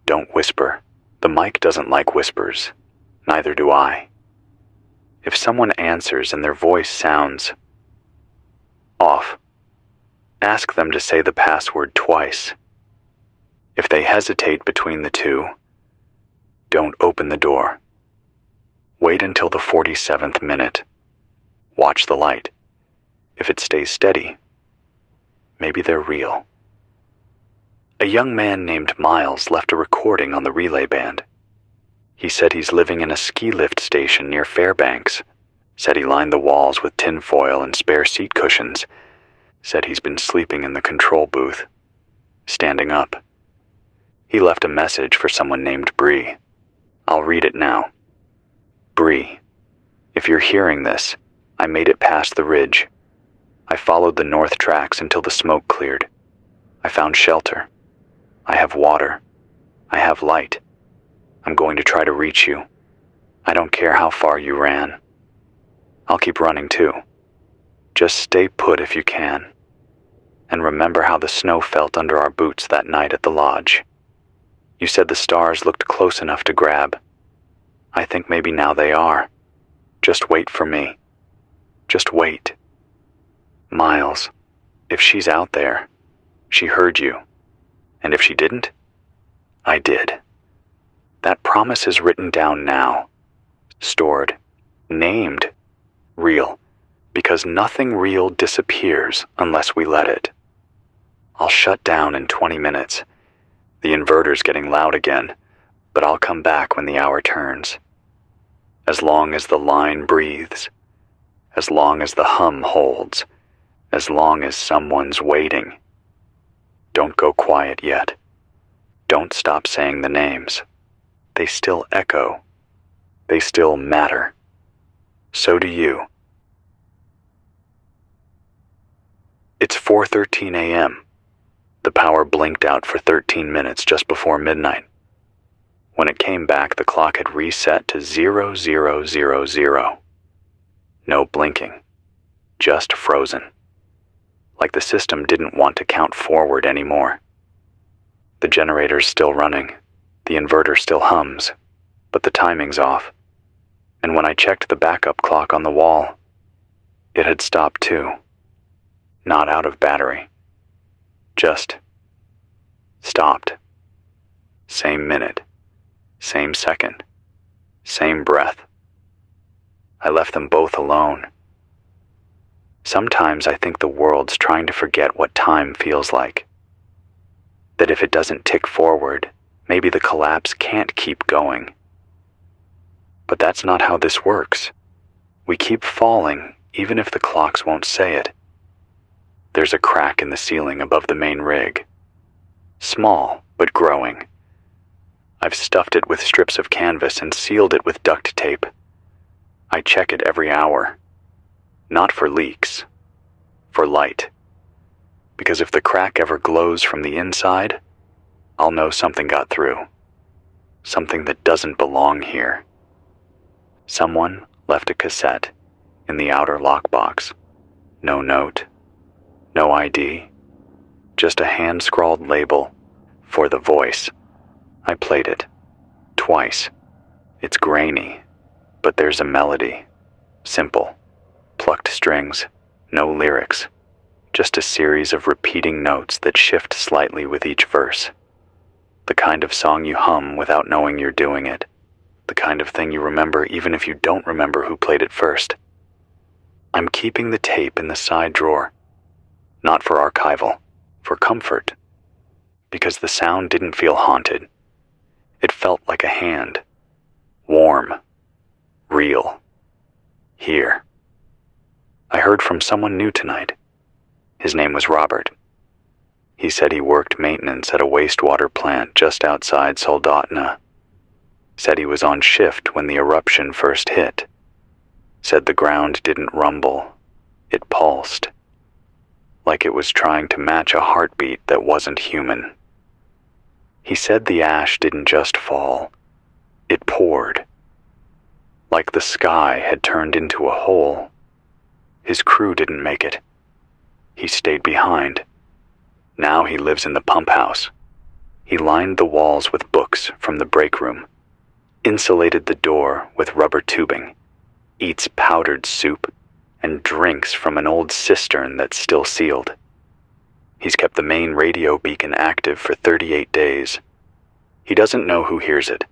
Don't whisper. The mic doesn't like whispers. Neither do I. If someone answers and their voice sounds off, ask them to say the password twice. If they hesitate between the two, Don't open the door. Wait until the 47th minute. Watch the light. If it stays steady, maybe they're real. A young man named Miles left a recording on the relay band. He said he's living in a ski lift station near Fairbanks. Said he lined the walls with tinfoil and spare seat cushions. Said he's been sleeping in the control booth, standing up. He left a message for someone named Bree. I'll read it now. Bree, if you're hearing this, I made it past the ridge. I followed the north tracks until the smoke cleared. I found shelter. I have water. I have light. I'm going to try to reach you. I don't care how far you ran. I'll keep running too. Just stay put if you can. And remember how the snow felt under our boots that night at the lodge. You said the stars looked close enough to grab. I think maybe now they are. Just wait for me. Just wait. Miles, if she's out there, she heard you. And if she didn't, I did. That promise is written down now. Stored. Named. Real. Because nothing real disappears unless we let it. I'll shut down in 20 minutes. The inverter's getting loud again, but I'll come back when the hour turns. As long as the line breathes. As long as the hum holds. As long as someone's waiting. Don't go quiet yet. Don't stop saying the names. They still echo. They still matter. So do you. It's 4:13 a.m. The power blinked out for 13 minutes just before midnight. When it came back, the clock had reset to 0000. No blinking. Just frozen. Like the system didn't want to count forward anymore. The generator's still running. The inverter still hums, but the timing's off. And when I checked the backup clock on the wall, it had stopped too. Not out of battery. Just stopped. Same minute. Same second. Same breath. I left them both alone. Sometimes I think the world's trying to forget what time feels like. That if it doesn't tick forward, maybe the collapse can't keep going. But that's not how this works. We keep falling, even if the clocks won't say it. There's a crack in the ceiling above the main rig. Small, but growing. I've stuffed it with strips of canvas and sealed it with duct tape. I check it every hour. Not for leaks. For light. Because if the crack ever glows from the inside, I'll know something got through. Something that doesn't belong here. Someone left a cassette in the outer lockbox. No note. No ID. Just a hand-scrawled label for The Voice. I played it. Twice. It's grainy, but there's a melody. Simple. Plucked strings. No lyrics. Just a series of repeating notes that shift slightly with each verse. The kind of song you hum without knowing you're doing it. The kind of thing you remember even if you don't remember who played it first. I'm keeping the tape in the side drawer. Not for archival, for comfort. Because the sound didn't feel haunted. It felt like a hand. Warm. Real. Here. I heard from someone new tonight. His name was Robert. He said he worked maintenance at a wastewater plant just outside Soldotna. Said he was on shift when the eruption first hit. Said the ground didn't rumble. It pulsed. Like it was trying to match a heartbeat that wasn't human. He said the ash didn't just fall. It poured. Like the sky had turned into a hole. His crew didn't make it. He stayed behind. Now he lives in the pump house. He lined the walls with books from the break room, insulated the door with rubber tubing, eats powdered soup, and drinks from an old cistern that's still sealed. He's kept the main radio beacon active for 38 days. He doesn't know who hears it,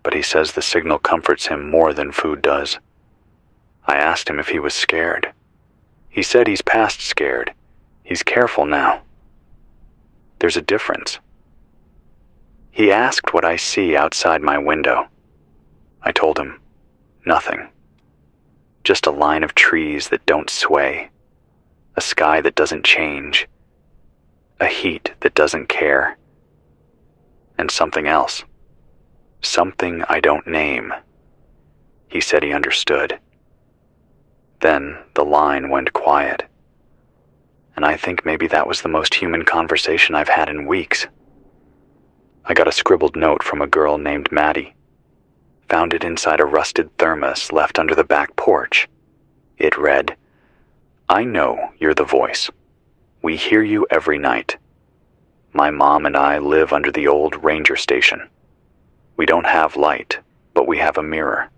but he says the signal comforts him more than food does. I asked him if he was scared. He said he's past scared. He's careful now. There's a difference. He asked what I see outside my window. I told him, nothing. Just a line of trees that don't sway, a sky that doesn't change, a heat that doesn't care, and something else. Something I don't name. He said he understood. Then the line went quiet, and I think maybe that was the most human conversation I've had in weeks. I got a scribbled note from a girl named Maddie. Found it inside a rusted thermos left under the back porch. It read, "I know you're the voice. We hear you every night. My mom and I live under the old ranger station. We don't have light, but we have a mirror.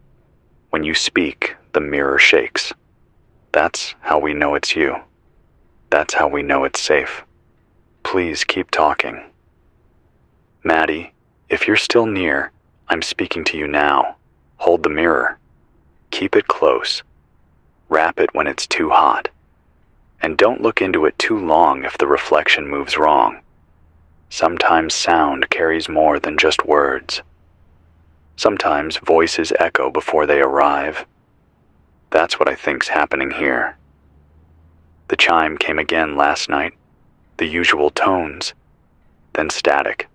When you speak, the mirror shakes. That's how we know it's you. That's how we know it's safe. Please keep talking. Maddie, if you're still near, I'm speaking to you now. Hold the mirror. Keep it close. Wrap it when it's too hot. And don't look into it too long if the reflection moves wrong. Sometimes sound carries more than just words. Sometimes voices echo before they arrive. That's what I think's happening here." The chime came again last night, the usual tones, then static.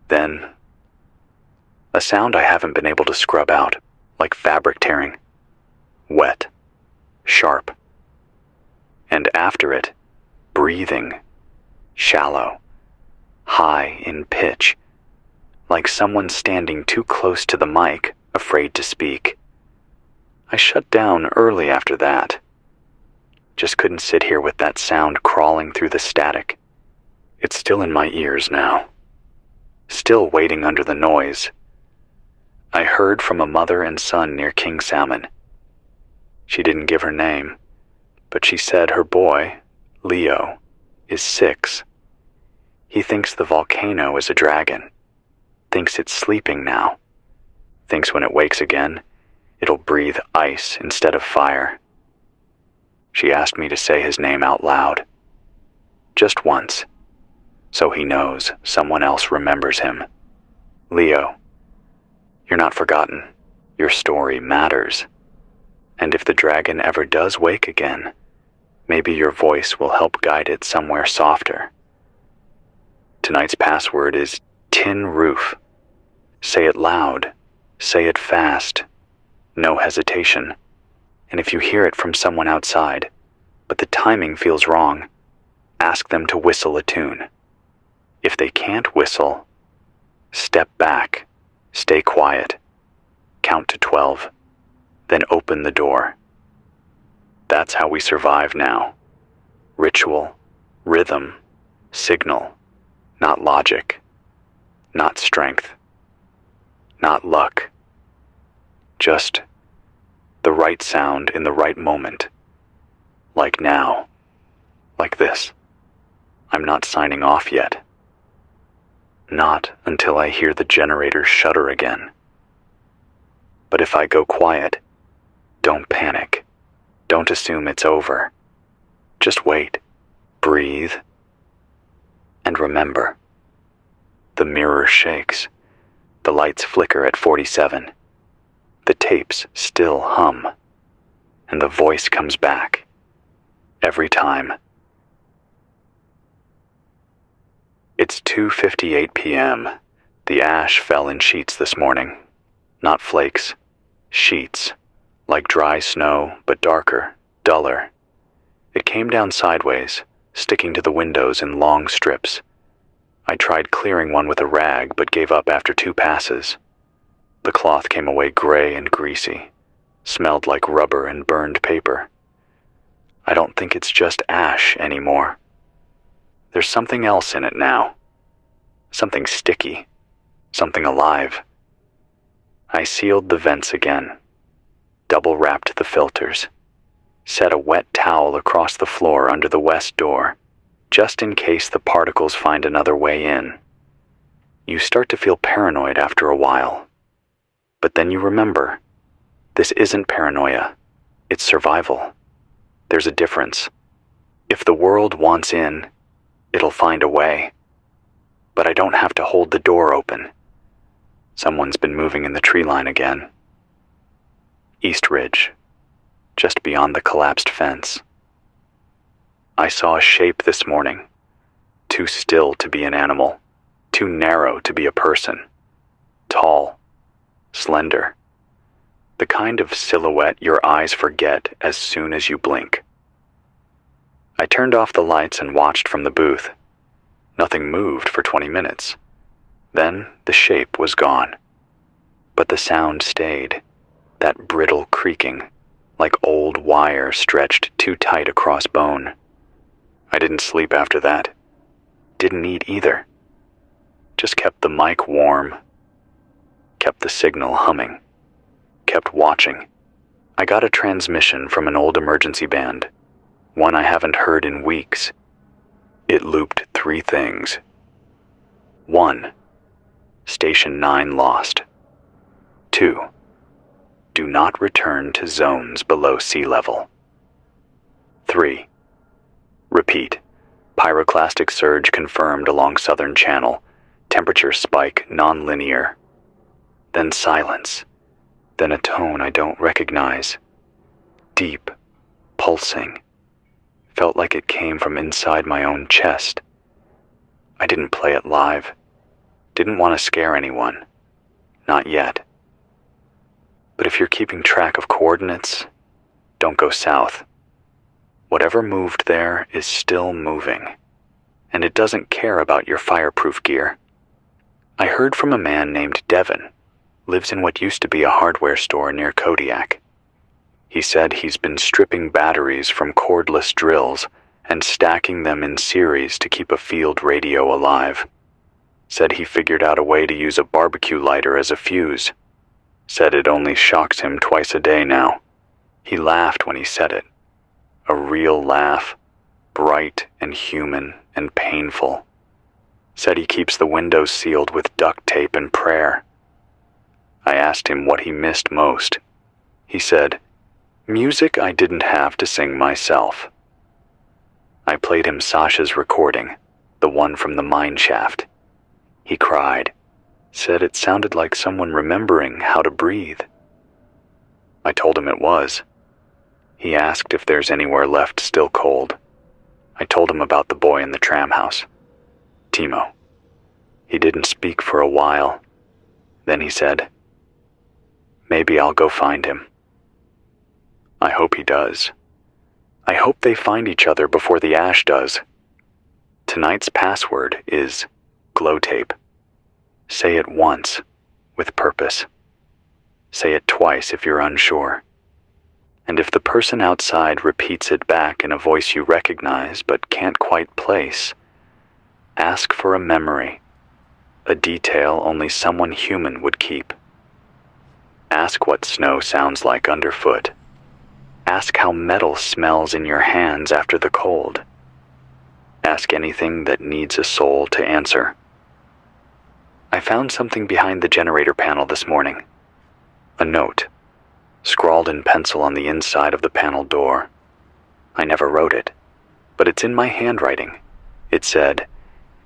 Then a sound I haven't been able to scrub out, like fabric tearing. Wet, sharp. And after it, breathing, shallow, high in pitch, like someone standing too close to the mic, afraid to speak. I shut down early after that. Just couldn't sit here with that sound crawling through the static. It's still in my ears now. Still waiting under the noise. I heard from a mother and son near King Salmon. She didn't give her name, but she said her boy, Leo, is 6. He thinks the volcano is a dragon. Thinks it's sleeping now. Thinks when it wakes again, it'll breathe ice instead of fire. She asked me to say his name out loud. Just once, so he knows someone else remembers him. Leo, you're not forgotten. Your story matters. And if the dragon ever does wake again, maybe your voice will help guide it somewhere softer. Tonight's password is tin roof. Say it loud. Say it fast. No hesitation. And if you hear it from someone outside, but the timing feels wrong, ask them to whistle a tune. If they can't whistle, step back, stay quiet, count to 12, then open the door. That's how we survive now. Ritual, rhythm, signal, not logic, not strength, not luck. Just the right sound in the right moment. Like now. Like this. I'm not signing off yet. Not until I hear the generator shudder again. But if I go quiet, don't panic. Don't assume it's over. Just wait. Breathe. And remember. The mirror shakes. The lights flicker at 47. The tapes still hum. And the voice comes back. Every time. It's 2:58 p.m. The ash fell in sheets this morning. Not flakes. Sheets. Like dry snow, but darker, duller. It came down sideways, sticking to the windows in long strips. I tried clearing one with a rag, but gave up after 2 passes. The cloth came away gray and greasy, smelled like rubber and burned paper. I don't think it's just ash anymore. There's something else in it now. Something sticky. Something alive. I sealed the vents again. Double-wrapped the filters. Set a wet towel across the floor under the west door, just in case the particles find another way in. You start to feel paranoid after a while. But then you remember, this isn't paranoia, it's survival. There's a difference. If the world wants in, it'll find a way. But I don't have to hold the door open. Someone's been moving in the tree line again. East Ridge, just beyond the collapsed fence. I saw a shape this morning, too still to be an animal, too narrow to be a person, tall, slender, the kind of silhouette your eyes forget as soon as you blink. I turned off the lights and watched from the booth. Nothing moved for 20 minutes. Then the shape was gone. But the sound stayed, that brittle creaking, like old wire stretched too tight across bone. I didn't sleep after that. Didn't eat either. Just kept the mic warm, kept the signal humming, kept watching. I got a transmission from an old emergency band, one I haven't heard in weeks. It looped 3 things. 1. Station 9 lost. 2. Do not return to zones below sea level. 3. Repeat. Pyroclastic surge confirmed along southern channel. Temperature spike non-linear. Then silence. Then a tone I don't recognize. Deep, pulsing. Felt like it came from inside my own chest. I didn't play it live. Didn't want to scare anyone. Not yet. But if you're keeping track of coordinates, don't go south. Whatever moved there is still moving, and it doesn't care about your fireproof gear. I heard from a man named Devin, lives in what used to be a hardware store near Kodiak. He said he's been stripping batteries from cordless drills and stacking them in series to keep a field radio alive. Said he figured out a way to use a barbecue lighter as a fuse. Said it only shocks him twice a day now. He laughed when he said it. A real laugh, bright and human and painful. Said he keeps the windows sealed with duct tape and prayer. I asked him what he missed most. He said, music I didn't have to sing myself. I played him Sasha's recording, the one from the mine shaft. He cried, said it sounded like someone remembering how to breathe. I told him it was. He asked if there's anywhere left still cold. I told him about the boy in the tram house, Timo. He didn't speak for a while. Then he said, maybe I'll go find him. I hope he does. I hope they find each other before the ash does. Tonight's password is glow tape. Say it once, with purpose. Say it twice if you're unsure. And if the person outside repeats it back in a voice you recognize but can't quite place, ask for a memory, a detail only someone human would keep. Ask what snow sounds like underfoot. Ask how metal smells in your hands after the cold. Ask anything that needs a soul to answer. I found something behind the generator panel this morning. A note, scrawled in pencil on the inside of the panel door. I never wrote it, but it's in my handwriting. It said,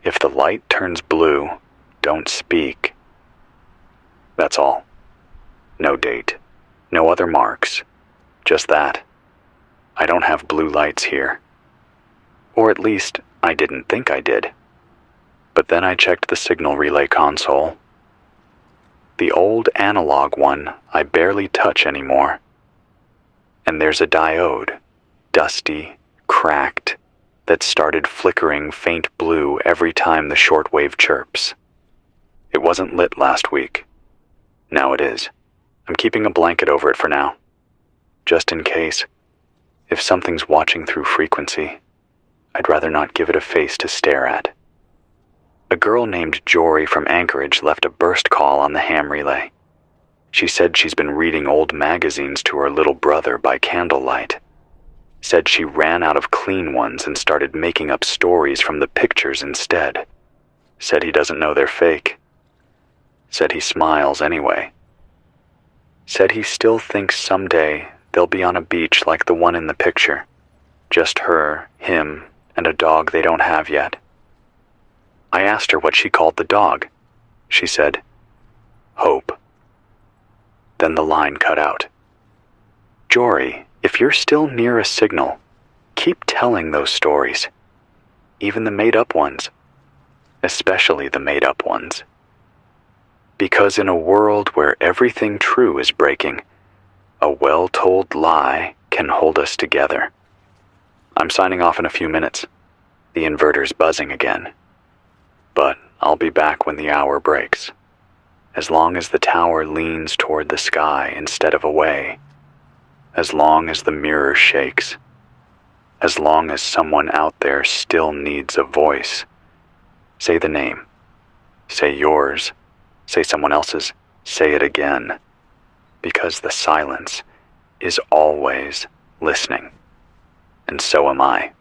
if the light turns blue, don't speak. That's all. No date, no other marks, just that. I don't have blue lights here. Or at least, I didn't think I did. But then I checked the signal relay console. The old analog one I barely touch anymore. And there's a diode, dusty, cracked, that started flickering faint blue every time the shortwave chirps. It wasn't lit last week. Now it is. I'm keeping a blanket over it for now. Just in case. If something's watching through frequency, I'd rather not give it a face to stare at. A girl named Jory from Anchorage left a burst call on the ham relay. She said she's been reading old magazines to her little brother by candlelight. Said she ran out of clean ones and started making up stories from the pictures instead. Said he doesn't know they're fake. Said he smiles anyway. said he still thinks someday they'll be on a beach like the one in the picture. Just her, him, and a dog they don't have yet. I asked her what she called the dog. She said, Hope. Then the line cut out. Jory, if you're still near a signal, keep telling those stories. Even the made-up ones. Especially the made-up ones. Because in a world where everything true is breaking, a well-told lie can hold us together. I'm signing off in a few minutes. The inverter's buzzing again. But I'll be back when the hour breaks. As long as the tower leans toward the sky instead of away. As long as the mirror shakes. As long as someone out there still needs a voice. Say the name. Say yours. Say someone else's. Say it again. Because the silence is always listening. And so am I.